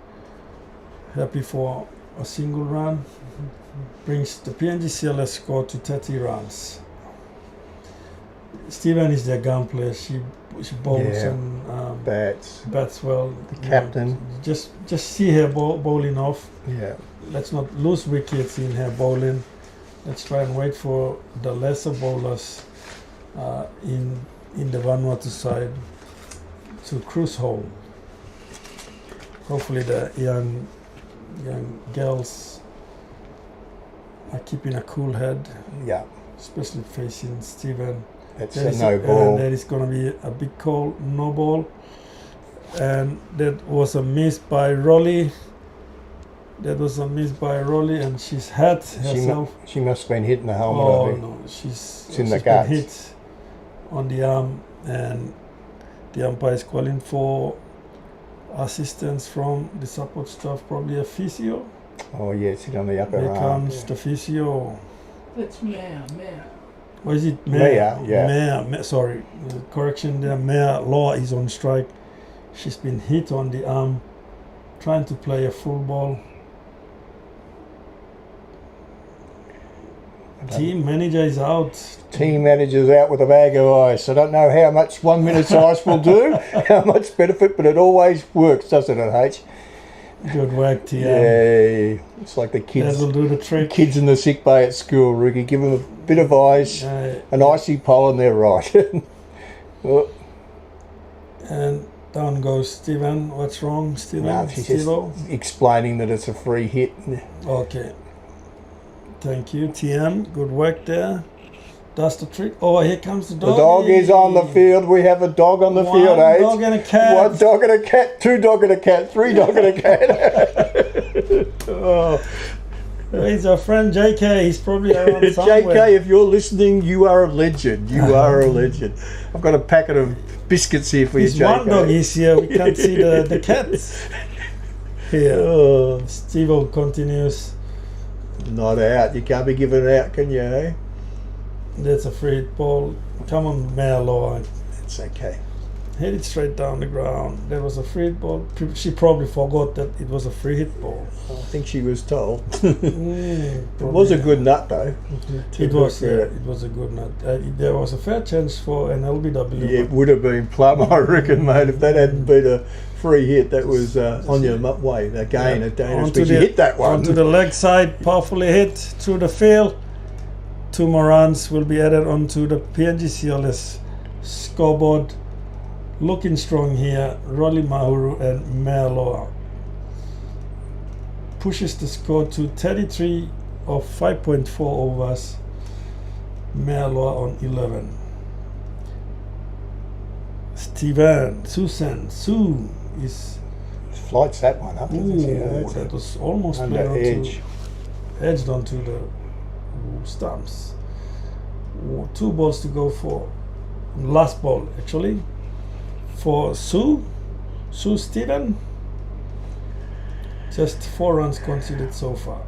Happy for a single run. Brings the PNG CLS score to 30 runs. Steven is their gun player. She bowls and bats well. The captain. Just see her bowling off. Yeah. Let's not lose wickets in her bowling. Let's try and wait for the lesser bowlers in the Vanuatu side to cruise home. Hopefully the young girls are keeping a cool head. Yeah. Especially facing Steven. It's a no ball. There is going to be a big call, no ball. And that was a miss by Rolly. And she's hurt herself. She must have been hitting the helmet. Oh no, she's in the been guts. hit on the arm, and the umpire is calling for assistance from the support staff, probably a physio. Oh yeah, it's on the upper arm. Here comes the physio. That's Mea. Or is it Mea? Mea, sorry. Correction there, Mea Law is on strike. She's been hit on the arm, trying to play a full ball. Team manager is out. Team manager's out with a bag of ice. I don't know how much 1 minute's ice will do, how much benefit, but it always works, doesn't it, H? Good work, TM. Yeah, it's like the kids. That'll do the trick. Kids in the sick bay at school, Ricky. Give them a bit of ice, an icy pole, and they're right. And down goes Steven. What's wrong, Steven? No, she's just explaining that it's a free hit. Okay. Thank you, TM. Good work there. That's the trick. Oh, here comes the dog. The dog is on the field. We have a dog on the field, One dog and a cat. 1 dog and a cat, 2 dog and a cat, 3 dog and a cat. Oh. He's our friend JK. He's probably around somewhere. JK, if you're listening, you are a legend. You are a legend. I've got a packet of biscuits here for you, JK. One dog is here. We can't see the cats. Here. Oh. Steve-O continues. Not out. You can't be giving it out, can you, eh? That's a free hit ball. Come on, Mea Law. It's okay. hit it straight down the ground. There was a free hit ball. She probably forgot that it was a free hit ball. I think she was told. It It was a good nut though. It was a good nut. There was a fair chance for an LBW. Yeah, it would have been plum, I reckon, mate. If that hadn't been a free hit, that was on your way again. A dangerous, but you hit that one. Onto the leg side, powerfully hit through the field. 2 more runs will be added onto the PNG CLS scoreboard. Looking strong here. Rolly Mahuru and Mealoa pushes the score to 33 of 5.4 overs. Mealoa on 11. Steven, Sue is... Flights that one up. Ooh, that was almost under edge. Edged onto the stumps. 2 balls to go for last ball actually for Sue Steven. Just 4 runs conceded so far.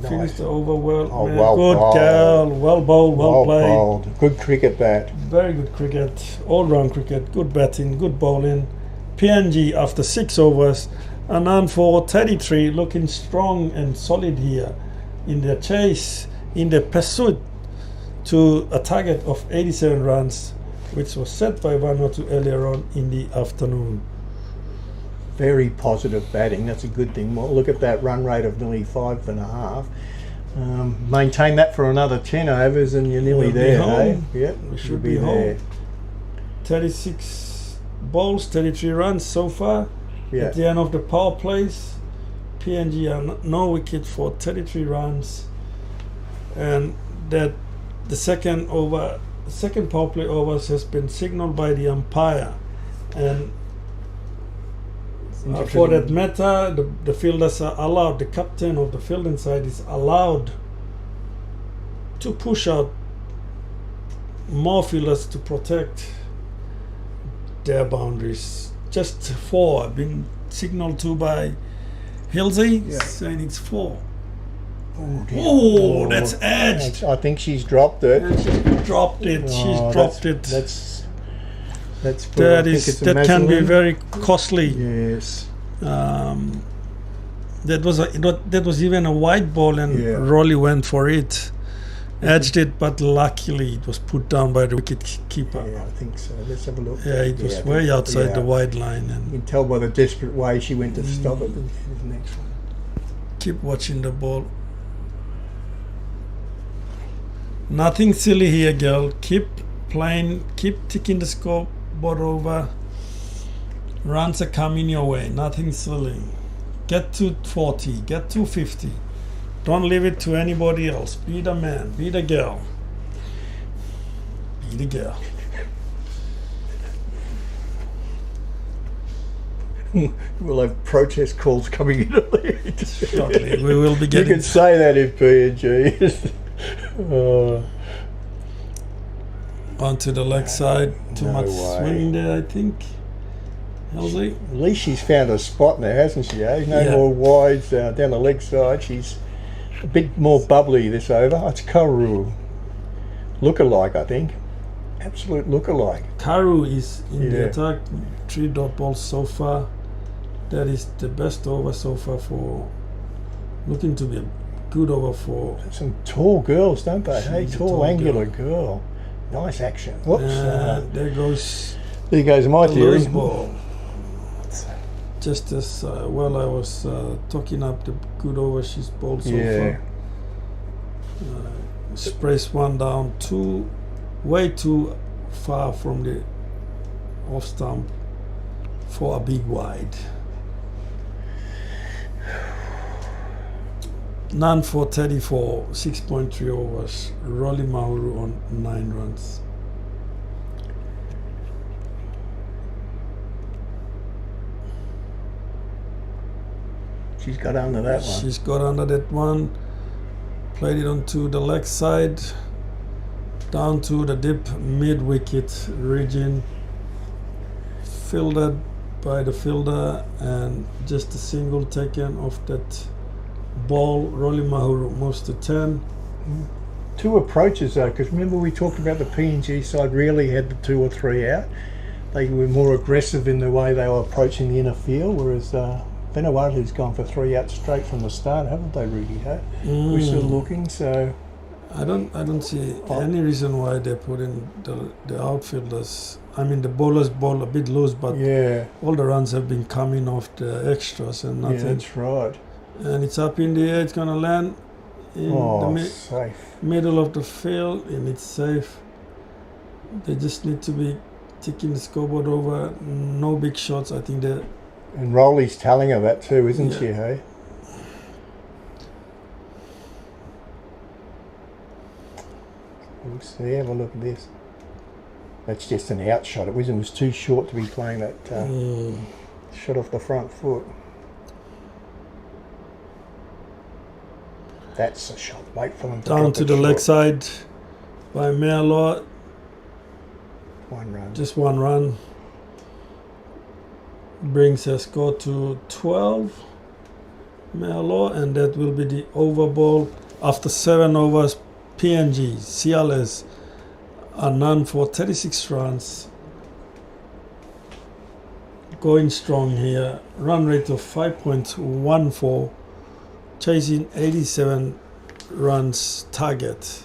Nice. Finished the over well. Oh, Man, well good bowled. girl, well bowled, well played. Bowled. Good cricket bat. Very good cricket, all-round cricket, good batting, good bowling. PNG after 6 overs, and on for 33, looking strong and solid here in their chase, in their pursuit to a target of 87 runs, which was set by Vanuatu earlier on in the afternoon. Very positive batting. That's a good thing. Well, look at that run rate of nearly 5.5. Maintain that for another 10 overs and you're nearly there, eh? Yep, We should be there. home. 36 balls, 33 runs so far. Yeah. At the end of the power plays, PNG are no wicket for 33 runs, and that the second power play overs has been signaled by the umpire, and for that matter, the fielders are allowed, the captain of the fielding side is allowed to push out more fielders to protect their boundaries. Just 4 have been signaled to by Hilsey, saying it's 4. Oh, that's edged. I think she's dropped it. And she's dropped it. She's dropped it. That's good. That can be very costly. Yes. That was even a white ball, and Rolly went for it, edged it, but luckily it was put down by the wicket keeper. Yeah, I think so. Let's have a look. Yeah, it was way outside the wide line, and you can tell by the desperate way she went to stop it. The next one. Keep watching the ball. Nothing silly here, girl. Keep playing. Keep ticking the scoreboard over. Runs are coming your way. Nothing silly. Get to 40. Get to 50. Don't leave it to anybody else. Be the man. Be the girl. Be the girl. We'll have protest calls coming in. Shortly. We will be getting... You can say that in PNG. Onto the leg side. Too No much way. swinging there, I think. Elsie? At least she's found a spot now, hasn't she? Eh? No more wides down the leg side. She's a bit more bubbly this over. It's Karu. Look-alike, I think. Absolute look-alike. Karu is in the attack. 3 dot balls so far. That is the best over so far for... Looking to be a good over for... Some tall girls, don't they? Hey, She's a tall, tall angular girl. Nice action. Whoops. There goes my the theory. loose ball. Just as well I was talking up the good over she's bowled so far. Sprays one down, way too far from the off stump for a big wide. None for 34, 6.3 overs. Rolly Mahuru on 9 runs. She's got under that one. She's got under that one. Played it onto the leg side. Down to the deep mid-wicket region. Fielded by the fielder, and just a single taken off that ball. Rolly Mahuru moves to 10. 2 approaches though, because remember we talked about the PNG side really had the 2 or 3 out. they were more aggressive in the way they were approaching the inner field, whereas Vanuatu's gone for 3 outs straight from the start, haven't they, Rudy? We're still looking, so I don't see any reason why they're putting the outfielders. I mean, the bowlers bowl a bit loose, but all the runs have been coming off the extras and nothing. Yeah, that's right. And it's up in the air. It's gonna land in the safe. middle of the field, and it's safe. They just need to be ticking the scoreboard over. No big shots. I think they. And Rowley's telling her that too, isn't she, hey? Let's see, have a look at this. That's just an out shot. It was too short to be playing that shot off the front foot. That's a shot. Wait for them to down to the leg side by Merlo. 1 run. Just 1 run. Brings a score to 12. Merlo, and that will be the over ball after 7 overs. PNG, CLS are none for 36 runs. Going strong here. Run rate of 5.14. Chasing 87 runs target.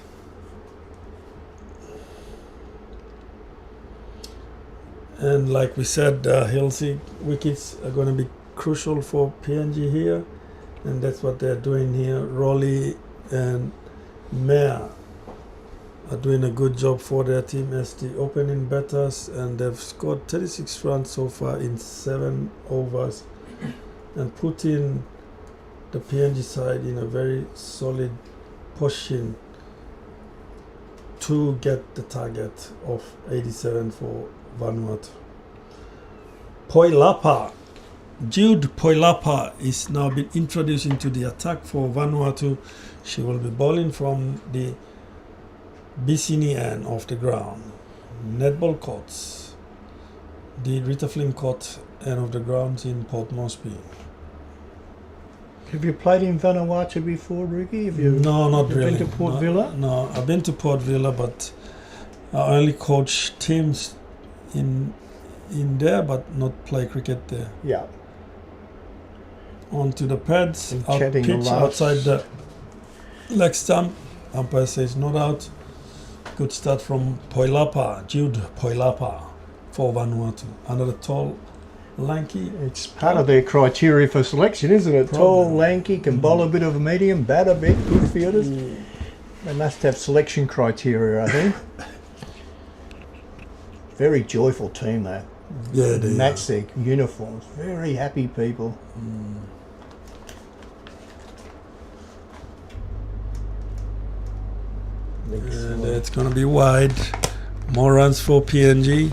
And like we said, healthy wickets are going to be crucial for PNG here. And that's what they're doing here. Rowley and Mayer are doing a good job for their team as the opening batters, and they've scored 36 runs so far in 7 overs and putting the PNG side in a very solid position to get the target of 87 for Vanuatu. Poilapa, Jude Poilapa is now been introduced into the attack for Vanuatu. She will be bowling from the Bisini end of the ground. Netball courts. The Rita Flynn court end of the grounds in Port Moresby. Have you played in Vanuatu before, Ricky? No, not really. Been to Port Vila? No, I've been to Port Vila, but I only coach teams in there, but not play cricket there. Yeah. Onto the pads, And out chatting pitch a lot. outside the leg stump. Umpire says not out. Good start from Poilapa, Jude Poilapa for Vanuatu. Another tall, lanky. It's part of their criteria for selection, isn't it? Tall, lanky, can bowl a bit of a medium, bat a bit, good fielders. They must have selection criteria, I think. Very joyful team, though. Yeah, they match their uniforms. Very happy people. And it's going to be wide. More runs for PNG.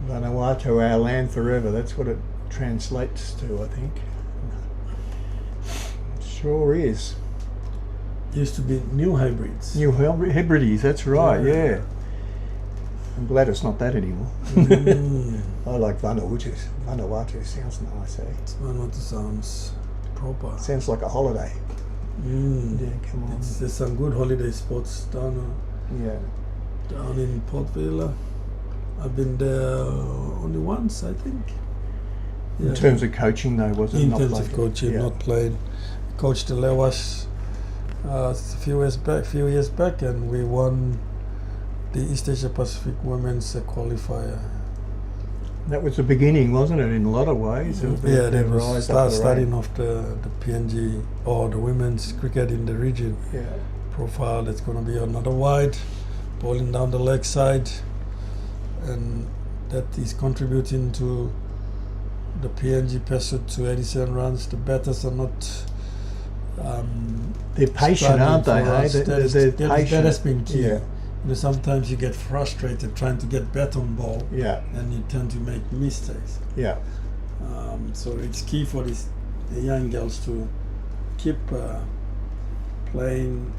Vanuatu, our land forever. That's what it translates to, I think. Sure is. Used to be new hybrids. New hybrides, that's right, yeah. I'm glad it's not that anymore. I like Vanuatu. Vanuatu sounds nice, eh? Vanuatu sounds proper. Sounds like a holiday. Yeah, come on. There's some good holiday spots down in Port Vila. I've been there only once, I think. In terms of coaching, though, wasn't it? In terms of coaching, not played. Coached the Lewas a few years back, and we won the East Asia Pacific Women's Qualifier. That was the beginning, wasn't it, in a lot of ways? They were starting off the PNG or the women's cricket in the region. Profile. That's going to be another wide, bowling down the leg side, and that is contributing to the PNG pursuit to 87 runs. The batters are not. They're patient, aren't they? They're patient. That has been key. You know, sometimes you get frustrated trying to get bat on ball, and you tend to make mistakes. So it's key for the young girls to keep playing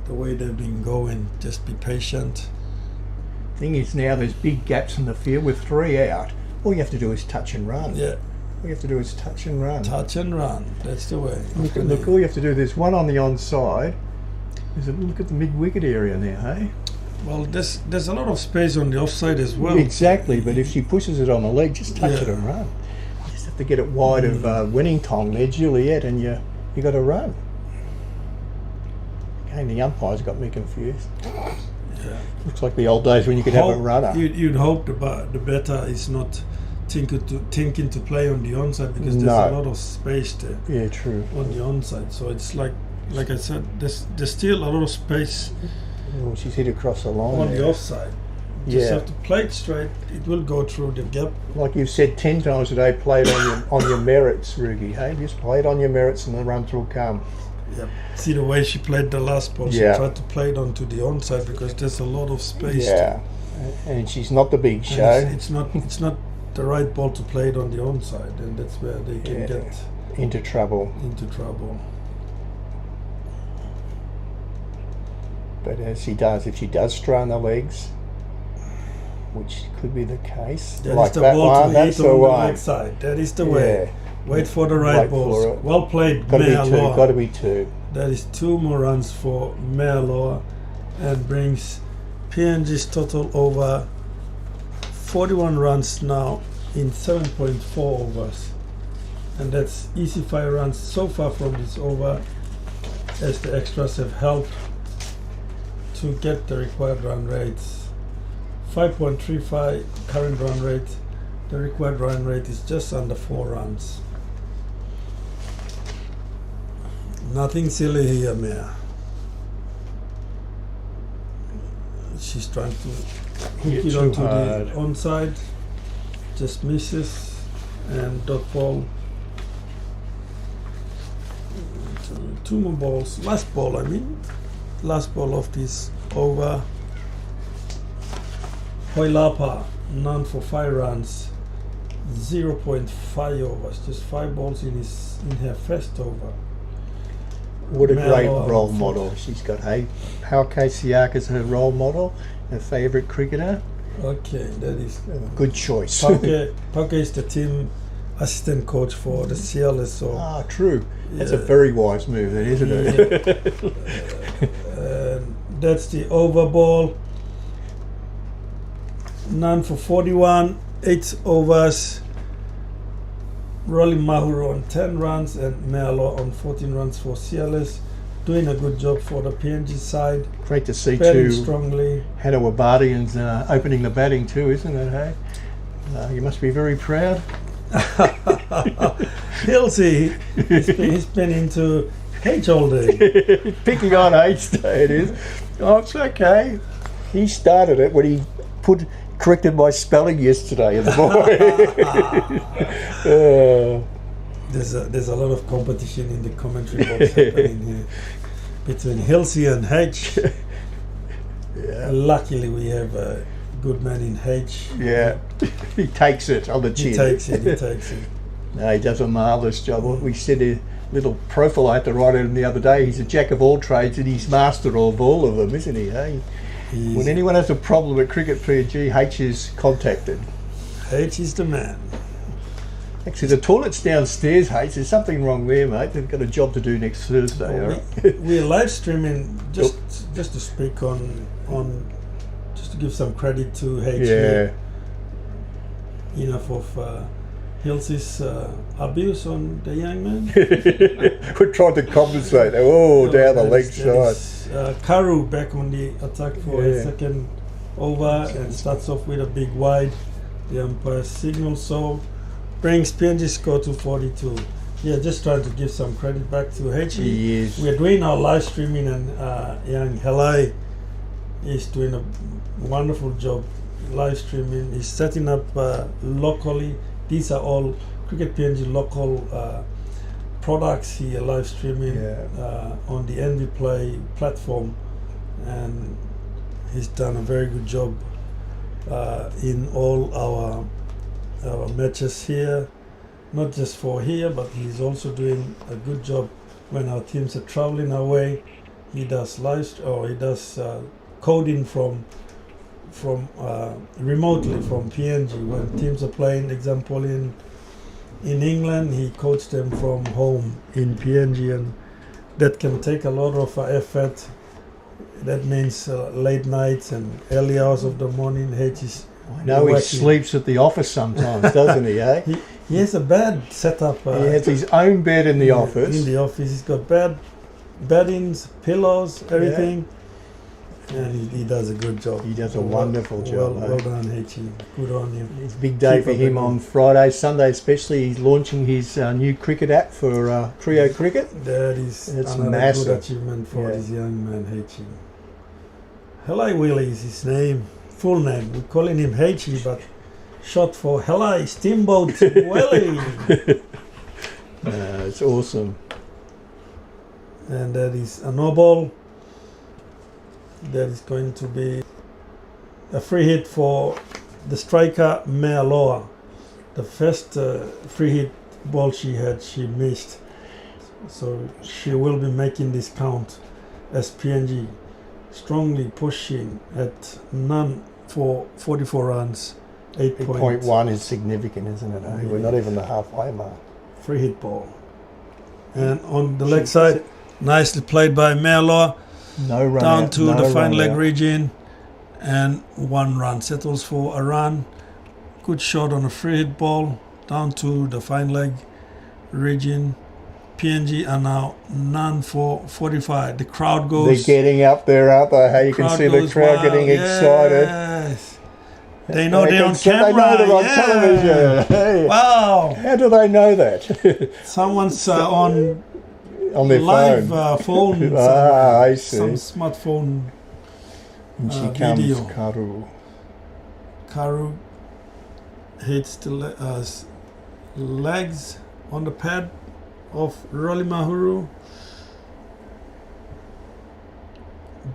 the way they've been going. Just be patient. Thing is, now there's big gaps in the field with 3 out. All you have to do is touch and run. All you have to do is touch and run. Touch and run. That's the way. Look, all you have to do, there's one on the onside, Look at the mid-wicket area now, hey? Well, there's a lot of space on the offside as well. Exactly, but if she pushes it on the leg, just touch it and run. You just have to get it wide of winning tong there, Juliet, and you got to run. Again, the umpires got me confused. Yeah. Looks like the old days when you could have a runner. You'd hope the batter is not thinking to play on the onside, because there's a lot of space there. Yeah, true. On the onside, so it's like I said, there's still a lot of space. Oh, she's hit across the line on the offside. You just have to play it straight. It will go through the gap. Like you've said 10 times today, play it on your merits, Rugi. Hey, just play it on your merits and the run through will come. Yep. See the way she played the last ball. She tried to play it onto the onside because there's a lot of space. Yeah, and she's not the big show. It's not the right ball to play it on the onside, and that's where they can get into trouble. But as she does, if she does strain the legs, which could be the case, that like is the that ball one, to that's hit the on the one. right side. That is the way. Wait for the right balls. Well played, Got to be two. That is 2 more runs for Mealoa, and brings PNG's total over 41 runs now in 7.4 overs, and that's easy 5 runs so far from this over, as the extras have helped to get the required run rates. 5.35 current run rate. The required run rate is just under 4 runs. Nothing silly here, Mia. She's trying to hook it onto the onside, just misses, and dot ball. 2 more balls. Last ball of this over. Hoilapa, none for 5 runs. 0.5 overs, just 5 balls in her first over. What a great role model she's got. Hey, Pao Siak is her role model, her favourite cricketer. Okay, that is a good choice. Pauke is the team assistant coach for the CLS. So true. That's a very wise move, then, isn't it? That's the over ball. None for 41, 8 overs. Rolling Mahuru on 10 runs and Mealo on 14 runs for CLS. Doing a good job for the PNG side. Great to see batting too. Strongly. Hannah Wabadian's opening the batting too, isn't it? Hey, you must be very proud. Hilsey, he's been into H all day. Picking on H day it is. Oh, it's okay. He started it when he corrected my spelling yesterday in the morning. There's a lot of competition in the commentary box happening here between Hilsey and H. Luckily we have a good man in H. Yeah, he takes it on the chin. He takes it. No, he does a marvellous job. We said a little profile I had to write him the other day. He's a jack of all trades and he's master of all of them, isn't he? Hey? When anyone has a problem at Cricket PNG, H is contacted. H is the man. Actually, the toilet's downstairs, H. There's something wrong there, mate. They've got a job to do next Thursday. We're live streaming just to speak on just to give some credit to H. Yeah. Enough of Hilsey's abuse on the young man. We're trying to compensate. Down the leg side. Karu back on the attack for his second over and starts off with a big wide. The umpire signals so brings PNG score to 42. Yeah, just trying to give some credit back to H. Yes. We're doing our live streaming and young Helai is doing a wonderful job live streaming. He's setting up locally. These are all Cricket PNG local products here live streaming on the NV Play platform, and he's done a very good job in all our matches here, not just for here, but he's also doing a good job when our teams are traveling away. He does coding from remotely from PNG when teams are playing. Example in England, he coached them from home in PNG, and that can take a lot of effort that means late nights and early hours of the morning. H is I know he working. sleeps at the office sometimes, doesn't he, eh? He has a bed set up. He has his own bed in the office. In the office, he's got beddings, pillows, everything. And he does a good job. He does a wonderful job. Well done, H. Good on you. It's a big day for him on Friday, Sunday especially. He's launching his new cricket app for Trio Cricket. That is another massive. good achievement for this young man, H. Hello Willie is his name, full name. We're calling him H, but short for Hello Steamboat Willie. It's awesome. And that is a no ball. That is going to be a free hit for the striker Mea Loa. The first free hit ball she had, she missed. So she will be making this count as PNG strongly pushing at none for 44 runs. 8.1 is significant, isn't it? Eh? We're not even the halfway mark. Free hit ball. And on the leg side, nicely played by Mea Loa. No run down out, to no the fine run leg out. region, and 1 run settles for a run. Good shot on a free hit ball down to the fine leg region. PNG are now none for 45. The crowd goes. They're getting up there, aren't they? How you can see the crowd getting excited. Yes. They know they're on They camera. know they're on yes. television. Hey. Wow. How do they know that? Someone's on their live phone. phone. I see. Some smartphone. And she comes, video. Karu. Hits the legs on the pad of Rolly Mahuru.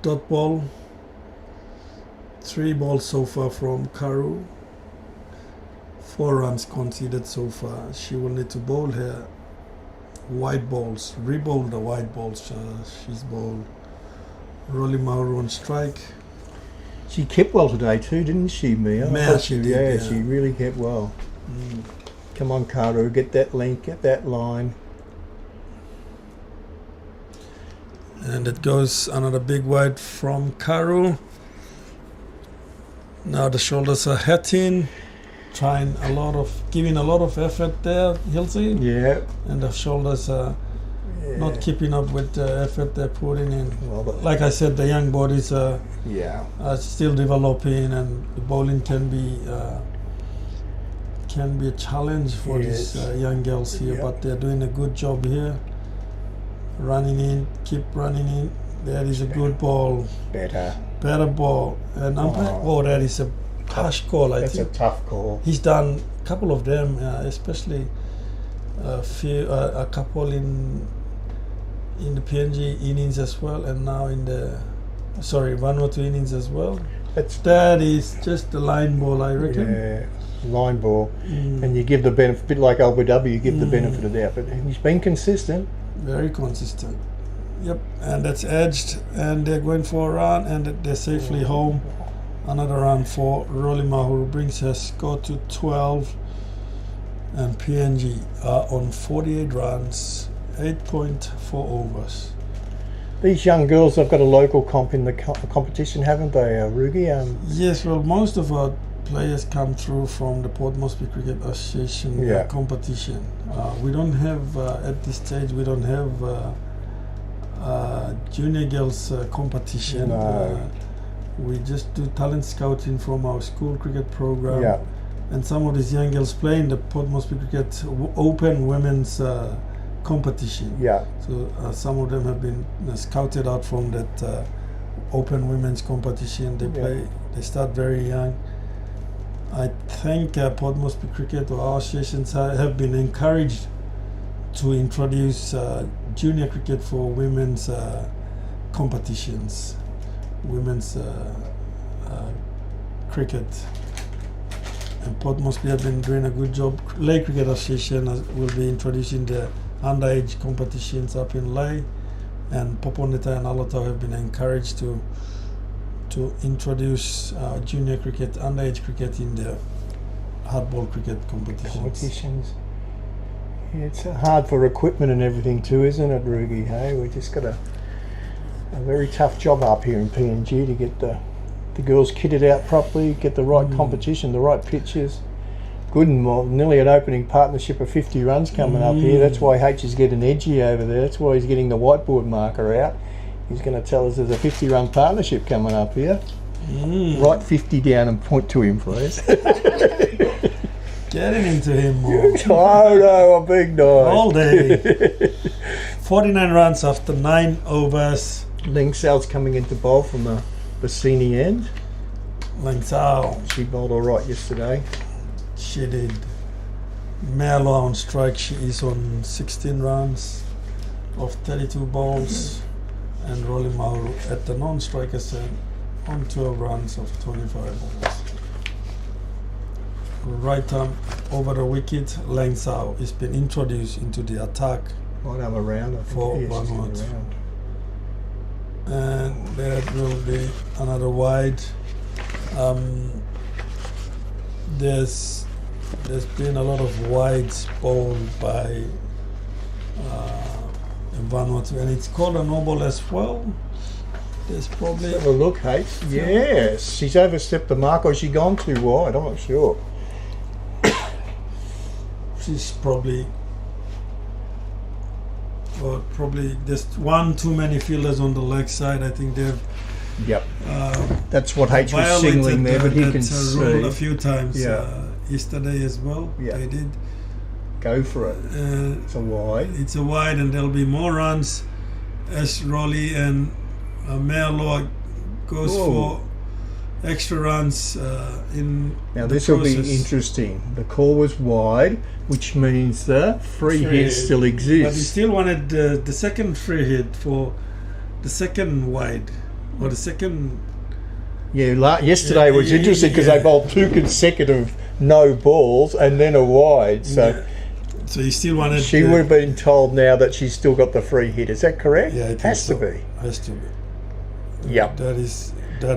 Dot ball. 3 balls so far from Karu. 4 runs conceded so far. She will need to bowl her white balls, re-bowl the white balls. She's bowled Rolly Mahuru on strike. She kept well today too, didn't she, Mia? Mia, she did, yeah. She really kept well. Come on, Karu, get that link, get that line. And it goes another big wide from Karu. Now the shoulders are hitting, giving a lot of effort there, Hilsey. Yeah. And the shoulders are not keeping up with the effort they're putting in. Well, like I said, the young bodies are still developing, and the bowling can be a challenge for these young girls here. But they're doing a good job here. Running in, keep running in. That is a good ball. Better ball. And Umpire, that is a harsh call. I think that's a tough call. He's done a couple of them, especially a couple in the PNG innings as well, and now in the Vanuatu innings as well. That is just a line ball, I reckon. Yeah, line ball. And you give the benefit, a bit like LBW, you give the benefit of the doubt. But he's been consistent. Very consistent. Yep, and that's edged, and they're going for a run, and they're safely home. Another run for Rolly Mahuru brings her score to 12, and PNG are on 48 runs, 8.4 overs. These young girls have got a local comp in the competition, haven't they, Rugi? Yes, well, most of our players come through from the Port Moresby Cricket Association competition. We don't have, at this stage, we don't have junior girls competition. No. We just do talent scouting from our school cricket program. Yeah. And some of these young girls play in the Port Moresby Cricket Open Women's competition. Yeah. So some of them have been scouted out from that Open Women's competition. They play. They start very young. I think Port Moresby Cricket or our associations have been encouraged to introduce junior cricket for women's competitions, women's cricket. And Port Moresby have been doing a good job. Lay Cricket Association will be introducing the underage competitions up in Lay, and Poponeta and Alotau have been encouraged to introduce junior cricket, underage cricket in the hardball cricket competitions. Yeah, it's hard for equipment and everything too, isn't it, Rugi? Hey, we just got to a very tough job up here in PNG to get the girls kitted out properly, get the right competition, the right pitches. Good and well, nearly an opening partnership of 50 runs coming up here. That's why H is getting edgy over there. That's why he's getting the whiteboard marker out. He's going to tell us there's a 50-run partnership coming up here. Write 50 down and point to him, please. Getting into him more. Oh no, I'm being nice. All day. 49 runs after 9 overs. Ling Sal's coming into bowl from the Bassini end. Ling Sao. She bowled all right yesterday. She did. Melo on strike. She is on 16 runs of 32 balls. And Rolly Mauru at the non-striker end on 12 runs of 25 balls. Right arm over the wicket, Lang Sao has been introduced into the attack. Might have a round, I think. For Vanuatu. And there will be another wide. There's been a lot of wides bowled by Vanuatu, and it's called a no ball as well. There's probably... Let's have a look, H. Yes, she's overstepped the mark, or has she gone too wide? I'm not sure. She's probably there's one too many fielders on the leg side. I think they've that's what H was signaling there, but he can see rule a few times yesterday as well. They did go for it. It's a wide. It's a wide, and there'll be more runs as Rolly and Melo goes for extra runs in. Now this will be interesting. The call was wide, which means the free hit still exists. But he still wanted the second free hit for the second wide, or the second. Yeah, yesterday was interesting because they bowled 2 consecutive no balls and then a wide. So he still wanted. She would have been told now that she's still got the free hit. Is that correct? Yeah, it has to be. Has to be. Yep. That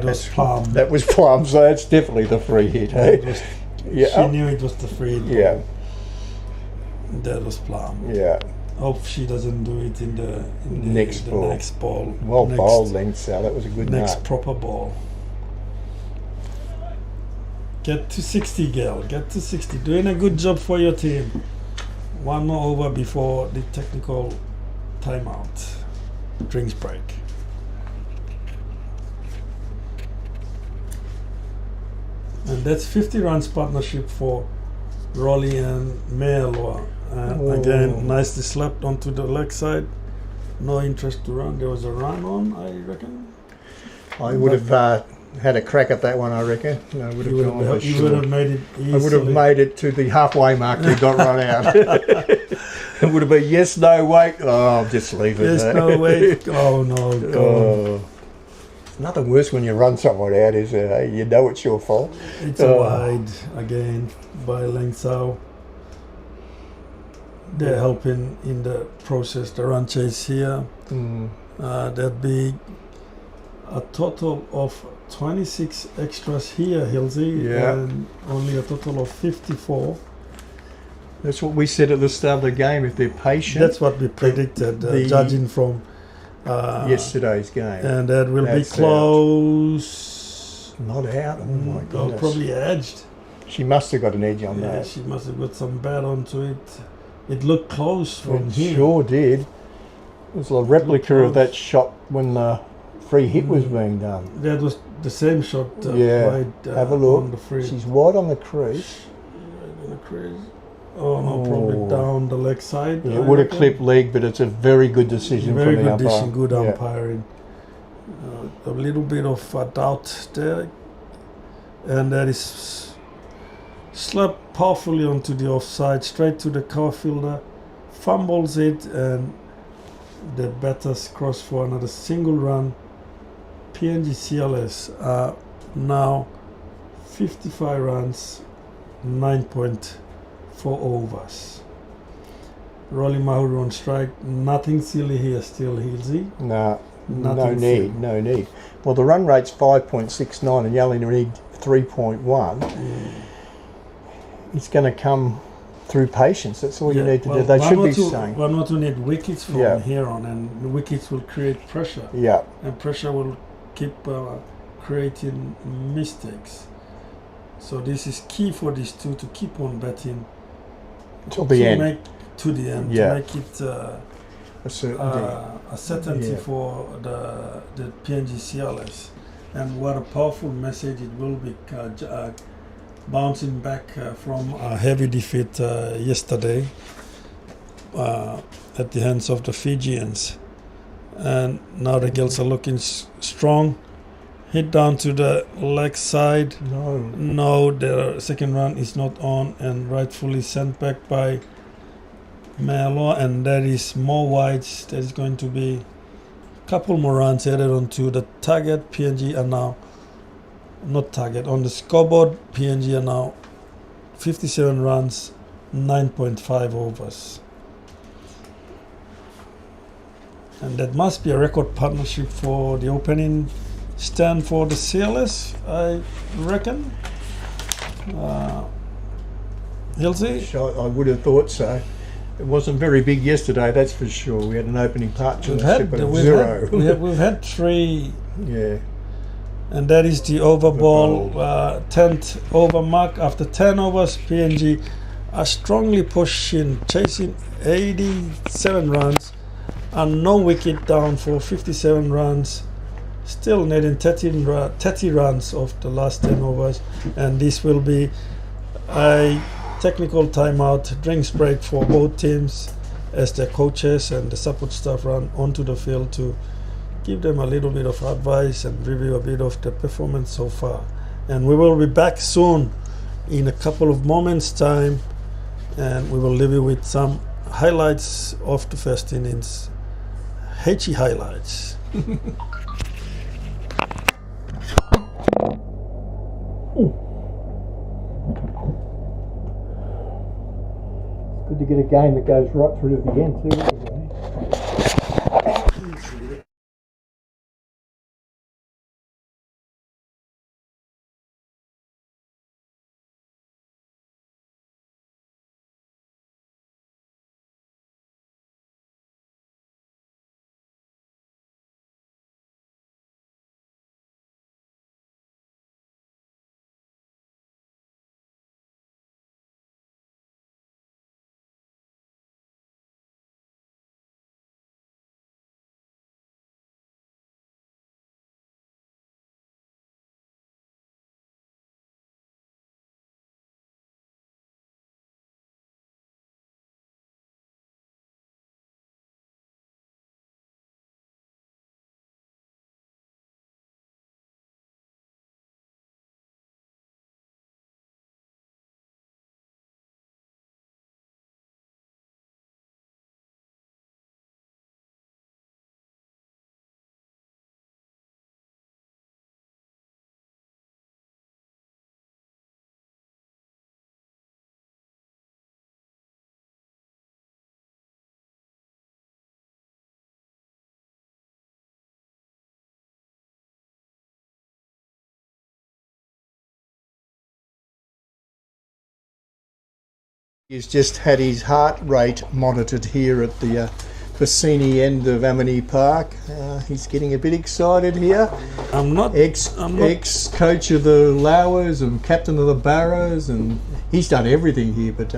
was plum. That was plum, so that's definitely the free hit. She knew it was the free hit. Yeah. That was plum. Yeah. Hope she doesn't do it in the next ball. Well bowled, Ling Sal. That was a good next proper ball. Get to 60, girl. Get to 60. Doing a good job for your team. One more over before the technical timeout. Drinks break. And that's 50 runs partnership for Rolly and Melo. Again, nicely slapped onto the leg side. No interest to run. There was a run on, I reckon. I would have had a crack at that one, I reckon. No, you would have made it easily. I would have made it to the halfway mark and got run out. It would have been yes, no, wait. Oh, I'll just leave it there. Yes, no, wait. Oh, no, go on. Nothing worse when you run someone out is you know it's your fault. It's a wide again by Lang Sao. They're helping in the process, the run chase here. There'd be a total of 26 extras here, Hilsey, and only a total of 54. That's what we said at the start of the game, if they're patient. That's what we predicted, judging from yesterday's game. And that will be close. Not out. Oh my goodness. Probably edged. She must have got an edge on that. She must have got some bat onto it. It looked close from here. It sure did. It was a replica of that shot when the free hit was being done. That was the same shot. Wide, have a look. On the free. She's wide on the crease. Right on the crease. Oh no, probably down the leg side. Yeah, it would have clipped leg, but it's a very good decision from the umpire. Good umpiring. A little bit of doubt there, and that is slapped powerfully onto the offside, straight to the cover fielder, fumbles it, and the batters cross for another single run. PNG CLS are now 55 runs, 9.4 overs. Rolly Mauru on strike. Nothing silly here still, Hilsey. No need. Well, the run rate's 5.69 and you only need 3.1. It's going to come through patience. That's all you need to do. well, They should be Vanuatu- saying. Vanuatu need wickets from Yeah. here on, and the wickets will create pressure, Yeah, and pressure will keep creating mistakes. So this is key for these two to keep on batting till the end. To the end, Yeah. to make it A certainty. a certainty Yeah. for the PNG CLS. And what a powerful message it will be, bouncing back from a heavy defeat yesterday at the hands of the Fijians. And now the girls are looking strong. Hit down to the leg side. No, the second run is not on, and rightfully sent back by Melo, and there is more wides. There is going to be a couple more runs added onto the target. PNG are now not target on the scoreboard. PNG are now 57 runs, 9.5 overs, and that must be a record partnership for the opening stand for the CLS, I reckon. Hilsey? I would have thought so. It wasn't very big yesterday, that's for sure. We had an opening partnership of 0. We've had 3, Yeah. and that is the over ball, 10th over mark. After 10 overs, PNG are strongly pushing, chasing 87 runs, and no wicket down for 57 runs. Still needing 30 runs of the last 10 overs, and this will be a technical timeout, drinks break for both teams as their coaches and the support staff run onto the field to give them a little bit of advice and review a bit of the performance so far. And we will be back soon in a couple of moments time, and we will leave you with some highlights of the first innings. HE highlights. Good to get a game that goes right through to the end too. He's just had his heart rate monitored here at the Bassini end of Amini Park. He's getting a bit excited here. I'm not Ex-coach of the Lowers and captain of the Barrows, and he's done everything here, but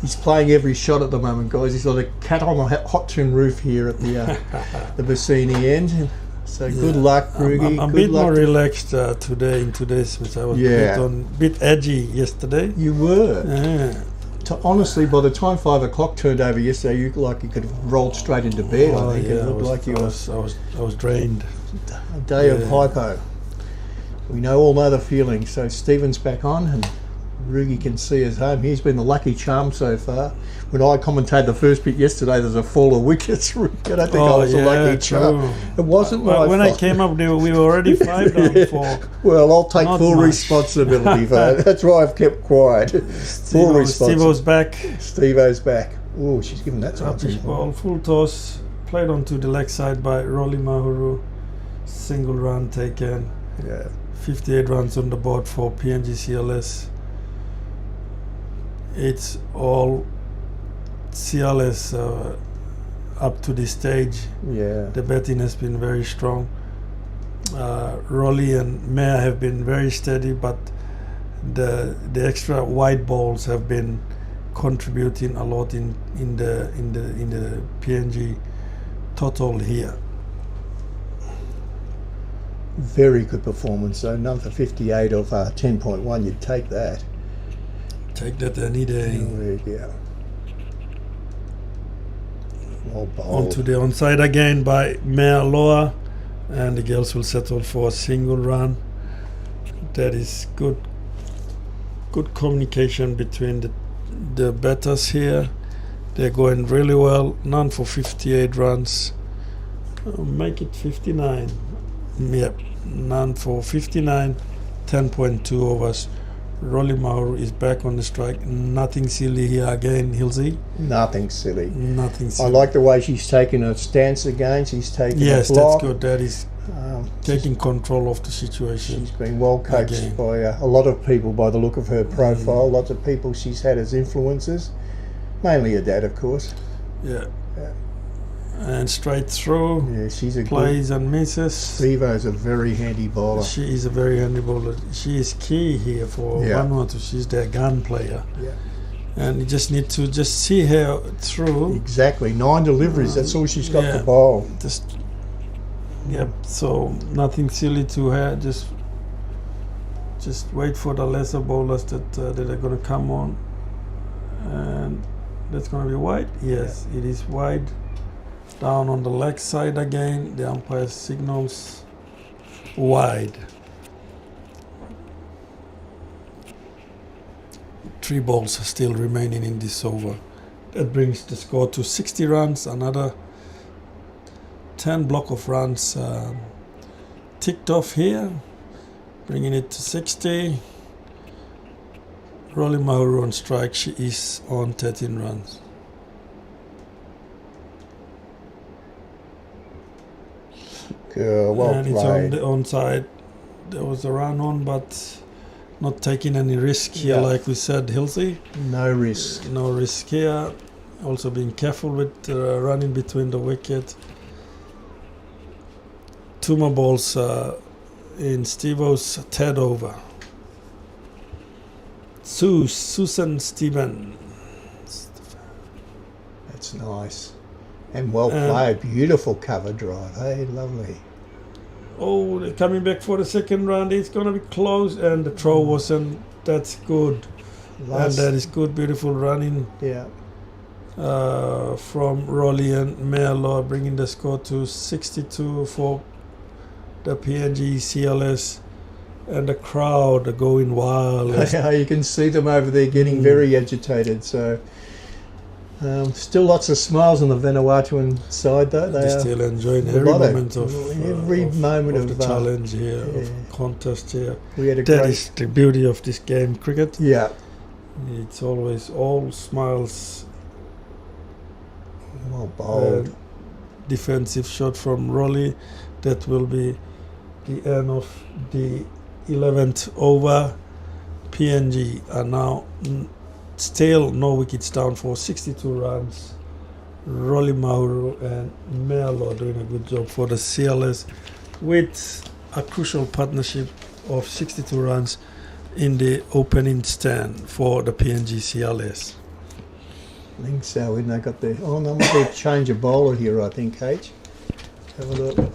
he's playing every shot at the moment, guys. He's got a cat on a hot tin roof here at the Bassini end. So good luck, Rugi. I'm a bit more relaxed today in today's match. I was a bit edgy yesterday. You were. Yeah. Honestly, by the time 5 o'clock turned over yesterday, you looked like you could have rolled straight into bed. I think it looked like you I was drained. A day of hypo. We all know the feeling. So Stephen's back on, and Rugi can see us home. He's been the lucky charm so far. When I commentated the first bit yesterday, there's a fall of wickets. I don't think I was a lucky charm. It wasn't my when fault. I came up, we were already 5 down for. Well, I'll take full much. responsibility for that. That's why I've kept quiet. Full responsibility. Steve-O's back. Steve-O's back. Oh, she's given that to Rubbish ball, full toss, played onto the leg side by Rolly Mahuru. Single run taken. Yeah. 58 runs on the board for PNG CLS. it's all CLS up to this stage. Yeah. The batting has been very strong. Rolly and Mayer have been very steady, but the extra wide balls have been contributing a lot in the PNG total here. Very good performance. So number 58 of 10.1, you'd take that. Take that any day. Yeah. Well bowled. Onto the onside again by Mayer Loa, and the girls will settle for a single run. That is good communication between the batters here. They're going really well. None for 58 runs. Make it 59. Yep, none for 59. 10.2 overs. Rolly Mauru is back on the strike. Nothing silly here again, Hilsey. Nothing silly. Nothing I silly. like the way she's taken a stance again. She's taken Yes, a block. that's good. That is taking control of the situation. She's been well coached Again. by a lot of people by the look of her profile. Lots of people she's had as influencers. Mainly her dad, of course. Yeah. And straight through. Yeah, she's a Plays and misses. Stevo's a very handy bowler. She is a very handy bowler. She is key here for Vanuatu. She's their gun player. Yeah. And you just need to just see her through. Exactly. 9 deliveries. That's all she's got yeah. to bowl. Just yep. So nothing silly to her. Just wait for the lesser bowlers that are going to come on. And that's going to be wide. Yes, it is wide. Down on the leg side again. The umpire signals wide. 3 balls are still remaining in this over. That brings the score to 60 runs. Another 10 block of runs ticked off here, bringing it to 60. Rolly Mauru on strike. She is on 13 runs. Well and played. it's on the onside. There was a run on, but not taking any risk here, like we said, Hilsey. No risk. No risk here. Also being careful with running between the wicket. 2 more balls in Stevo's third over. Susan Steven. That's nice. And well played. Beautiful cover drive. Hey, lovely. Oh, they're coming back for the second round. It's going to be close, and the throw wasn't. That's good. And that is good, beautiful running. Yeah. From Rolly and Melo, bringing the score to 62 for the PNG CLS, and the crowd are going wild. Yeah, you can see them over there getting very agitated. So still lots of smiles on the Vanuatuan side, though. They're still enjoying every moment of the challenge here, of contest here. That is the beauty of this game, cricket. Yeah. It's always all smiles. Well bowled. Defensive shot from Rolly. That will be the end of the 11th over. PNG are now still no wickets down for 62 runs. Rolly Mauru and Melo doing a good job for the CLS with a crucial partnership of 62 runs in the opening stand for the PNG CLS. I think so. When they got there. Oh no, we'll change a bowler here, I think, H. Have a look.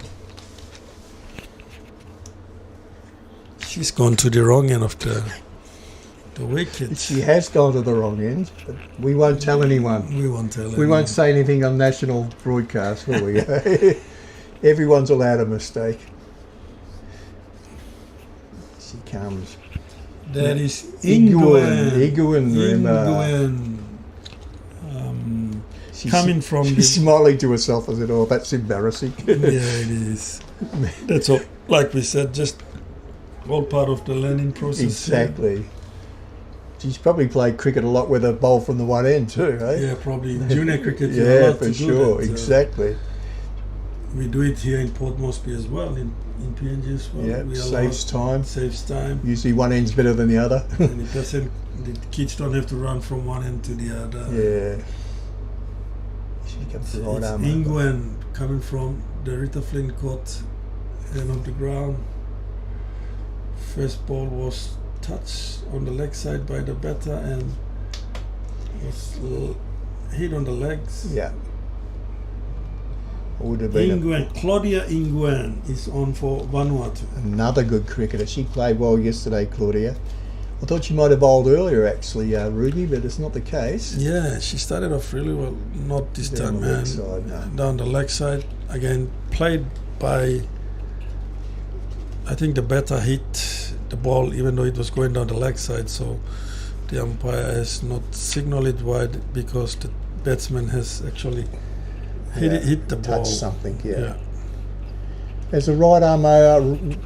She's gone to the wrong end of the wicket. She has gone to the wrong end, but we won't tell anyone. We won't tell anyone. We won't say anything on national broadcast, will we? Everyone's allowed a mistake. She comes. That is Iguan, remember. Coming from she's smiling to herself as it all. That's embarrassing. Yeah, it is. That's all. Like we said, just all part of the learning process. Exactly. Here. She's probably played cricket a lot with a bowl from the one end too, eh? Yeah, probably junior cricket. Yeah, for sure. Exactly. we do it here in Port Moresby as well, in PNG as well. Yeah, We saves time. Saves time. Usually one end's better than the other. And it doesn't, the kids don't have to run from one end to the other. Yeah. She comes to the right arm. Ingwen coming from the Rita Flynn court end of the ground. First ball was touched on the leg side by the batter and was hit on the legs. Yeah. Would have been Ingwen, Claudia Ingwen is on for Vanuatu. another good cricketer. She played well yesterday, Claudia. I thought she might have bowled earlier, actually, Rudy, but it's not the case. Yeah, she started off really well. Not this Down time, the man. leg side, no. Down the leg side. Again, played by, I think the batter hit the ball even though it was going down the leg side, so the umpire has not signaled it wide because the batsman has actually hit the ball. Touched something, yeah. As a right arm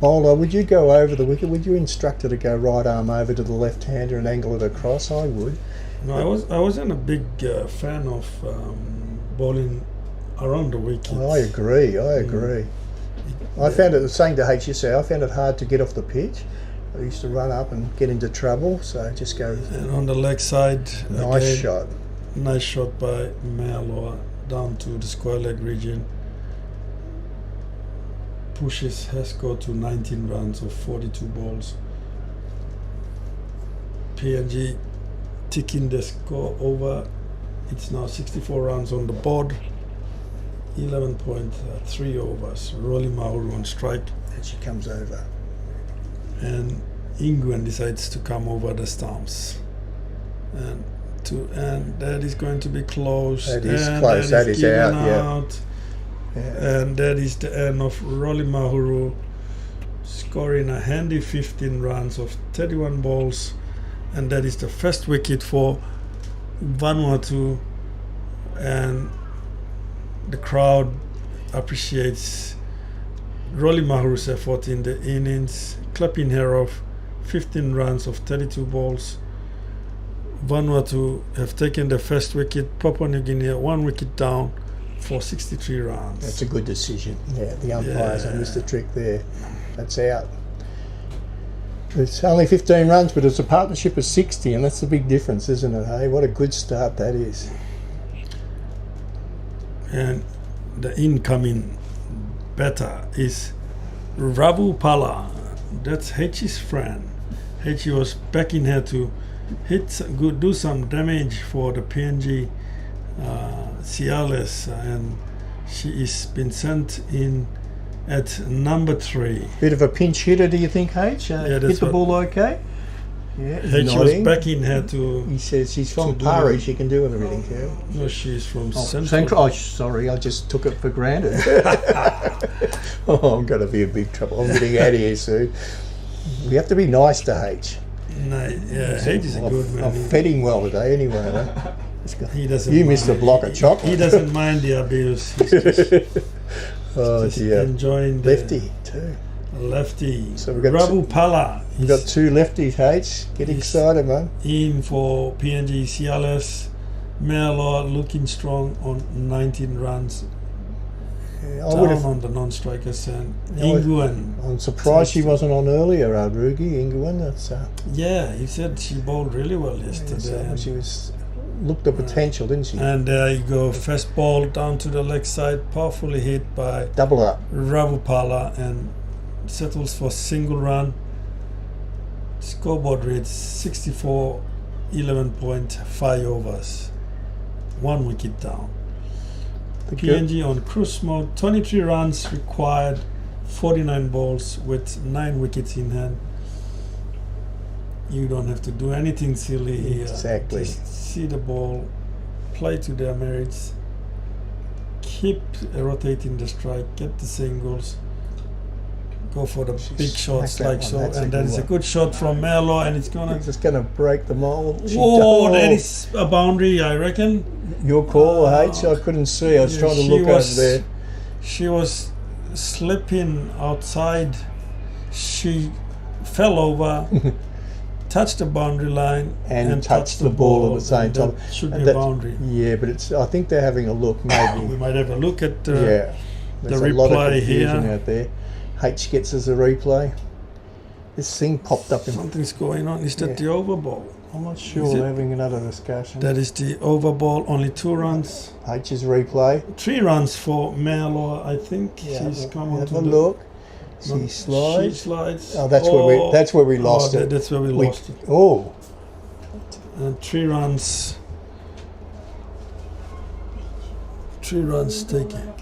bowler, would you go over the wicket? Would you instruct her to go right arm over to the left hander and angle it across? I would. No, I wasn't a big fan of bowling around the wicket. I agree. I found it, saying to HSA, I found it hard to get off the pitch. I used to run up and get into trouble, so just go. And on the leg side, Nice again, shot. Nice shot by Mealoa down to the square leg region. Pushes Haskell to 19 runs of 42 balls. PNG ticking the score over. It's now 64 runs on the board. 11.3 overs. Rolly Mahuru on strike. And she comes over. And Ingwen decides to come over the stumps. And that is going to be close. That is close. That is out. Yeah. And that is the end of Rolly Mahuru scoring a handy 15 runs of 31 balls, and that is the first wicket for Vanuatu, and the crowd appreciates Rolly Mahuru's effort in the innings, clapping her off. 15 runs of 32 balls. Vanuatu have taken the first wicket. Papua New Guinea 1 wicket down for 63 runs. That's a good decision. Yeah, the umpires have missed the trick there. That's out. It's only 15 runs, but it's a partnership of 60, and that's the big difference, isn't it? Hey, what a good start that is. And the incoming batter is Ravu Pala. That's H's friend. H was backing her to do some damage for the PNG Ciales, and she is been sent in at number 3. Bit of a pinch hitter, do you think, H? Hit the ball okay? Yeah, H was backing her to. He says she's from Pari, she can do everything. No, she's from Central. Oh, sorry, I just took it for granted. Oh, I'm going to be in big trouble. I'm getting out of here soon. We have to be nice to H. No, yeah, H is a good man. I'm feeding well today anyway. Huh? He doesn't. You missed a block of chocolate. He doesn't mind the abuse. He's just dear. Enjoying the lefty too. Lefty. So we've got Ravu Pala. We've got 2 lefties, H. Get excited, man. In for PNG Ciales. Mealoa looking strong on 19 runs. Yeah, down on the non-strikers, and Ingwen. I'm surprised she wasn't on earlier, Rugi Ingwen. That's yeah, he said she bowled really well yesterday. She looked the potential, didn't she? And there you go, first ball down to the leg side, powerfully hit by double up Ravupala, and settles for single run. Scoreboard reads 64, 11.5 overs, 1 wicket down. PNG on cruise mode, 23 runs required, 49 balls with 9 wickets in hand. You don't have to do anything silly here. Exactly. Just see the ball, play to their merits, keep rotating the strike, get the singles, go for the big shots like so. And that is a good shot from Melo, and it's just gonna break the mold. That is a boundary, I reckon. Your call, H. I couldn't see. I was trying to look over there. She was slipping outside. She fell over, touched the boundary line, and touched the ball at the same time. Should be a boundary. Yeah, but I think they're having a look. Maybe we might have a look at. There's the a lot of replay confusion here. out there. H gets us a replay. This thing popped up in... Something's going on. Is that Yeah. the over ball? I'm not sure. Is it- We're having another discussion. That is the over ball. Only 2 runs. H's replay. 3 runs for Merlo, I think. Yeah, She's come on have to a the... look. No, She slides. She slides. Oh, that's where we lost it. That's where we lost it. Oh, And 3 runs. 3 runs taken.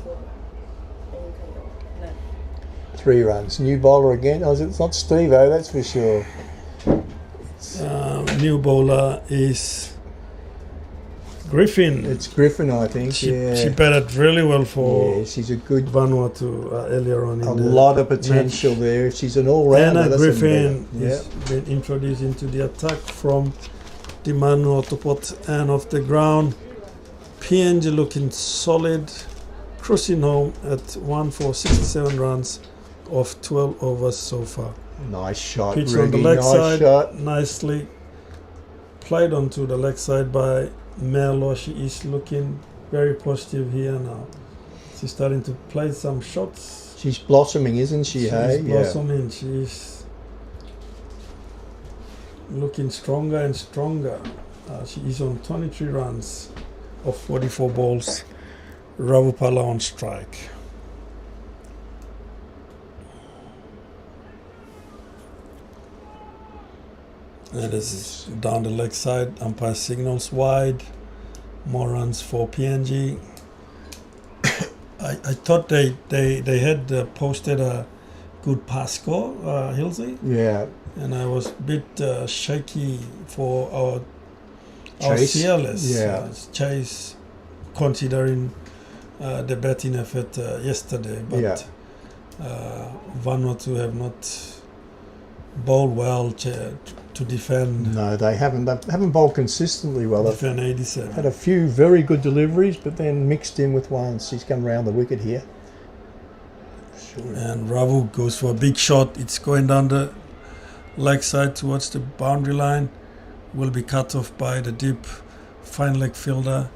3 runs. New bowler again. Oh, it's not Steve-O, that's for sure. New bowler is Griffin. It's Griffin, I think. She batted really well for Yeah, she's a good... Vanuatu earlier on in A the lot of potential match. there. She's an all-rounder. Anna that's Griffin yeah. has been introduced into the attack from the Vanuatu pot end of the ground. PNG looking solid, cruising home at 1 for 67 runs of 12 overs so far. Nice shot, Pitch Ruby. on the leg Nice side, shot. nicely played onto the leg side by Merlo. She is looking very positive here now. She's starting to play some shots. She's blossoming, isn't she? She's Hey, blossoming. She's looking stronger and stronger. She is on 23 runs of 44 balls. Ravupala on strike. And this is down the leg side. Umpire signals wide. More runs for PNG. I thought they had posted a good pass score, Hilsey, Yeah. and I was a bit shaky for our Chase? CLS Yeah. Chase, considering the batting effort yesterday. But Yeah. Vanuatu have not bowled well to defend. No, they haven't. They haven't bowled consistently well. They've Defend 87. had a few very good deliveries, but then mixed in with one. She's come round the wicket here. Sure. And Ravu goes for a big shot. It's going down the leg side towards the boundary line. Will be cut off by the deep fine leg fielder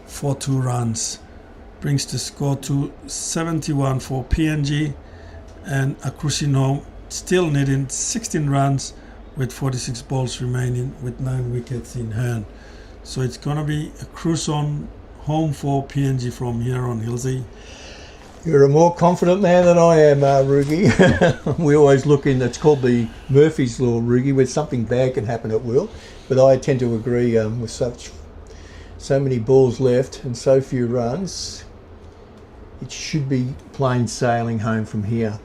for 2 runs. Brings the score to 71 for PNG, and a cruising home, still needing 16 runs with 46 balls remaining with 9 wickets in hand. So it's going to be a cruise on home for PNG from here on, Hilsey. You're a more confident man than I am, Rugi. We always look in, it's called the Murphy's Law, Rugi, where something bad can happen at will. But I tend to agree with so many balls left and so few runs, it should be plain sailing home from here.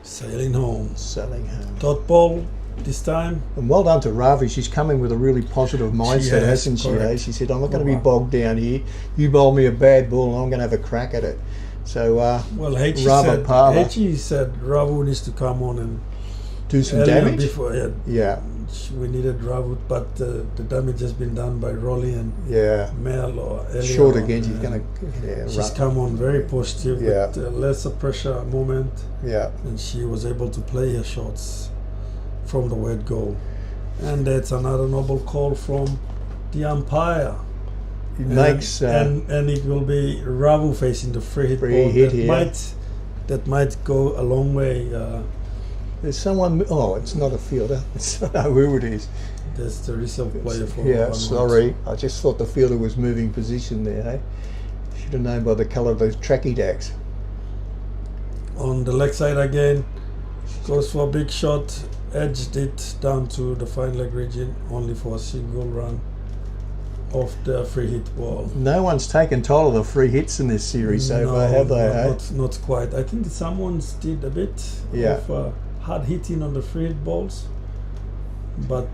Sailing home. Sailing home. Dot ball this time. And well done to Ravi. She's coming with a really positive mindset, has, hasn't she? correct. Eh? She said, I'm not going to be Correct. bogged down here. You bowl me a bad ball and I'm going to have a crack at it. So Well, H Ravupala. said Ravu needs to come on and do some earlier damage. Before, Yeah, we needed Ravu, but the damage has been done by Rolly and yeah. Mel or earlier Short on, again, she's and going to... she's come on very positive Yeah. with lesser pressure moment, Yeah. and she was able to play her shots from the wet goal. And that's another noble call from the umpire. It makes... and it will be Ravu facing the free hit Free ball hit that here. that might go a long way. There's someone... Oh, it's not a fielder. It's not who it is. There's the reserve player for Yeah, Vanuatu. sorry. I just thought the fielder was moving position there. Eh? Should have known by the colour of those tracky dacks. On the leg side again, goes for a big shot, edged it down to the fine leg region, only for a single run of the free hit ball. No one's taken title of the free hits in this series so far, have they? Eh? Not quite. I think someone's did a bit Yeah. of hard hitting on the free hit balls, but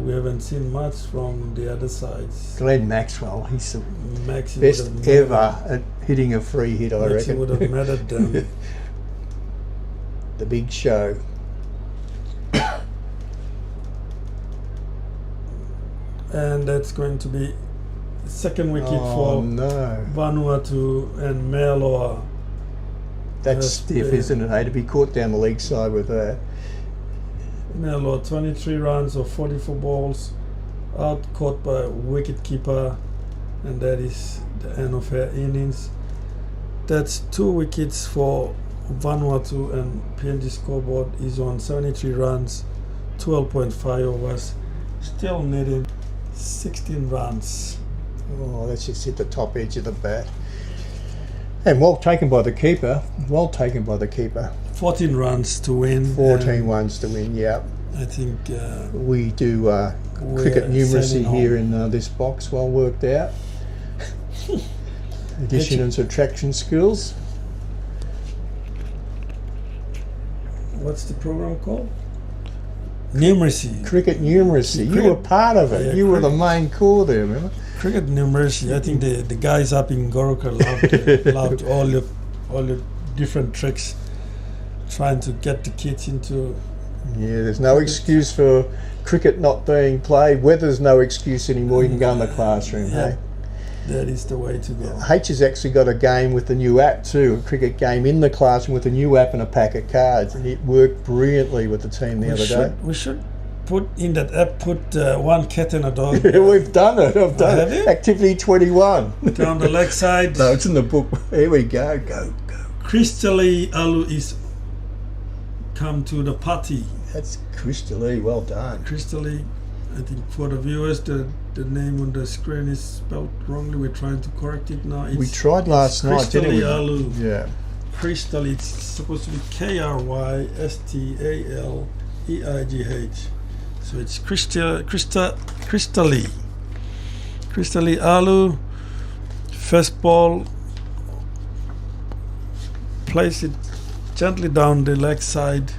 we haven't seen much from the other sides. Glenn Maxwell, he's the Maxi best would have ever at hitting a free hit, I Maxi reckon. would have mattered them. The big show. And that's going to be second wicket Oh for no, Vanuatu, and Meloa. that's Yes, stiff, yeah. isn't it? To be caught down the leg side with that. Meloa, 23 runs of 44 balls, out caught by a wicket keeper, and that is the end of her innings. That's 2 wickets for Vanuatu, and PNG scoreboard is on 73 runs, 12.5 overs. Still needing 16 runs. Oh, that's just hit the top edge of the bat. And well taken by the keeper. Well taken by the keeper. 14 runs to win. 14 ones to win, yeah. I think We do cricket numeracy here in this box. Well worked out. Addition and subtraction skills. What's the program called? Numeracy. Cricket numeracy. You were part of it. Yeah, you were the main core there, remember? Cricket numeracy. I think the guys up in Goroka loved all the different tricks, trying to get the kids into. Yeah, there's no excuse for cricket not being played. Weather's no excuse anymore. You can go in the classroom. Yeah. Hey? That is the way to go. H has actually got a game with the new app too, a cricket game in the classroom with a new app and a pack of cards, and it worked brilliantly with the team the other day. We should put in that app, put one cat and a dog. Yeah, we've done it. I've done Have it. you? Activity 21. Down the leg side. No, it's in the book. Here we go. Go. Crystally Alu is come to the party. That's Crystally. Well done. Crystally, I think for the viewers, the name on the screen is spelled wrongly. We're trying to correct it now. We tried last night, didn't we? Alu. Yeah. Crystal, it's supposed to be Krystalleigh. So it's Crystally. Crystally Alu. First ball. Place it gently down the leg side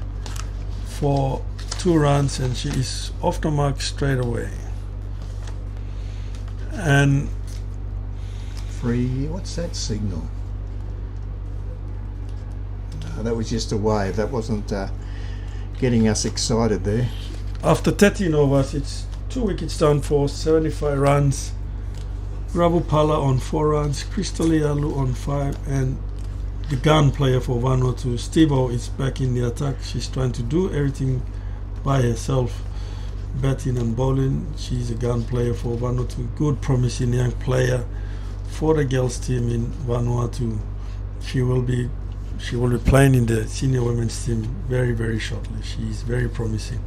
for 2 runs, and she is off the mark straight away. And Free. What's that signal? No, that was just a wave. That wasn't getting us excited there. after 13 overs, it's 2 wickets down for 75 runs. Ravupala on 4 runs, Crystally Alu on 5, and the gun player for Vanuatu, Steve-O, is back in the attack. She's trying to do everything by herself, batting and bowling. She's a gun player for Vanuatu, good promising young player for the girls team in Vanuatu. She will be playing in the senior women's team very, very shortly. She's very promising.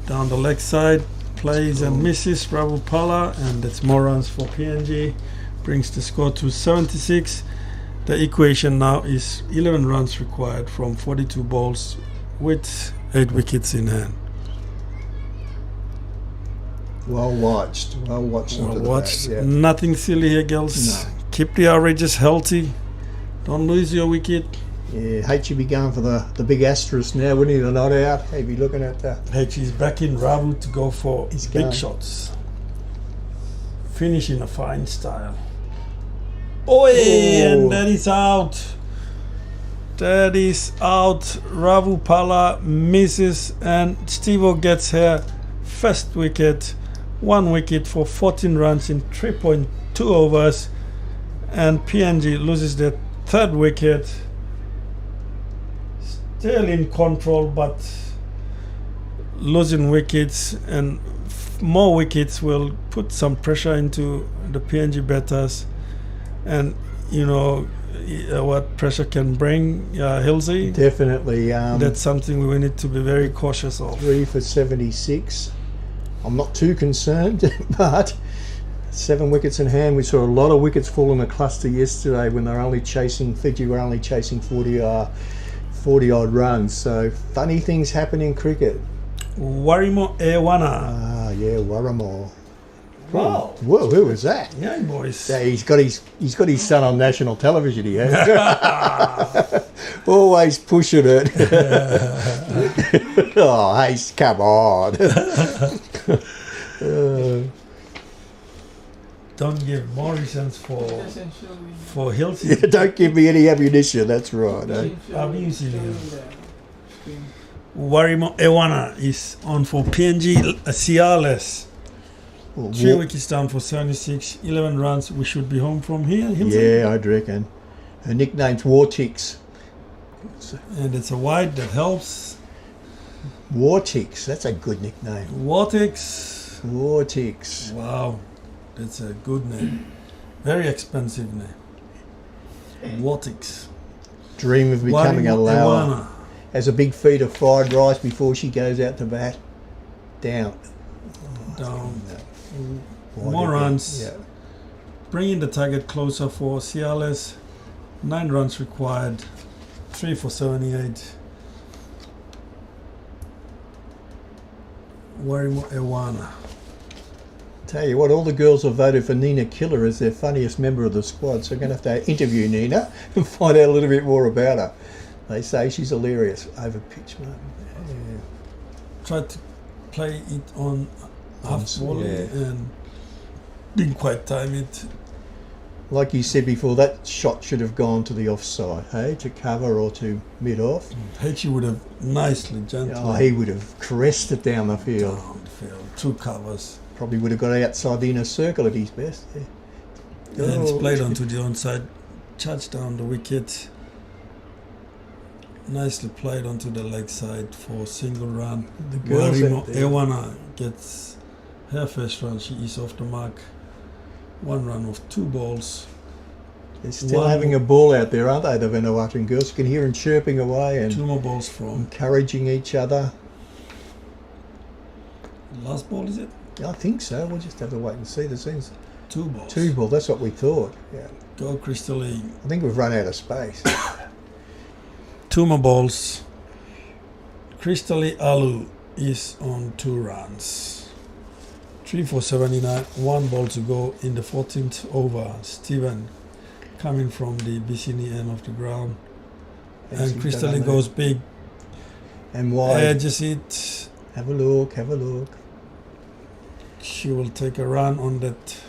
Down the leg side, plays and misses Ravupala, and that's more runs for PNG, brings the score to 76. The equation now is 11 runs required from 42 balls with 8 wickets in hand. Well watched. Well watched. Well into the watched. bat, yeah. Nothing silly here, girls. No. Keep the averages healthy. Don't lose your wicket. Yeah, H should be going for the big asterisk now, wouldn't he? The not out. He'd be looking at that. H is back in Ravu to go for He's big going. shots. Finish in a fine style. Oi, and that is out. That is out. Ravupala misses, and Steve-O gets her first wicket. 1 wicket for 14 runs in 3.2 overs, and PNG loses their 3rd wicket. Still in control, but losing wickets, and more wickets will put some pressure into the PNG batters. And you know what pressure can bring, Hilsey. Definitely. That's something we need to be very cautious of. 3 for 76. I'm not too concerned, but 7 wickets in hand. We saw a lot of wickets fall in the cluster yesterday when they're only chasing, Fiji were only chasing 40 odd runs. So funny things happen in cricket. Warimo Ewana. Ah, yeah, Waramo. Wow. Whoa, who was that? Yeah, boys. Yeah, he's got his son on national television. He has. Always pushing it. Oh, hey, come on. Don't give more reasons for Hilsey. Yeah, don't give me any ammunition. That's right. Eh? Warimo Ewana is on for PNG Ciales. 3 wickets down for 76, 11 runs. We should be home from here, Hilsey. Yeah, I'd reckon. Her nickname's Wartix. And it's a wide that helps. Wartix, that's a good nickname. Vortex. Wartix. Wow, that's a good name. Very expensive name. Watix. Dream of becoming a lower. Ewana. Has a big feed of fried rice before she goes out to bat. Down. Down. Wide More again. runs. Yeah. Bringing the target closer for CLS. 9 runs required. 3 for 78. Warimo Ewana. Tell you what, all the girls have voted for Nina Killer as their funniest member of the squad, so we're going to have to interview Nina and find out a little bit more about her. They say she's hilarious. Over pitch, man. Yeah. Tried to play it on half volley yeah. and didn't quite time it. Like you said before, that shot should have gone to the offside, hey, to cover or to mid-off. H would have nicely, gently. Oh, he would have caressed it down the field. Down the field. 2 covers. Probably would have got outside the inner circle at his best. Yeah. And it's played onto the onside, charged down the wicket. Nicely played onto the leg side for single run. The girls out there. Ewana gets her first run. She is off the mark. 1 run of 2 balls. They're still having a ball out there, aren't they, the Vanuatu girls? You can hear them chirping away and 2 more balls from. encouraging each other. Last ball, is it? I think so. We'll just have to wait and see. The scenes. 2 balls. 2 ball. That's what we thought. Yeah. Go Crystal Lee. I think we've run out of space. 2 more balls. Crystally Alu is on 2 runs. 3 for 79, 1 ball to go in the 14th over. Steven coming from the Bicini end of the ground. And Crystally goes big. And wide. Edges it. Have a look, have a look. She will take a run on that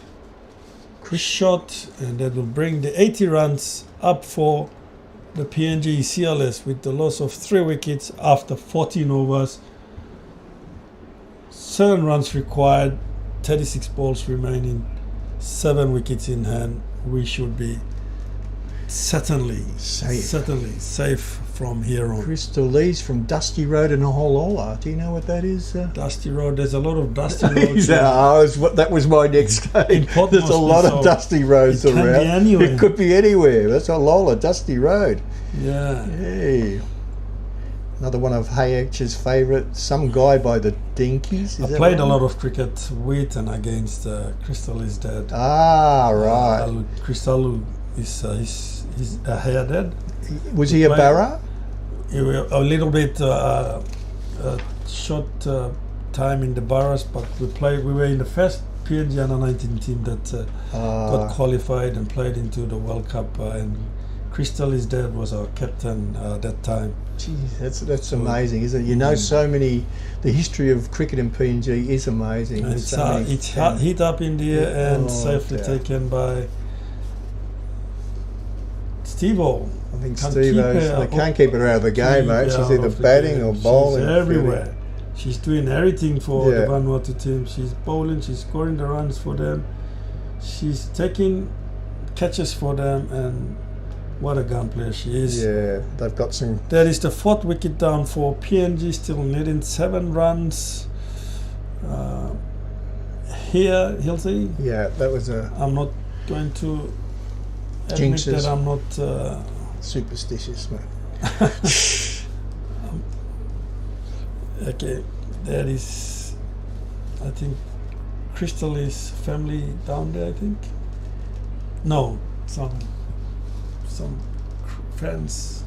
shot, and that will bring the 80 runs up for the PNG CLS with the loss of 3 wickets after 14 overs. 7 runs required, 36 balls remaining, 7 wickets in hand. We should be certainly safe from here on. Crystal Lee's from Dusty Road in Aholola. Do you know what that is? Dusty Road, there's a lot of dusty roads. That was my next game. There's a lot of dusty roads it around. Can be anywhere. It could be anywhere. That's Aholola, Dusty Road. Yeah. Hey. Another one of Hayek's favourite, some guy by the Dinkies. I played a lot of cricket with and against Crystal is dead. Ah, right. Crystal is he's a hair dead. Was he a barra? He was a little bit short time in the barras, but we were in the first PNG under 19 team that got qualified and played into the World Cup, and Crystal is dead was our captain that time. Jeez, that's amazing, isn't it? You know, so many. The history of cricket in PNG is amazing. And it's hit up in the air and safely taken by Steve-O. I think they can't keep her out of the game, mate. She's either batting or bowling. She's everywhere. She's doing everything for the Vanuatu team. She's bowling, she's scoring the runs for them. She's taking catches for them, and what a gun player she is. Yeah, they've got some. That is the 4th wicket down for PNG, still needing 7 runs. Here, Hilsey. Yeah, that was a. I'm not going to admit Jinxes. that I'm not Superstitious, man. Okay, there is, I think, Crystal is family down there, I think. No, some friends.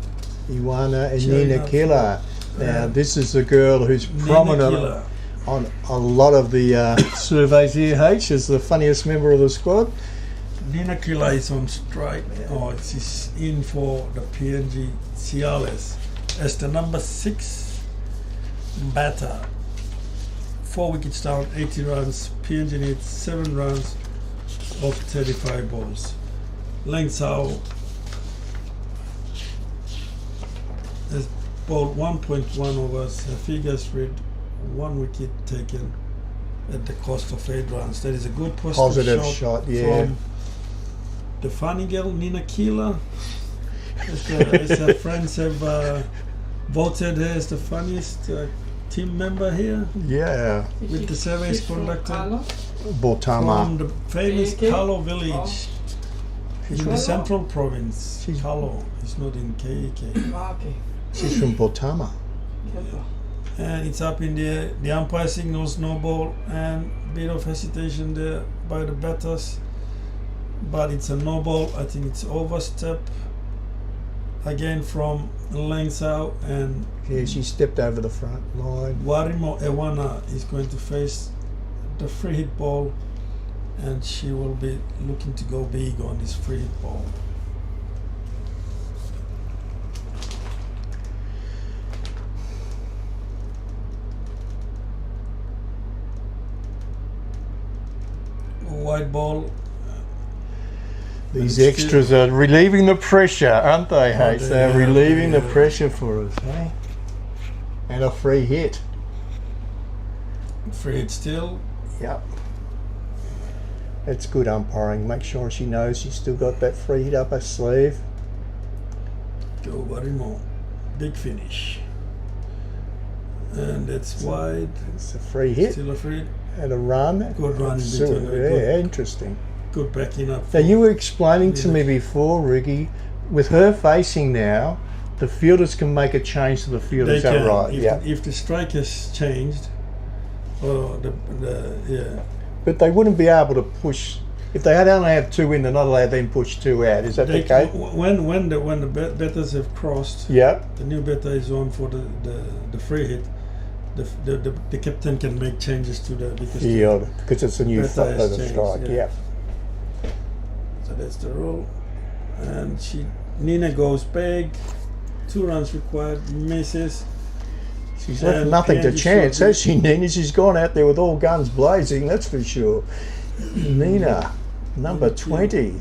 Iwana and Nina Killer. Now, this is a girl who's prominent on a lot of the surveys here. H is the funniest member of the squad. Nina Killer is on strike. Oh, she's in for the PNG CLS as the number 6 batter. 4 wickets down, 80 runs. PNG needs 7 runs of 35 balls. Leng Sao has bowled 1.1 overs. Her figures read 1 wicket taken at the cost of 8 runs. That is a good positive shot from the funny girl Nina Killer. As her friends have voted her as the funniest team member here. Yeah. With the surveys conducted Botama. from the famous Kalo village. in the Central Province. She's- Kalo. It's not in KEK. Okay. She's from Botama. And it's up in the air. The umpire signals no ball, and bit of hesitation there by the batters. But it's a no ball. I think it's overstep again from length out, and Yeah, she stepped over the front line. Warimo Ewana is going to face the free hit ball, and she will be looking to go big on this free hit ball. White ball. These And extras are relieving the pressure, aren't they, H? they They're are, relieving the yeah. pressure for us, eh? And a free hit. Free hit still. Yep. That's good umpiring. Make sure she knows she's still got that free hit up her sleeve. Go Warimo. Big finish. And it's wide. It's a free hit Still a free hit. and a run. Good run in So, between. yeah, Good, interesting. good backing up. Now you were explaining to Yeah. me before, Ricky, with her facing now, the fielders can make a change to the field. They Is that can. right? If, Yeah. if the strike has changed, or yeah. But they wouldn't be able to push if they had only have two in. They're not allowed to then push two out. Is that They, the case? when the batters have crossed, Yeah. the new batter is on for the free hit. The captain can make changes to the because the- Yeah, because it's a new Better has changed, strike. yeah. Yeah. So that's the rule. And Nina goes big. 2 runs required. Misses. She's left And nothing to Andy chance, Shorty- has she, Nina? She's gone out there with all guns blazing, that's for sure. Nina, number 20.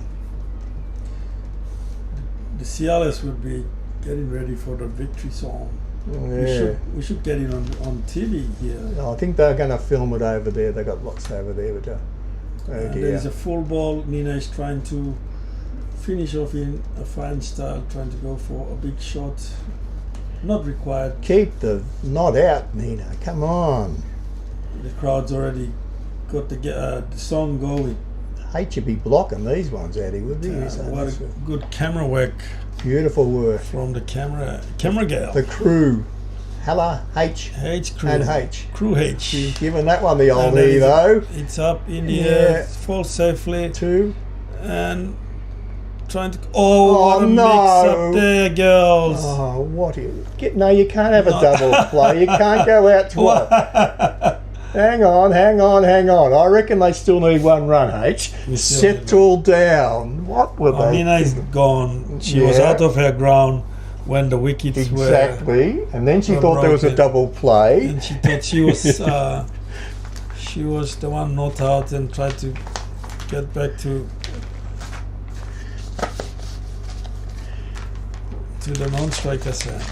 The CLS would be getting ready for the victory song. Yeah. We should get it on TV here. I think they're going to film it over there. They got lots over there. But, oh And dear. there is a full ball. Nina is trying to finish off in a fine style, trying to go for a big shot. Not required. Keep the knot out, Nina. Come on. The crowd's already got the song going. Hate you be blocking these ones, Eddie, would you? What a good camera work Beautiful work. from the camera girl. The crew. Hella H H crew. and H. Crew H. She's given that one the old And then Evo. It's up in the Yeah. air, falls safely, 2. and trying to. Oh, what a no. mix up there, girls! Oh, what no, you can't have a No. double play. You can't go out to Hang on. I reckon they still need 1 run, H. We still need Settle down. What were they? Amina is gone. She was Yeah. out of her ground when the wickets were. Exactly. And then she were thought there was a broken. double play. And she thought she was the one not out, and tried to get back to the non-strikers end.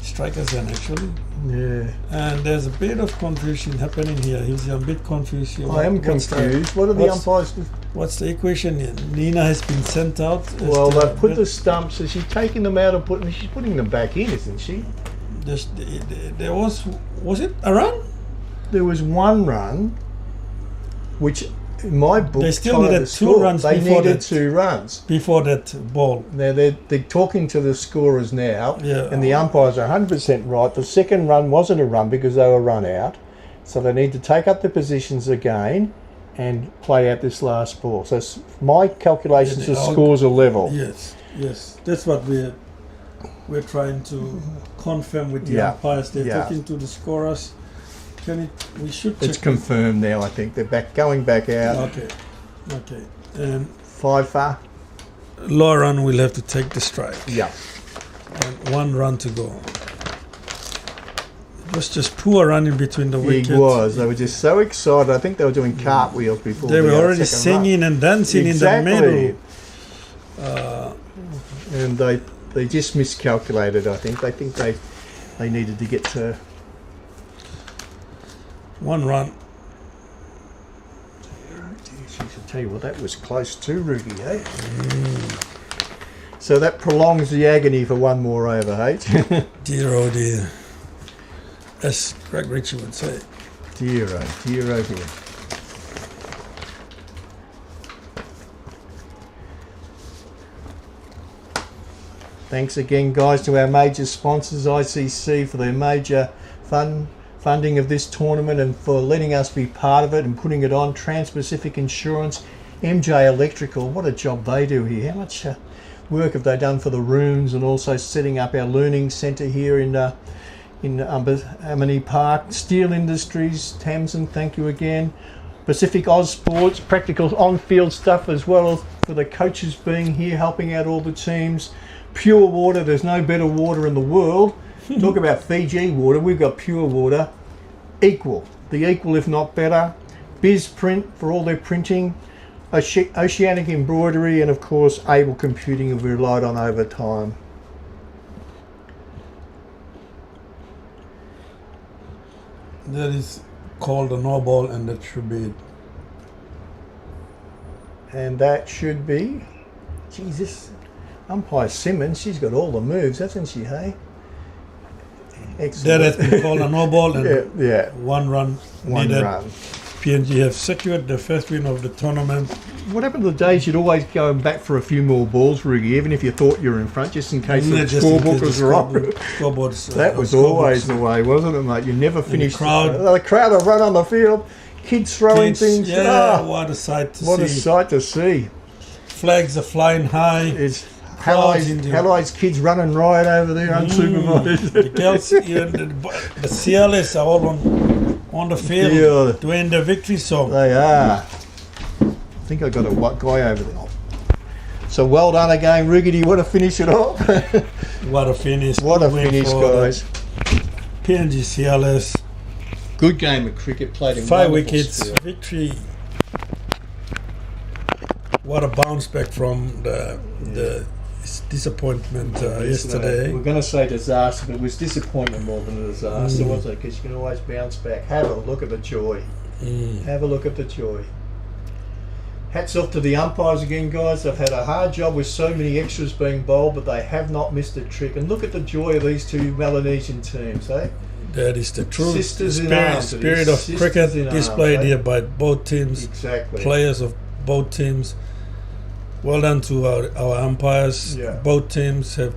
Strikers end, actually. Yeah. And there's a bit of confusion happening here. He's a bit confused here. I am What's confused. What are the what's- umpires? What's the equation here? Nina has been sent out. as Well, the- they've put the stumps. Is she taking them out and she's putting them back in, isn't she? There was it a run? There was 1 run, which in my book They still tied needed the 2 score. runs They before needed that. 2 runs. Before that ball. Now they're talking to the scorers now, Yeah. and the umpires are 100% right. The second run wasn't a run because they were run out, so they need to take up the positions again and play out this last ball. So my calculations, Yeah, the scores are level. Yes. That's what we're trying to confirm with the Yeah. umpires. They're Yeah. talking to the scorers. We should check. It's confirmed now. I think they're going back out. Okay. And 5 far. Lauren will have to take the strike. Yeah. And 1 run to go. It was just poor running between the wickets. It was. They were just so excited. I think they were doing cartwheels before. They were the already second run. singing and dancing Exactly. in the middle. And they just miscalculated. I think they needed to get to 1 run. Jeez, I tell you what, that was close too, Ruby, eh? So that prolongs the agony for 1 more over, H. Dear oh dear. As Greg Ritchie would say. dear oh dear. Thanks again, guys, to our major sponsors, ICC, for their major funding of this tournament and for letting us be part of it and putting it on. Trans-Pacific Insurance, MJ Electrical, what a job they do here. How much work have they done for the rooms, and also setting up our learning centre here in Amini Park. Steel Industries, Tamsin, thank you again. Pacific Oz Sports, practical on-field stuff as well for the coaches being here, helping out all the teams. Pure water, there's no better water in the world. Talk about Fiji water, we've got pure water. Equal, the equal if not better. Biz Print for all their printing. Oceanic Embroidery, and of course Able Computing have relied on over time. That is called a no ball, and that should be it. And that should be, Jesus, Umpire Simmons, she's got all the moves, hasn't she, hey? Excellent. That has been called a no ball, and yeah. one run needed. PNG have secured the first win of the tournament. What happened to the days you'd always go back for a few more balls, Rugi, even if you thought you were in front, just in case the scorebook was wrong? That was always the way, wasn't it, mate? You never finished. The crowd will run on the field, kids throwing things. Yeah, what a sight to see. What a sight to see. Flags are flying high. It's Halli's kids running riot over there unsupervised. The girls, the CLS are all on the field doing the victory song. They are. I think I got a white guy over there. So well done again, Rugi. Do you want to finish it off? What a finish. What a finish, guys. PNG CLS. Good game of cricket played in 5 wickets, victory. What a bounce back from the disappointment yesterday. We're going to say disaster, but it was disappointment more than a disaster, wasn't it? Because you can always bounce back. Have a look at the joy. Have a look at the joy. Hats off to the umpires again, guys. They've had a hard job with so many extras being bowled, but they have not missed a trick. And look at the joy of these two Melanesian teams, eh? That is the true spirit of Sisters cricket in displayed arms, here by both teams. Exactly. Players of both teams. Well done to our umpires. Yeah. Both teams have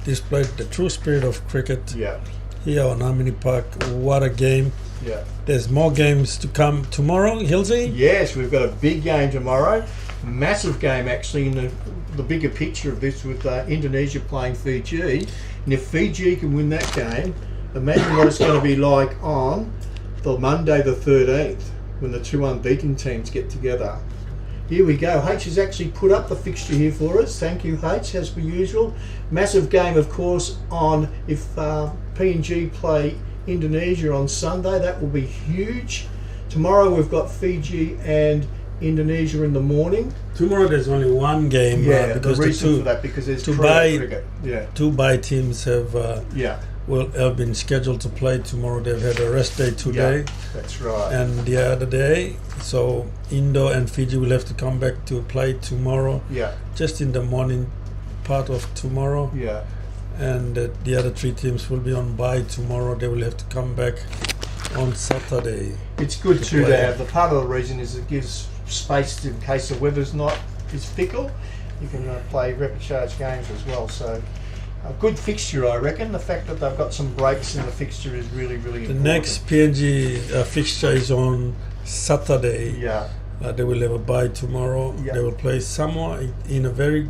displayed the true spirit of cricket. Yeah. Here on Amini Park. What a game. Yeah. There's more games to come tomorrow, Hilsey? Yes, we've got a big game tomorrow. Massive game, actually, in the bigger picture of this, with Indonesia playing Fiji. And if Fiji can win that game, imagine what it's going to be like on the Monday the 13th, when the two unbeaten teams get together. Here we go. H has actually put up the fixture here for us. Thank you, H, as per usual. Massive game, of course, on if PNG play Indonesia on Sunday. That will be huge. Tomorrow we've got Fiji and Indonesia in the morning. Tomorrow there's only one game. Because the reason for that, because there's cricket. Two bye teams have been scheduled to play tomorrow. They've had a rest day today. Yeah, that's right. And the other day. So Indo and Fiji will have to come back to play tomorrow. Yeah. Just in the morning part of tomorrow. Yeah. And the other 3 teams will be on bye tomorrow. They will have to come back on Saturday. It's good to have. The part of the reason is it gives space in case the weather's is fickle. You can play repechage games as well. So a good fixture, I reckon. The fact that they've got some breaks in the fixture is really, really important. The next PNG fixture is on Saturday. Yeah. They will have a bye tomorrow. Yeah. They will play Samoa in a very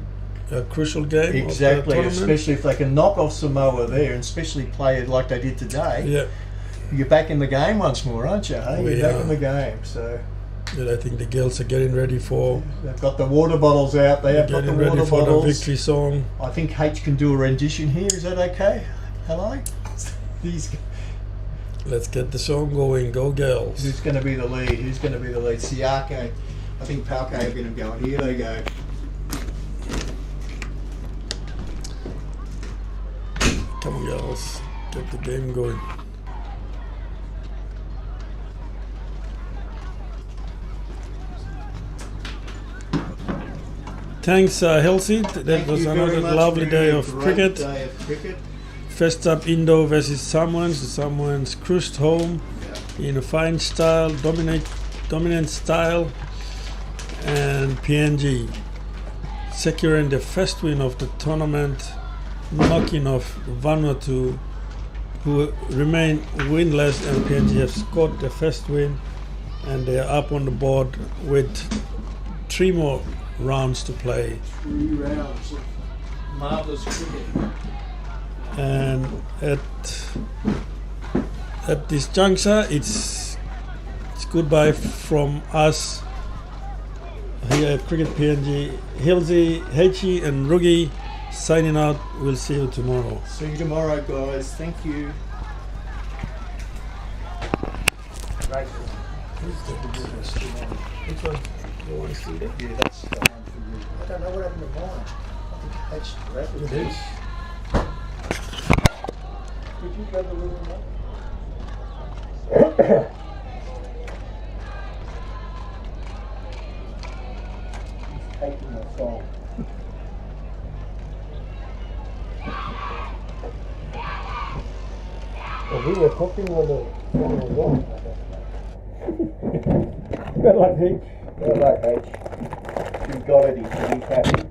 crucial game. Exactly, especially if they can knock off Samoa there, and especially play it like they did today. Yeah. You're back in the game once more, aren't you? Hey? You're back in the game. So. Yeah, I think the girls are getting ready for. They've got the water bottles out. They have got the water bottles. For the victory song. I think H can do a rendition here. Is that okay? Hello. Let's get the song going. Go girls. Who's going to be the lead? Who's going to be the lead? Siake. I think Palke are going to go. Here they go. Come on, girls. Get the game going. Thanks, Hilsey. That was another lovely day of cricket. First up, Indo versus Samoans. The Samoans cruised home in a fine style, dominant style, and PNG securing the first win of the tournament knocking off Vanuatu, who remain winless, and PNG have scored the first win, and they are up on the board with 3 more rounds to play. 3 rounds of marvellous cricket. And at this juncture, it's goodbye from us here at Cricket PNG. Hilsey, Heichi and Rugi signing out. We'll see you tomorrow. See you tomorrow, guys. Thank you. Right. Which one? You want to see that? Yeah, that's the one for you. I don't know what happened to mine. I think that's rapid. It is. Did you grab the little one? He's taking my phone. Well, we were talking when the phone was on. Bad luck, H. Bad luck, H. You got it, he's happy.